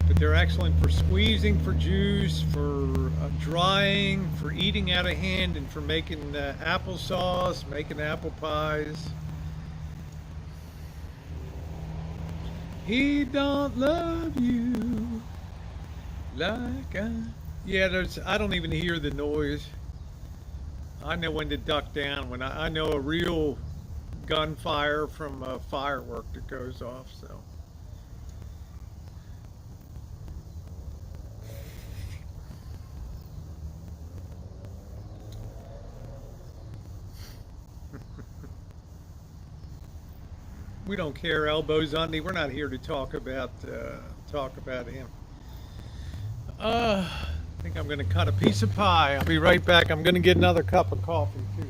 [SPEAKER 1] But they're excellent for squeezing, for juice, for drying, for eating out of hand, and for making applesauce, making apple pies. He don't love you like I... Yeah, I don't even hear the noise. I know when to duck down. When I know a real gunfire from a firework that goes off, so. We don't care, elbows on me. We're not here to talk about him. I think I'm going to cut a piece of pie. I'll be right back. I'm going to get another cup of coffee too.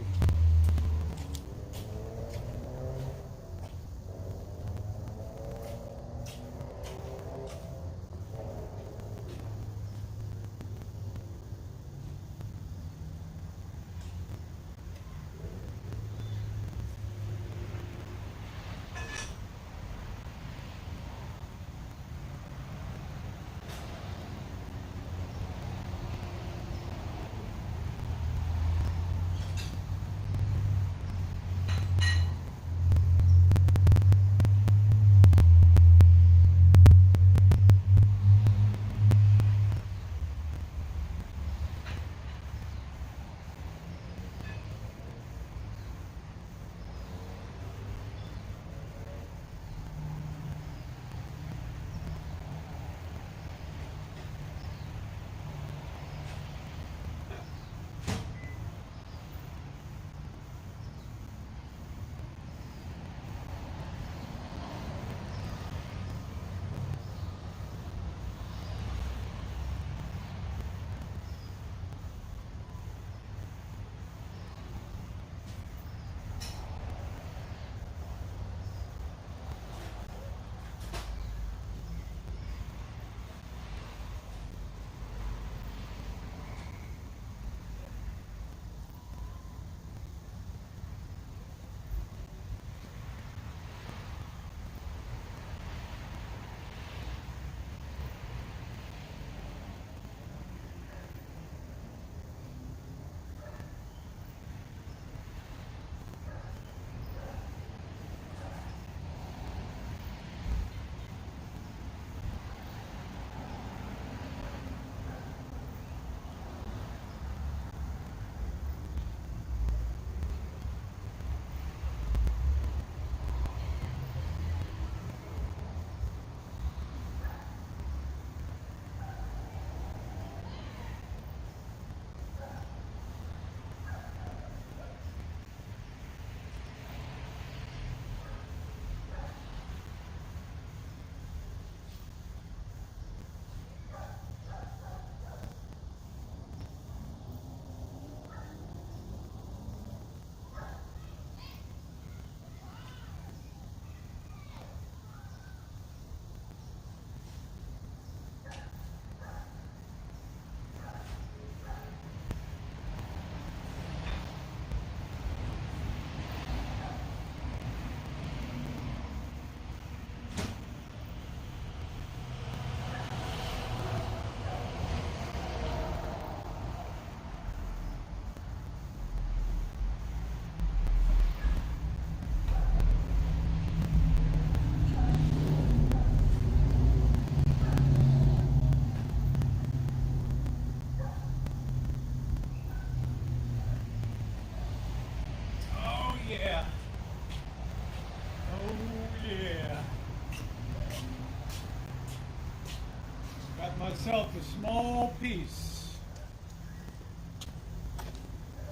[SPEAKER 1] small piece.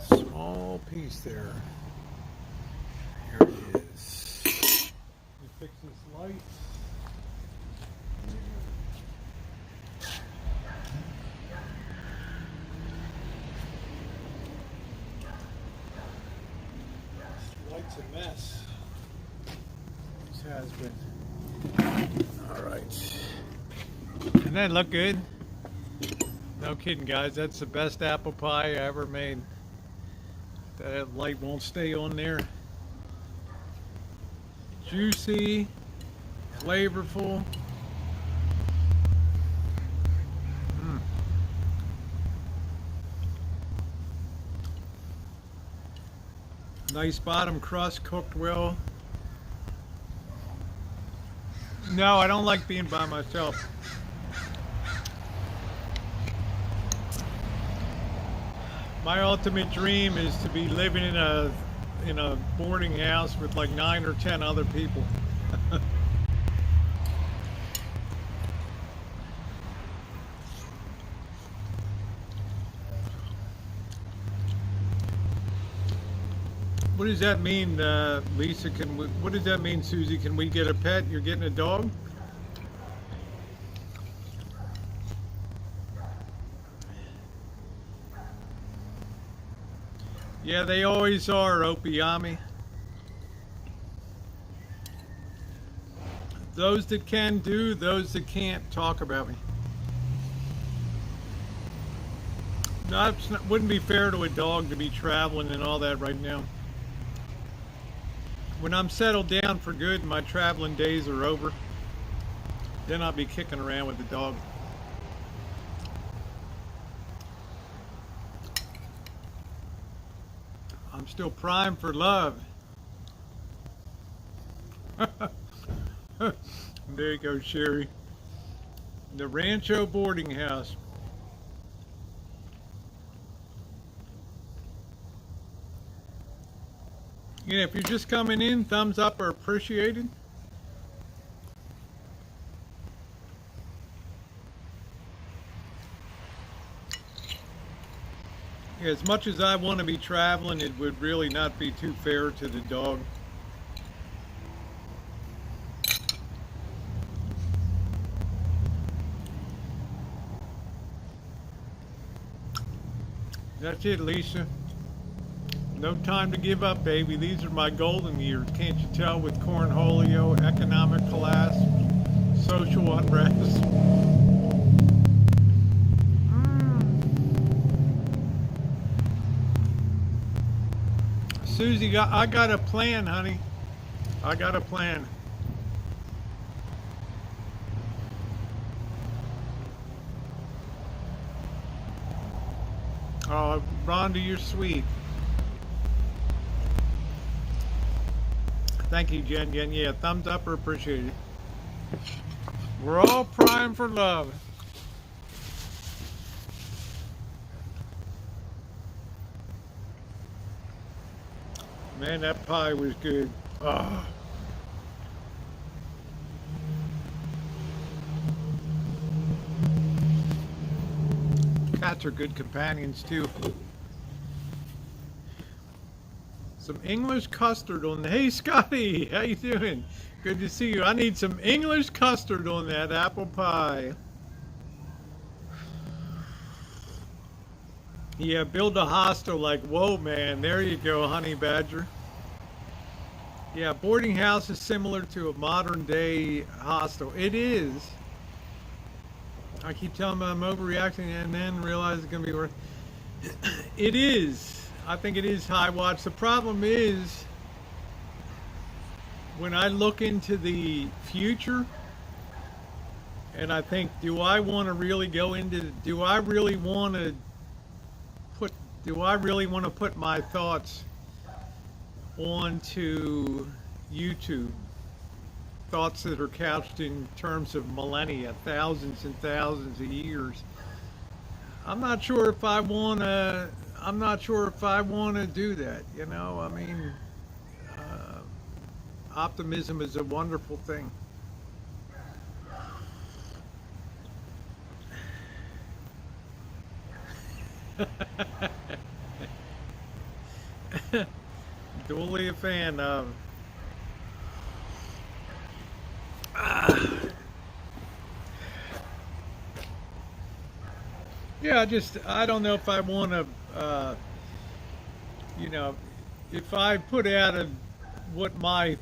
[SPEAKER 1] Small piece there. Here it is. Let me fix this light. This light's a mess. This has been. All right. Doesn't that look good? No kidding, guys. That's the best apple pie I ever made. That light won't stay on there. Juicy, flavorful. Nice bottom crust, cooked well. No, I don't like being by myself. My ultimate dream is to be living in a boarding house with like 9 or 10 other people. What does that mean, Lisa? What does that mean, Susie? Can we get a pet? You're getting a dog? Yeah, they always are, Opiyami. Those that can do, those that can't talk about me. No, wouldn't be fair to a dog to be traveling and all that right now. When I'm settled down for good and my traveling days are over, then I'll be kicking around with the dog. I'm still primed for love. There you go, Sherry. The Rancho boarding house. You know, if you're just coming in, thumbs up are appreciated. Yeah, as much as I want to be traveling, it would really not be too fair to the dog. That's it, Lisa. No time to give up, baby. These are my golden years. Can't you tell, with cornholio, economic collapse, social unrest? Susie, I got a plan, honey. I got a plan. Oh, Rhonda, you're sweet. Thank you, Jen. Yeah, thumbs up are appreciated. We're all primed for love. Man, that pie was good. Oh. Cats are good companions too. Some English custard on the. Hey, Scotty, how you doing? Good to see you. I need some English custard on that apple pie. Yeah, build a hostel like, whoa, man. There you go, honey badger. Yeah, boarding house is similar to a modern day hostel. It is. I keep telling them I'm overreacting and then realize it's going to be worth. It is. I think it is high watch. The problem is, when I look into the future, and I think, do I want to really go into, do I really want to put my thoughts onto YouTube? Thoughts that are couched in terms of millennia, thousands and thousands of years. I'm not sure if I want to do that, you know. I mean, optimism is a wonderful thing. Duly a fan of. Yeah, I don't know if I want to, you know, if I put out what my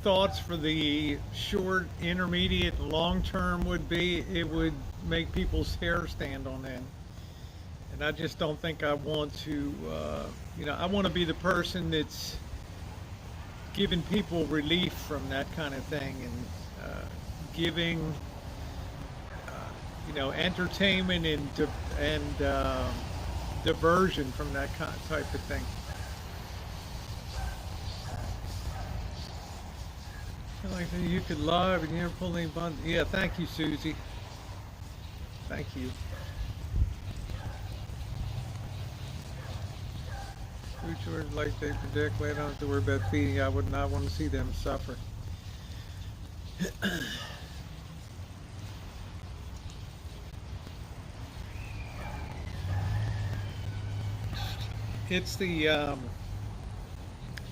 [SPEAKER 1] thoughts for the short, intermediate, and long term would be, it would make people's hair stand on end. And I just don't think I want to, I want to be the person that's giving people relief from that kind of thing and giving, entertainment and diversion from that type of thing. Like you could live and you never pull any buttons. Yeah, thank you, Susie. Thank you. Future like they predict, I don't have to worry about feeding. I would not want to see them suffer. It's the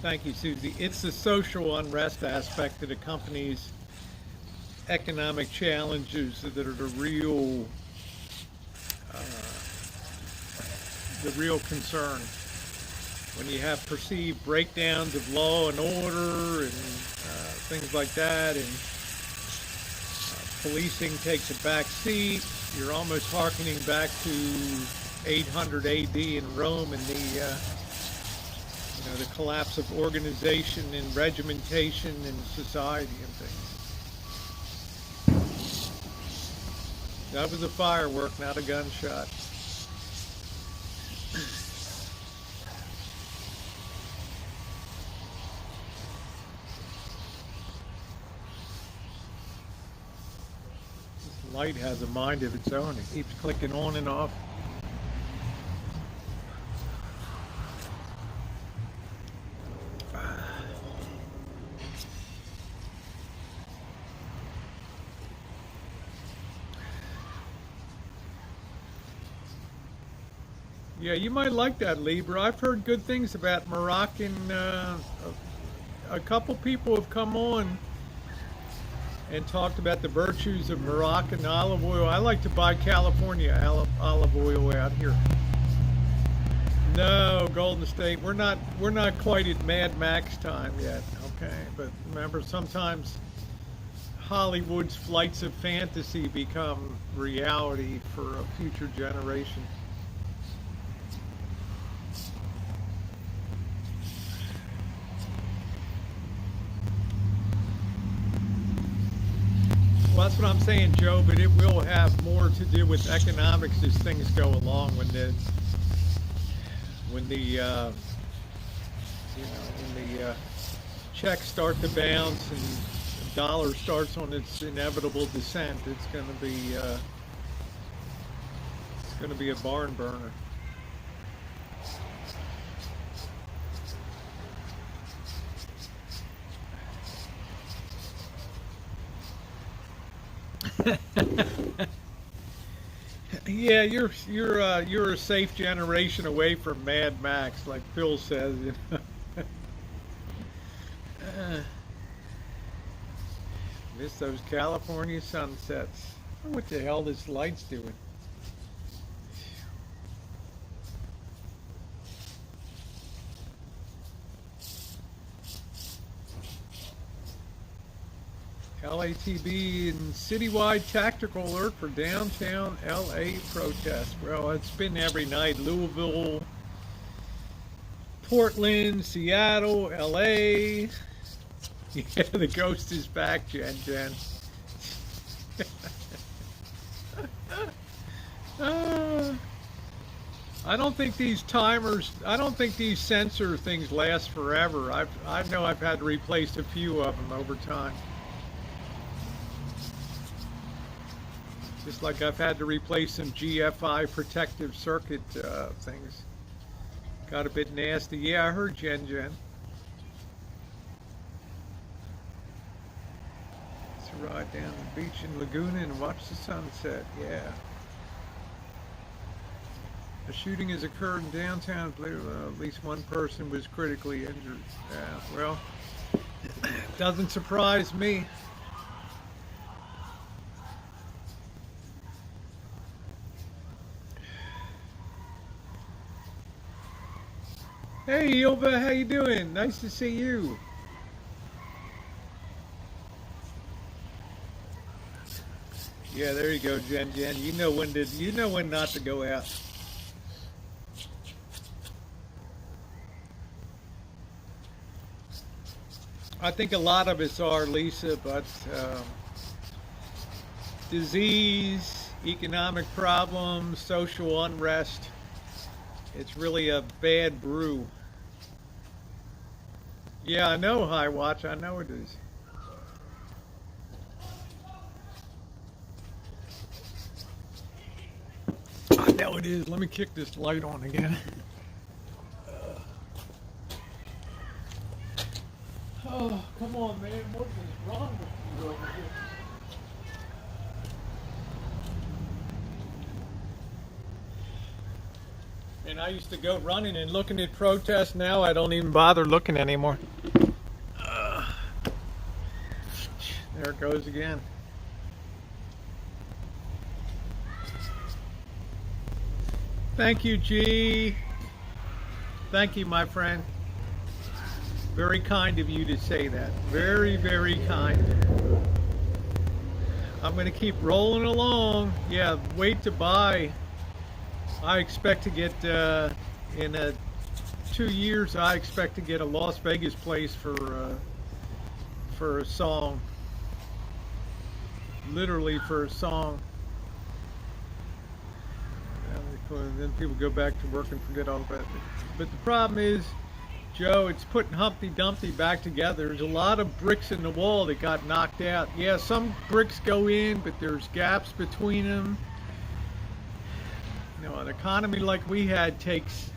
[SPEAKER 1] thank you, Susie. It's the social unrest aspect that accompanies economic challenges that are the real concern. When you have perceived breakdowns of law and order and things like that, and policing takes a back seat, you're almost hearkening back to 800 AD in Rome and the collapse of organization and regimentation in society and things. That was a firework, not a gunshot. This light has a mind of its own. It keeps clicking on and off. Yeah, you might like that, Libra. I've heard good things about Moroccan. A couple people have come on and talked about the virtues of Moroccan olive oil. I like to buy California olive oil out here. No, Golden State. We're not quite at Mad Max time yet. Okay, but remember, sometimes Hollywood's flights of fantasy become reality for a future generation. Well, that's what I'm saying, Joe, but it will have more to do with economics as things go along when the checks start to bounce and the dollar starts on its inevitable descent. It's going to be a barn burner. Yeah, you're a safe generation away from Mad Max, like Phil says. Miss those California sunsets. I wonder what the hell this light's doing. LATB and citywide tactical alert for downtown LA protest. Well, it's been every night. Louisville, Portland, Seattle, LA. Yeah, the ghost is back, Jen. I don't think these sensor things last forever. I know I've had to replace a few of them over time. Just like I've had to replace some GFI protective circuit things. Got a bit nasty. Yeah, I heard Jen. Let's ride down the beach in Laguna and watch the sunset. Yeah. A shooting has occurred in downtown. At least one person was critically injured. Well, doesn't surprise me. Hey, Ilva, how you doing? Nice to see you. Yeah, there you go, Jen. You know when not to go out. I think a lot of us are, Lisa, but disease, economic problems, social unrest. It's really a bad brew. Yeah, I know, High Watch. I know it is. I know it is. Let me kick this light on again. Oh, come on, man. What is wrong with you over here? And I used to go running and looking at protests. Now I don't even bother looking anymore. There it goes again. Thank you, G. Thank you, my friend. Very kind of you to say that. Very, very kind. I'm going to keep rolling along. Yeah, wait to buy. I expect to get, in 2 years, I expect to get a Las Vegas place for a song. Literally for a song. And then people go back to work and forget all about it. But the problem is, Joe, it's putting Humpty Dumpty back together. There's a lot of bricks in the wall that got knocked out. Yeah, some bricks go in, but there's gaps between them. You know, an economy like we had takes,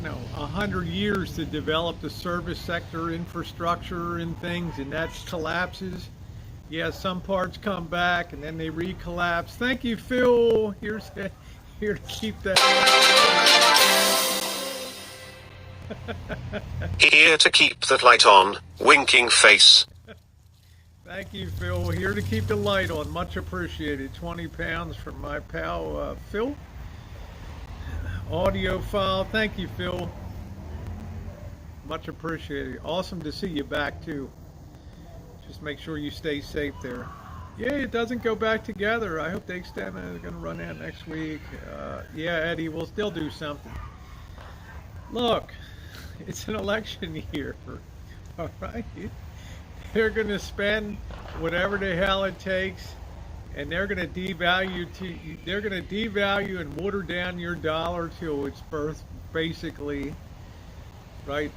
[SPEAKER 1] 100 years to develop the service sector, infrastructure and things, and that collapses. Yeah, some parts come back and then they recollapse. Thank you, Phil. Here to keep that.
[SPEAKER 3] Here to keep that light on, winking face.
[SPEAKER 1] Thank you, Phil. Here to keep the light on. Much appreciated. 20 pounds from my pal, Phil. Audio file. Thank you, Phil. Much appreciated. Awesome to see you back, too. Just make sure you stay safe there. Yeah, it doesn't go back together. I hope they extend it. They're going to run out next week. Yeah, Eddie, we'll still do something. Look, it's an election year. All right? They're going to spend whatever the hell it takes, and they're going to devalue and water down your dollar till it's worth basically, right,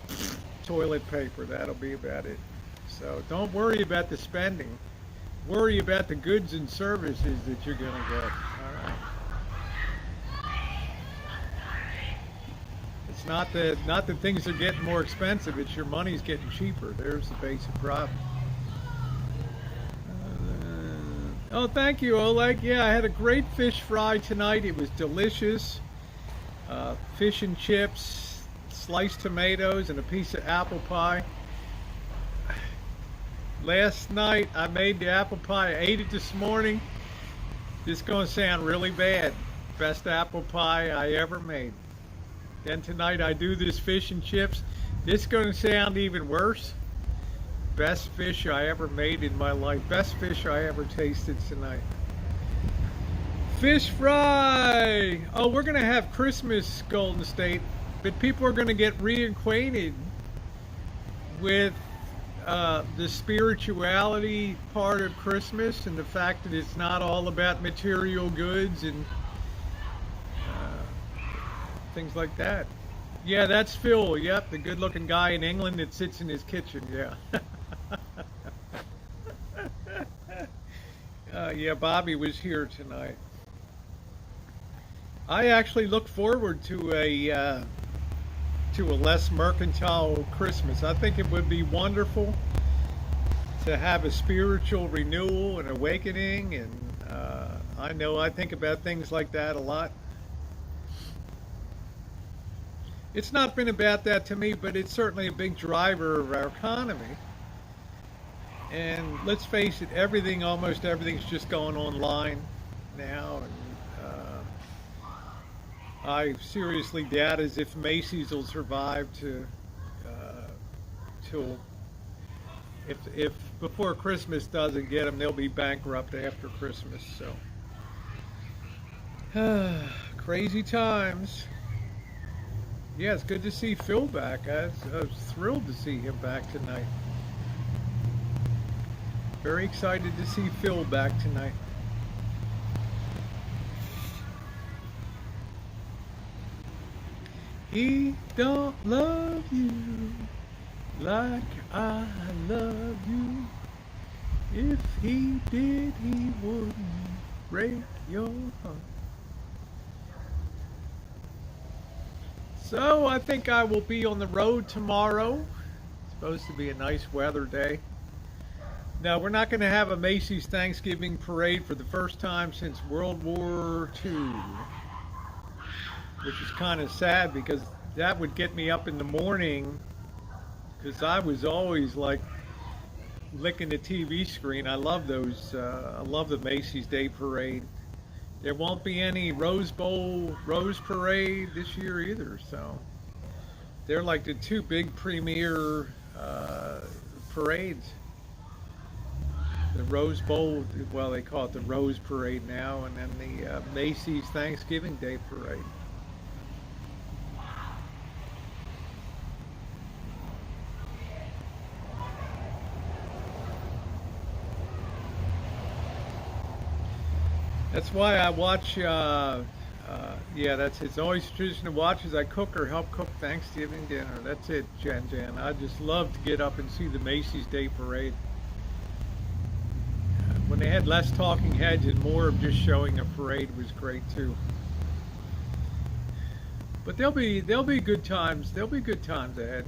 [SPEAKER 1] toilet paper. That'll be about it. So don't worry about the spending. Worry about the goods and services that you're going to get. All right. It's not that things are getting more expensive. It's your money's getting cheaper. There's the basic problem. Oh, thank you, Oleg. Yeah, I had a great fish fry tonight. It was delicious. Fish and chips, sliced tomatoes, and a piece of apple pie. Last night I made the apple pie. I ate it this morning. This is going to sound really bad. Best apple pie I ever made. Then tonight I do this fish and chips. This is going to sound even worse. Best fish I ever made in my life. Best fish I ever tasted tonight. Fish fry! Oh, we're going to have Christmas, Golden State. But people are going to get reacquainted with the spirituality part of Christmas and the fact that it's not all about material goods and things like that. Yeah, that's Phil. Yep, the good-looking guy in England that sits in his kitchen. Yeah. Yeah, Bobby was here tonight. I actually look forward to a less mercantile Christmas. I think it would be wonderful to have a spiritual renewal and awakening, and I know I think about things like that a lot. It's not been about that to me, but it's certainly a big driver of our economy. And let's face it, almost everything's just going online now. And I seriously doubt as if Macy's will survive till if before Christmas doesn't get them, they'll be bankrupt after Christmas. So crazy times. Yeah, it's good to see Phil back. I was thrilled to see him back tonight. Very excited to see Phil back tonight. He don't love you like I love you. If he did, he wouldn't break your heart. So I think I will be on the road tomorrow. It's supposed to be a nice weather day. Now, we're not going to have a Macy's Thanksgiving parade for the first time since World War II, which is kind of sad because that would get me up in the morning because I was always like licking the TV screen. I love those. I love the Macy's Day Parade. There won't be any Rose Bowl Rose Parade this year either, so they're like the two big premier parades. The Rose Bowl, well, they call it the Rose Parade now, and then the Macy's Thanksgiving Day Parade. That's why I watch, it's always a tradition to watch as I cook or help cook Thanksgiving dinner. That's it, Jen. I just love to get up and see the Macy's Day Parade. When they had less talking heads and more of just showing a parade was great too. But there'll be good times. There'll be good times ahead.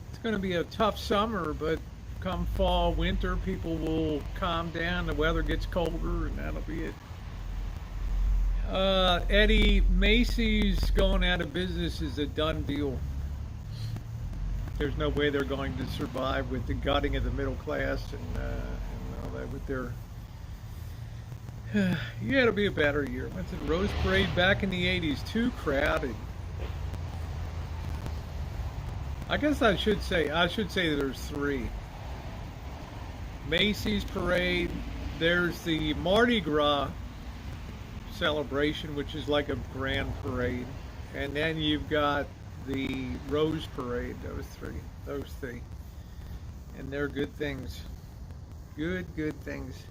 [SPEAKER 1] It's going to be a tough summer, but come fall, winter, people will calm down. The weather gets colder, and that'll be it. Eddie, Macy's going out of business is a done deal. There's no way they're going to survive with the gutting of the middle class and all that with their. Yeah, it'll be a better year. Went to the Rose Parade back in the 80s. Too crowded. I guess I should say there's three. Macy's Parade. There's the Mardi Gras celebration, which is like a grand parade, and then you've got the Rose Parade. Those three, and they're good things. Good things.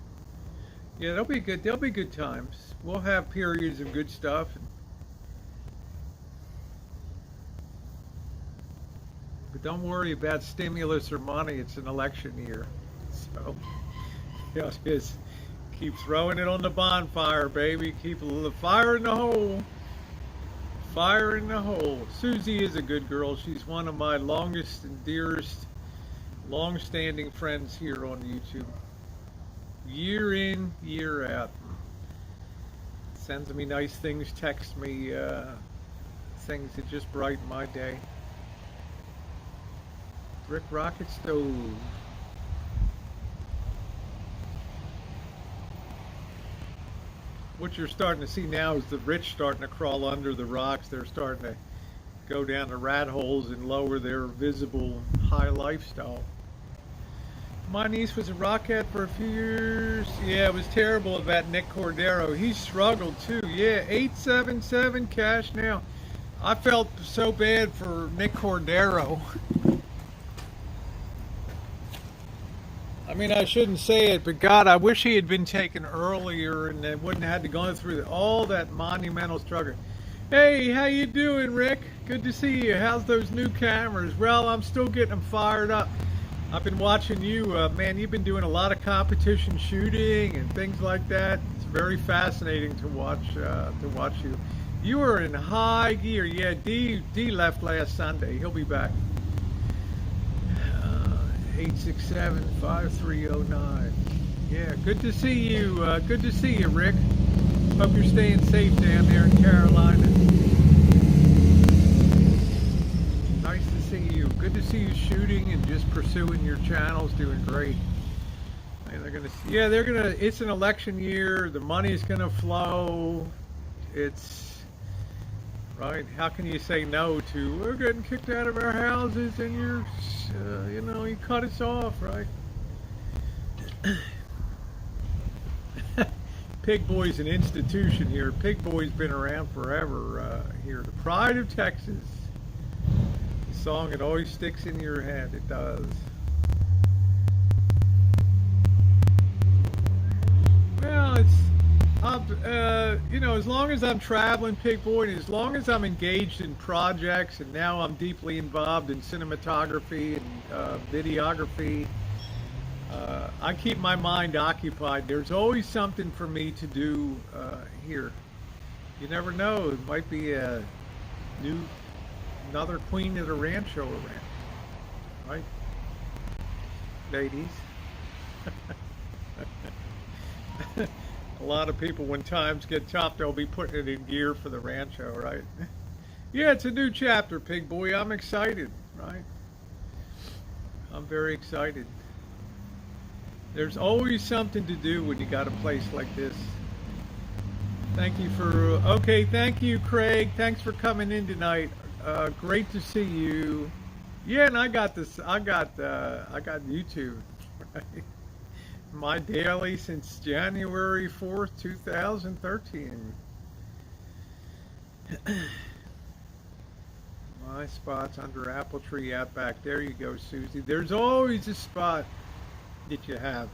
[SPEAKER 1] Yeah, they'll be good. They'll be good times. We'll have periods of good stuff. But don't worry about stimulus or money. It's an election year, so just keep throwing it on the bonfire, baby. Keep the fire in the hole. Fire in the hole. Susie is a good girl. She's one of my longest and dearest, long-standing friends here on YouTube. Year in, year out. Sends me nice things, texts me things that just brighten my day. Brick rocket stove. What you're starting to see now is the rich starting to crawl under the rocks. They're starting to go down the rat holes and lower their visible high lifestyle. My niece was a rockette for a few years. Yeah, it was terrible about Nick Cordero. He struggled too. Yeah, 877 cash now. I felt so bad for Nick Cordero. I mean, I shouldn't say it, but God, I wish he had been taken earlier and they wouldn't have had to go through all that monumental struggle. Hey, how you doing, Rick? Good to see you. How's those new cameras? Well, I'm still getting them fired up. I've been watching you, man. You've been doing a lot of competition shooting and things like that. It's very fascinating to watch you. You are in high gear. Yeah, D left last Sunday. He'll be back. 867-5309. Yeah, good to see you. Good to see you, Rick. Hope you're staying safe down there in Carolina. see you shooting and just pursuing your channels, doing great. And they're gonna, yeah, they're gonna. It's an election year. The money's gonna flow. It's right. How can you say no to? We're getting kicked out of our houses, and you're, you know, you cut us off, right? Pig Boy's an institution here. Pig Boy's been around forever here. The pride of Texas. The song, it always sticks in your head. It does. Well, it's, you know, as long as I'm traveling, Pig Boy, and as long as I'm engaged in projects, and now I'm deeply involved in cinematography and videography, I keep my mind occupied. There's always something for me to do here. You never know. It might be another queen of the Rancho around, right, ladies? A lot of people, when times get tough, they'll be putting it in gear for the Rancho, right? Yeah, it's a new chapter, Pig Boy. I'm excited, right? I'm very excited. There's always something to do when you got a place like this. Thank you for, okay, thank you, Craig. Thanks for coming in tonight. Great to see you. Yeah, and I got this, I got YouTube, right? My daily since January 4th, 2013. My spot's under apple tree out back. There you go, Susie. There's always a spot that you have.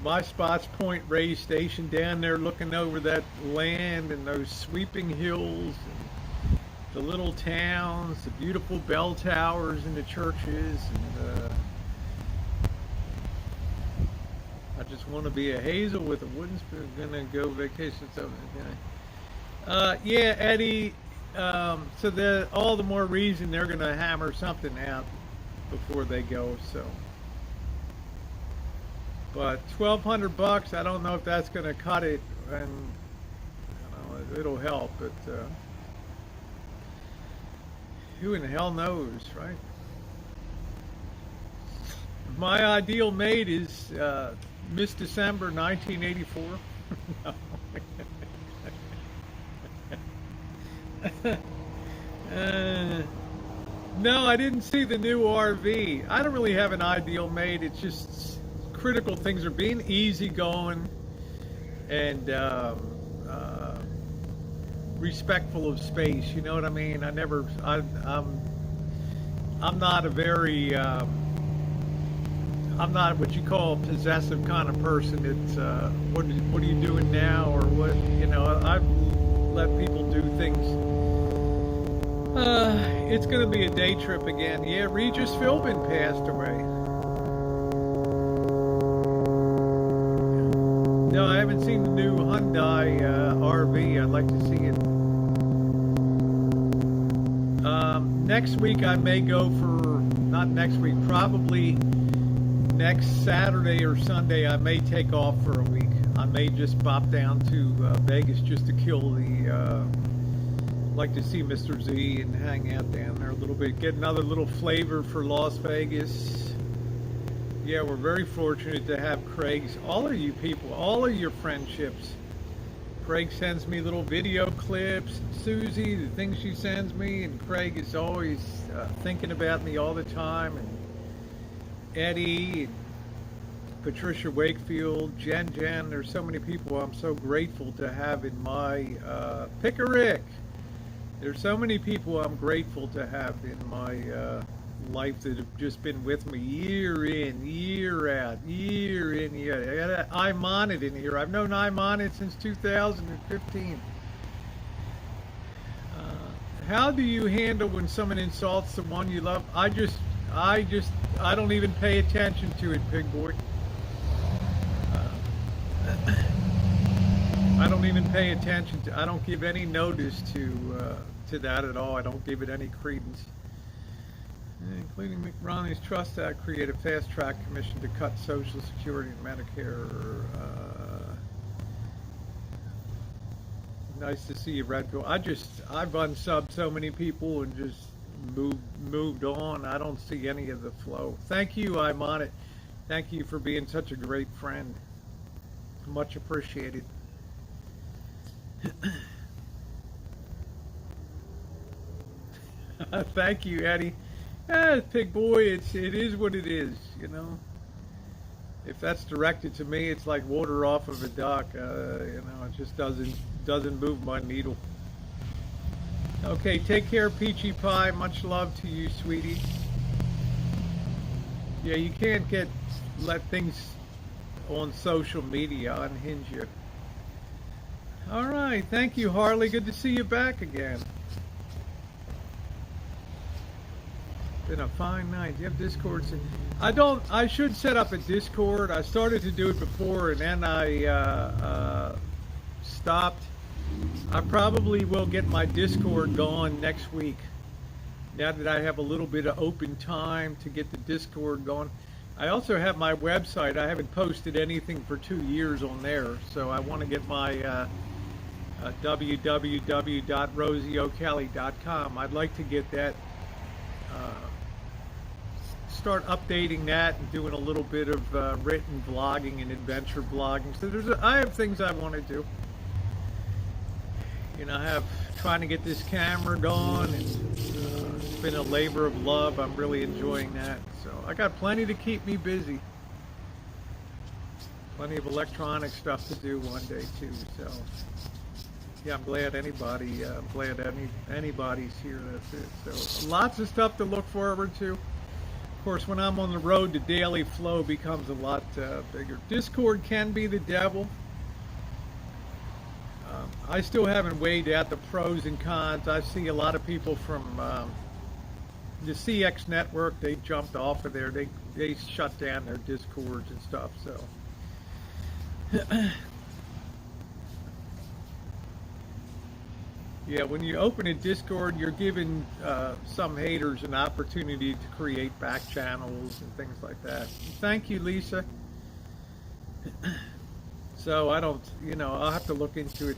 [SPEAKER 1] My spot's Point Ray's Station down there looking over that land and those sweeping hills and the little towns, the beautiful bell towers and the churches, and I just want to be a hazel with a wooden spoon. Gonna go vacation something. Yeah, Eddie. So all the more reason they're gonna hammer something out before they go. So, but $1,200. I don't know if that's gonna cut it, and you know, it'll help. But who in the hell knows, right? My ideal mate is Miss December 1984. No, I didn't see the new RV. I don't really have an ideal mate. It's just critical things are being easygoing and respectful of space. You know what I mean? I'm not a very I'm not what you call a possessive kind of person. It's what are you doing now, or what, you know, I've let people do things. It's gonna be a day trip again. Yeah, Regis Philbin passed away. No, I haven't seen the new Hyundai RV. I'd like to see it. Next week I may go for, not next week, probably next Saturday or Sunday, I may take off for a week. I may just bop down to Vegas just to kill the, like to see Mr. Z and hang out down there a little bit, get another little flavor for Las Vegas. Yeah, we're very fortunate to have Craig's, all of you people, all of your friendships. Craig sends me little video clips, and Susie, the things she sends me, and Craig is always thinking about me all the time, and Eddie, Patricia Wakefield, Jen, there's so many people I'm so grateful to have in my, Pickerick. There's so many people I'm grateful to have in my life that have just been with me year in, year out, year in, year out. I got Imonit in here. I've known Imonit since 2015. How do you handle when someone insults the one you love? I don't even pay attention to it, Pig Boy. I don't even pay attention to. I don't give any notice to that at all. I don't give it any credence. Including McRonnie's Trust Act create a fast-track commission to cut Social Security and Medicare. Nice to see you, Redfield. I've unsubbed so many people and just moved on. I don't see any of the flow. Thank you, I'm on it. Thank you for being such a great friend. Much appreciated. Thank you, Eddie. Pig boy, it is what it is, you know. If that's directed to me, it's like water off of a duck. You know, it just doesn't move my needle. Okay, take care, Peachy Pie. Much love to you, sweetie. Yeah, you can't let things on social media unhinge you. All right, thank you, Harley. Good to see you back again. Been a fine night. Do you have Discord? I should set up a Discord. I started to do it before, and then I stopped. I probably will get my Discord going next week. Now that I have a little bit of open time to get the Discord going. I also have my website. I haven't posted anything for 2 years on there, so I want to get my www.rosieokelly.com. I'd like to get that. Start updating that and doing a little bit of written vlogging and adventure vlogging. So I have things I want to do. You know, trying to get this camera going, and it's been a labor of love. I'm really enjoying that. So I got plenty to keep me busy. Plenty of electronic stuff to do one day too. So yeah, I'm glad anybody's here. That's it. So lots of stuff to look forward to. Of course, when I'm on the road, the daily flow becomes a lot bigger. Discord can be the devil. I still haven't weighed out the pros and cons. I see a lot of people from the CX network. They jumped off of there. They shut down their Discords and stuff. So yeah, when you open a Discord, you're giving some haters an opportunity to create back channels and things like that. Thank you, Lisa. So I don't, you know, I'll have to look into it.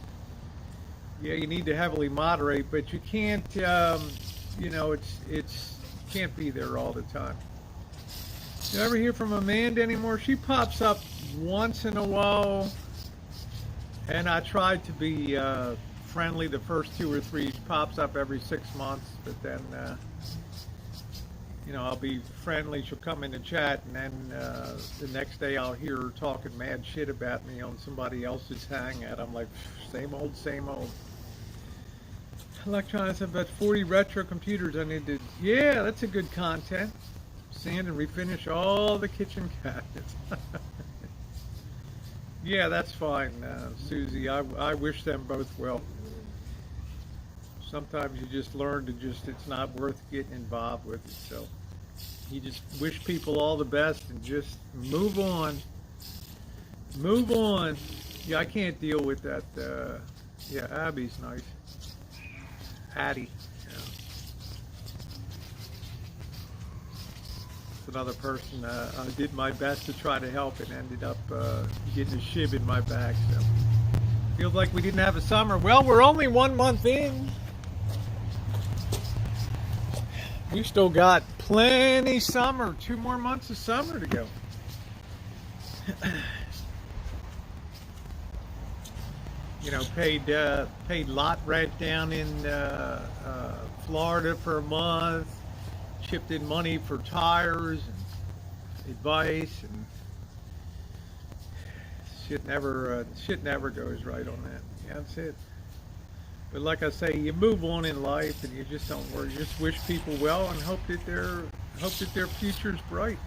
[SPEAKER 1] Yeah, you need to heavily moderate, but you can't, you know, it's can't be there all the time. You ever hear from Amanda anymore? She pops up once in a while, and I tried to be friendly the first 2 or 3. She pops up every 6 months, but then, you know, I'll be friendly. She'll come in the chat, and then the next day I'll hear her talking mad shit about me on somebody else's hangout. I'm like, same old, same old. Electronics have about 40 retro computers I need to... Yeah, that's a good content. Sand and refinish all the kitchen cabinets. Yeah, that's fine, Susie. I wish them both well. Sometimes you just learn to it's not worth getting involved with it. So you just wish people all the best and just move on. Move on. Yeah, I can't deal with that. Yeah, Abby's nice. Addie. Yeah. It's another person. I did my best to try to help and ended up getting a shiv in my back. So feels like we didn't have a summer. Well, we're only 1 month in. We still got plenty summer. 2 more months of summer to go. You know, paid lot rent down in Florida for a month. Chipped in money for tires and advice, and shit never goes right on that. Yeah, that's it. But like I say, you move on in life, and you just don't worry. You just wish people well and hope that their future's bright.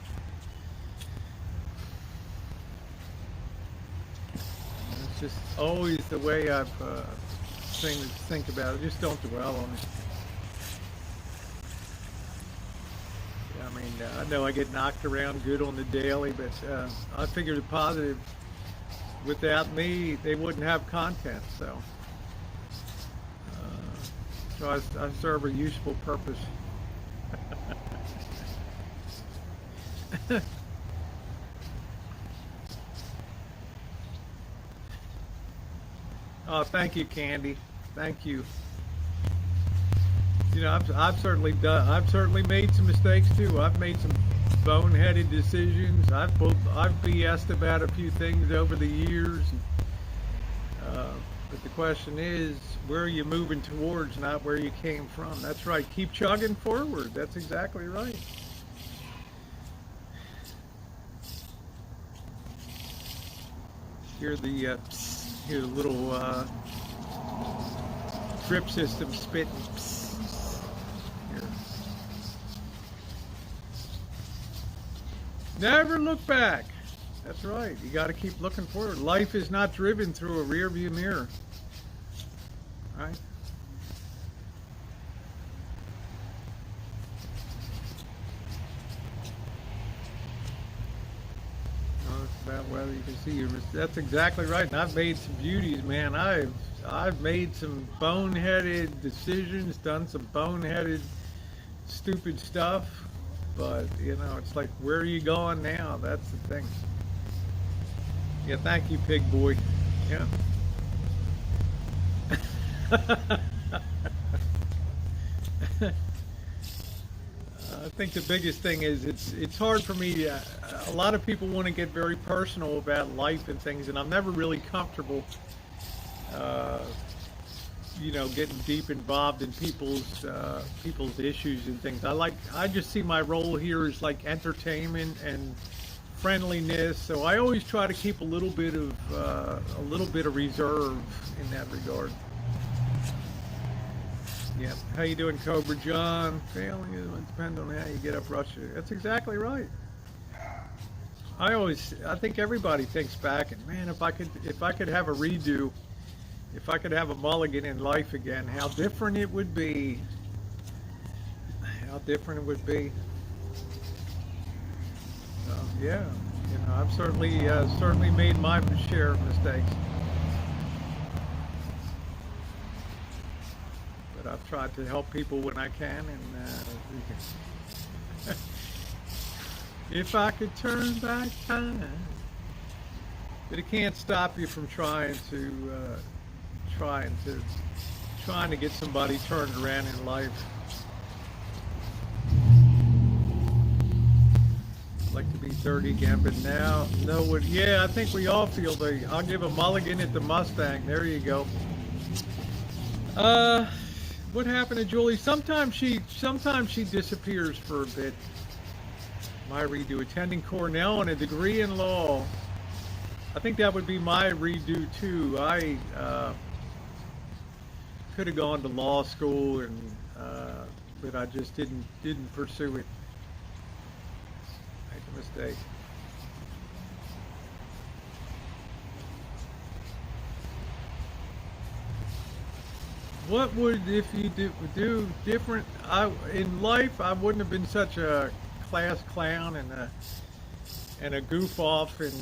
[SPEAKER 1] It's just always the way I've think about it. Just don't dwell on it. Yeah, I mean, I know I get knocked around good on the daily, but I figure the positive. Without me, they wouldn't have content. So I serve a useful purpose. Oh, thank you, Candy. Thank you. You know, I've certainly made some mistakes too. I've made some boneheaded decisions. I've BS'd about a few things over the years. But the question is, where are you moving towards, not where you came from? That's right. Keep chugging forward. That's exactly right. Hear the little drip system spitting. Here. Never look back. That's right. You got to keep looking forward. Life is not driven through a rearview mirror. Right? Oh, it's about whether you can see your. That's exactly right. And I've made some beauties, man. I've made some boneheaded decisions, done some boneheaded, stupid stuff. But you know, it's like, where are you going now? That's the thing. Yeah, thank you, pig boy. Yeah. I think the biggest thing is it's hard for me. A lot of people want to get very personal about life and things, and I'm never really comfortable, you know, getting deep involved in people's issues and things. I just see my role here as like entertainment and friendliness, so I always try to keep a little bit of reserve in that regard. Yeah, how you doing, Cobra John? Failing is going to depend on how you get up Russia. That's exactly right. I think everybody thinks back and, man, if I could have a redo, if I could have a mulligan in life again, how different it would be. How different it would be. Yeah, you know, I've certainly made my share of mistakes, but I've tried to help people when I can, and if I could turn back time, but it can't stop you from trying to get somebody turned around in life. Like to be 30 again, but now no one. Yeah, I think we all feel I'll give a mulligan at the Mustang. There you go. What happened to Julie? Sometimes she disappears for a bit. My redo, attending Cornell and a degree in law. I think that would be my redo too. I could have gone to law school, and but I just didn't pursue it. Mistake. What would, if you do different? In life, I wouldn't have been such a class clown and a goof off in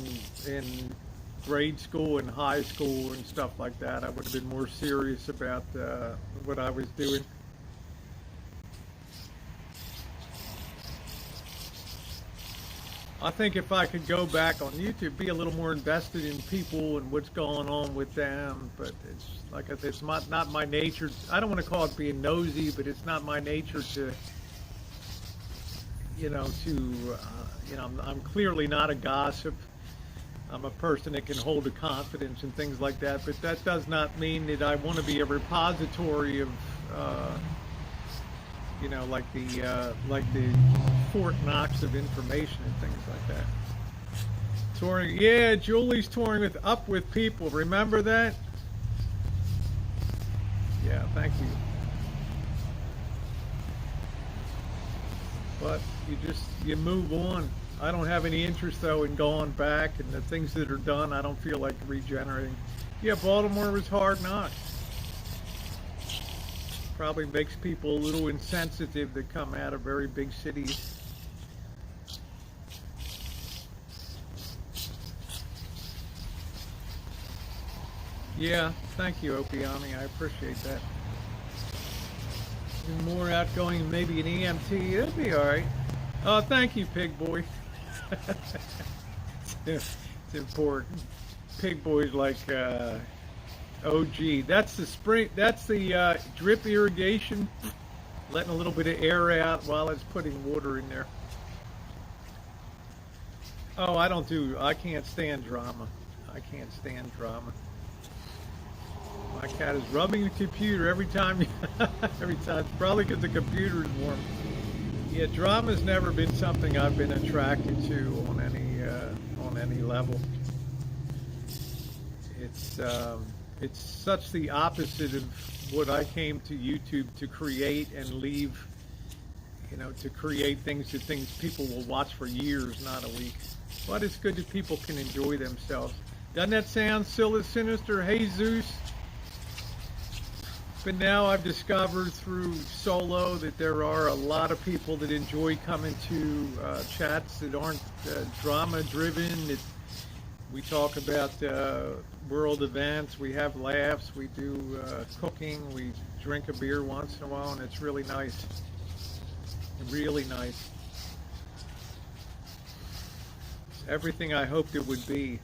[SPEAKER 1] grade school and high school and stuff like that. I would have been more serious about what I was doing. I think if I could go back on YouTube, be a little more invested in people and what's going on with them. But it's like I said, it's not my nature. I don't want to call it being nosy, but it's not my nature to, I'm clearly not a gossip. I'm a person that can hold a confidence and things like that. But that does not mean that I want to be a repository of, like the Fort Knox of information and things like that. Touring, yeah, Julie's touring with people. Remember that? Yeah, thank you. But you move on. I don't have any interest though in going back, and the things that are done, I don't feel like regenerating. Yeah, Baltimore was hard knocks. Probably makes people a little insensitive that come out of very big cities. Yeah, thank you, Opiami. I appreciate that. More outgoing, maybe an EMT. That'd be all right. Oh, thank you, Pig Boy. It's important. Pig Boy's like OG. That's the spring. That's the drip irrigation letting a little bit of air out while it's putting water in there. Oh, I can't stand drama. I can't stand drama. My cat is rubbing the computer every time, every time. It's probably because the computer is warm. Yeah, drama's never been something I've been attracted to on any level. It's such the opposite of what I came to YouTube to create and leave. To create things people will watch for years, not a week. But it's good that people can enjoy themselves. Doesn't that sound silly, sinister? Hey, Zeus. But now I've discovered through Solo that there are a lot of people that enjoy coming to chats that aren't drama-driven. That we talk about world events, we have laughs, we do cooking, we drink a beer once in a while, and it's really nice. Really nice. It's everything I hoped it would be.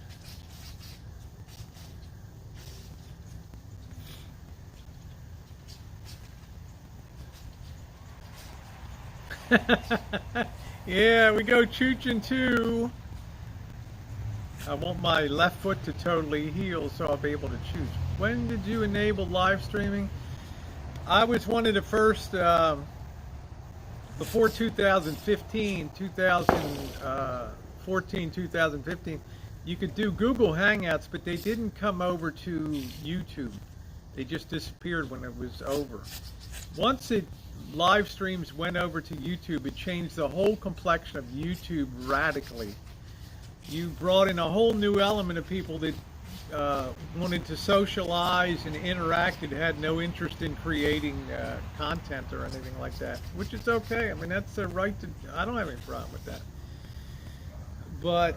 [SPEAKER 1] Yeah, we go chooching too. I want my left foot to totally heal so I'll be able to choose. When did you enable live streaming? I was one of the first, before 2015, 2014, 2015, you could do Google Hangouts, but they didn't come over to YouTube. They just disappeared when it was over. Once live streams went over to YouTube, it changed the whole complexion of YouTube radically. You brought in a whole new element of people that wanted to socialize and interact and had no interest in creating content or anything like that, which is okay. I mean, that's a right to, I don't have any problem with that. But,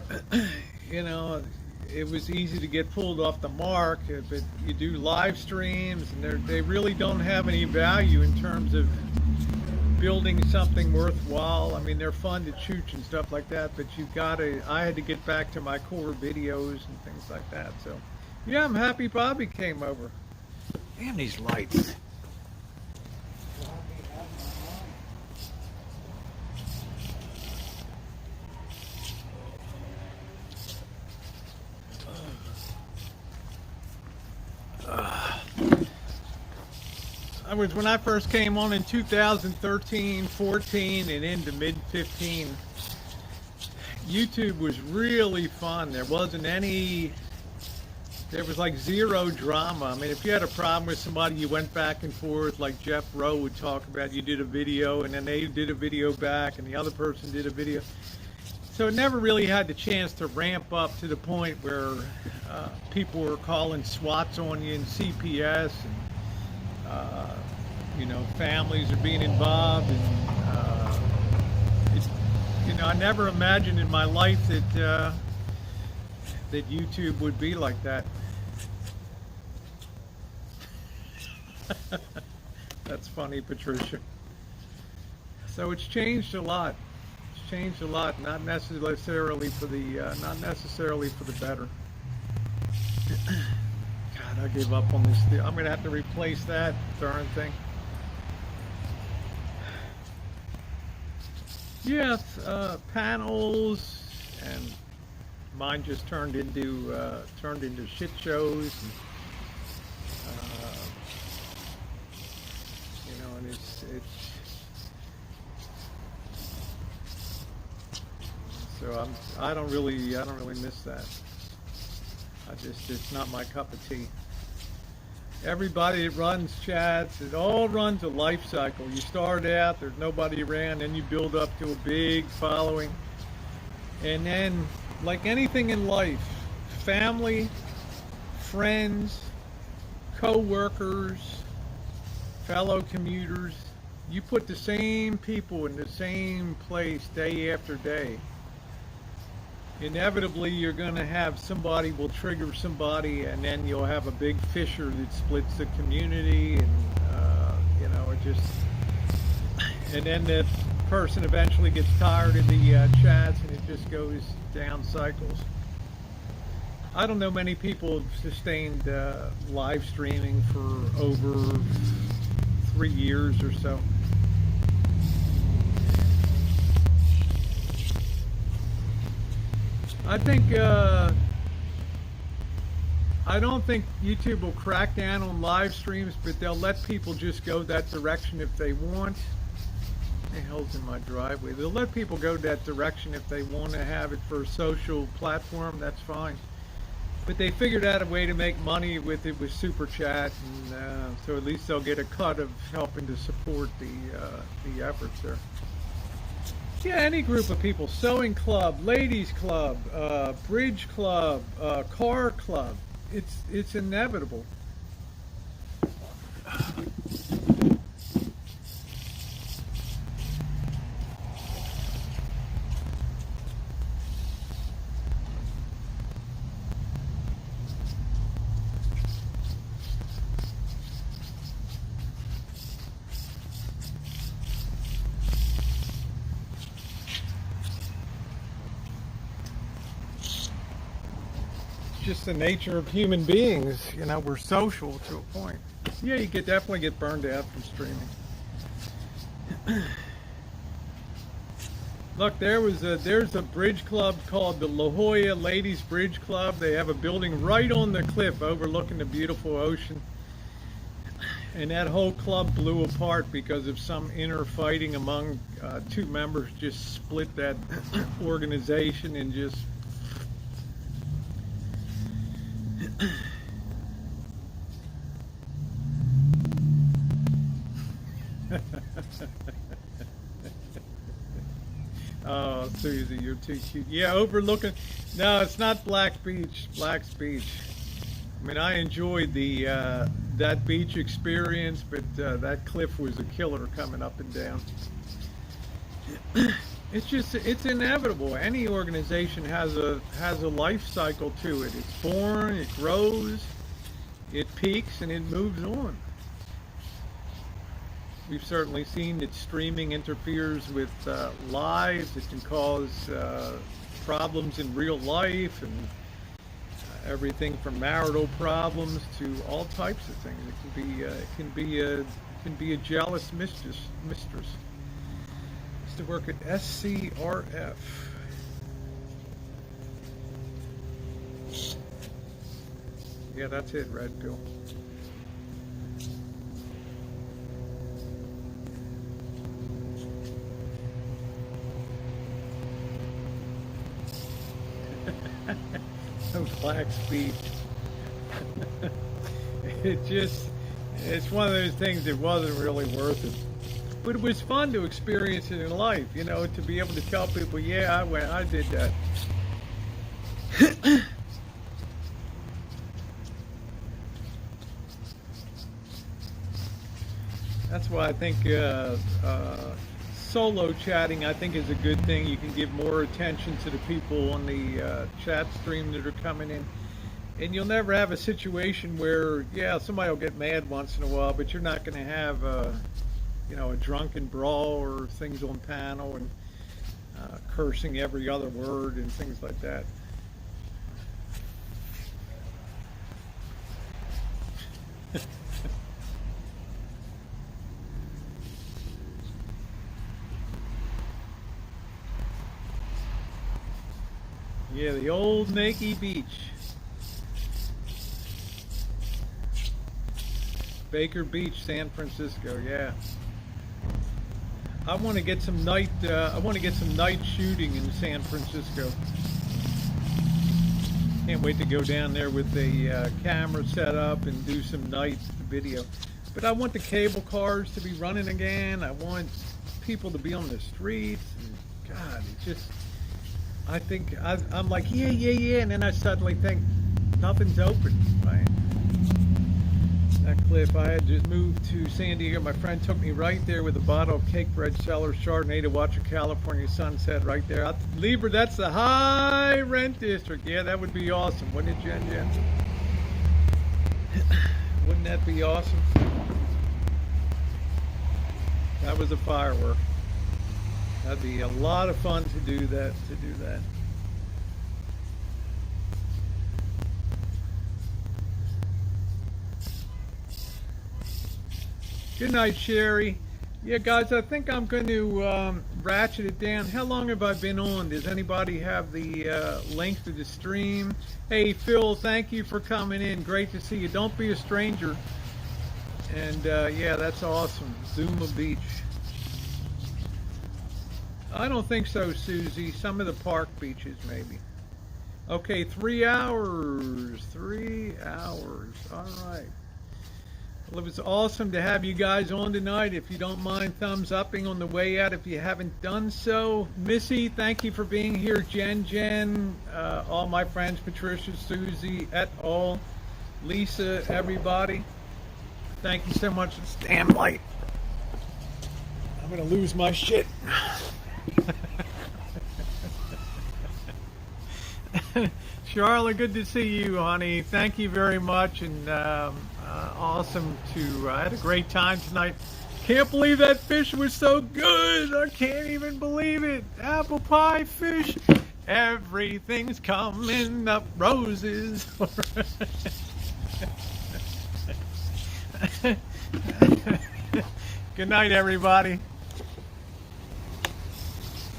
[SPEAKER 1] it was easy to get pulled off the mark, but you do live streams and they really don't have any value in terms of building something worthwhile. I mean, they're fun to chooch and stuff like that, but I had to get back to my core videos and things like that. So, yeah, I'm happy Bobby came over. Damn these lights. When I first came on in 2013, 14, and into mid-15, YouTube was really fun. There was like zero drama. I mean, if you had a problem with somebody, you went back and forth, like Jeff Rowe would talk about. You did a video, and then they did a video back, and the other person did a video. So it never really had the chance to ramp up to the point where people were calling SWATs on you and CPS, and families are being involved, and I never imagined in my life that YouTube would be like that. That's funny, Patricia. So it's changed a lot. It's changed a lot, not necessarily for the better. God, I gave up on this. I'm gonna have to replace that darn thing. Yes, panels, and mine just turned into shit shows. And, and it's so I don't really miss that. It's not my cup of tea. Everybody that runs chats, it all runs a life cycle. You start out, there's nobody around, then you build up to a big following. And then, like anything in life, family, friends, co-workers, fellow commuters, you put the same people in the same place day after day. Inevitably, you're going to have somebody will trigger somebody, and then you'll have a big fissure that splits the community, and and then the person eventually gets tired of the chats, and it just goes down cycles. I don't know many people have sustained live streaming for over 3 years or so. I think I don't think YouTube will crack down on live streams, but they'll let people just go that direction if they want. The hell's in my driveway? They'll let people go that direction if they want to have it for a social platform. That's fine. But they figured out a way to make money with it with Super Chat, and so at least they'll get a cut of helping to support the efforts there. Yeah, any group of people, sewing club, ladies club, bridge club, car club, it's inevitable. Just the nature of human beings, you know, we're social to a point. Yeah, you could definitely get burned out from streaming. Look, there's a bridge club called the La Jolla Ladies Bridge Club. They have a building right on the cliff overlooking the beautiful ocean. And that whole club blew apart because of some inner fighting among two members. Just split that organization and just oh, Susie, you're too cute. Yeah, overlooking. No, it's not Black Beach. Black's Beach. I mean, I enjoyed the that beach experience, but that cliff was a killer coming up and down. It's inevitable. Any organization has a life cycle to it. It's born, it grows, it peaks, and it moves on. We've certainly seen that streaming interferes with lives. It can cause problems in real life, and everything from marital problems to all types of things. It can be a jealous mistress. To work at SCRF. Yeah, that's it, Red Pill. Black Speed. It's one of those things that wasn't really worth it. But it was fun to experience it in life, you know, to be able to tell people, yeah, I did that. That's why I think solo chatting, I think, is a good thing. You can give more attention to the people on the chat stream that are coming in. And you'll never have a situation where, yeah, somebody will get mad once in a while, but you're not going to have you know, a drunken brawl or things on panel and cursing every other word and things like that. Yeah, the old Nakey Beach. Baker Beach, San Francisco, yeah. I want to get some night shooting in San Francisco. Can't wait to go down there with a camera set up and do some night video. But I want the cable cars to be running again. I want people to be on the streets. And God, it just, I think I'm like, yeah, and then I suddenly think nothing's open, right? That cliff, I had just moved to San Diego. My friend took me right there with a bottle of Cake Bread Cellar Chardonnay to watch a California sunset right there. Lieber, that's the high rent district. Yeah, that would be awesome, wouldn't it, Jen? Wouldn't that be awesome? That was a firework. That'd be a lot of fun to do that. Good night, Sherry. Yeah, guys, I think I'm going to ratchet it down. How long have I been on? Does anybody have the length of the stream? Hey, Phil, thank you for coming in. Great to see you. Don't be a stranger. And yeah, that's awesome. Zuma Beach. I don't think so, Susie. Some of the park beaches, maybe. Okay, 3 hours. 3 hours. All right. Well, it was awesome to have you guys on tonight. If you don't mind thumbs upping on the way out if you haven't done so. Missy, thank you for being here. Jen, all my friends, Patricia, Susie, et al. Lisa, everybody. Thank you so much. It's damn light. I'm going to lose my shit. Charlotte, good to see you, honey. Thank you very much, and awesome to. I had a great time tonight. Can't believe that fish was so good. I can't even believe it. Apple pie fish. Everything's coming up roses. Good night, everybody.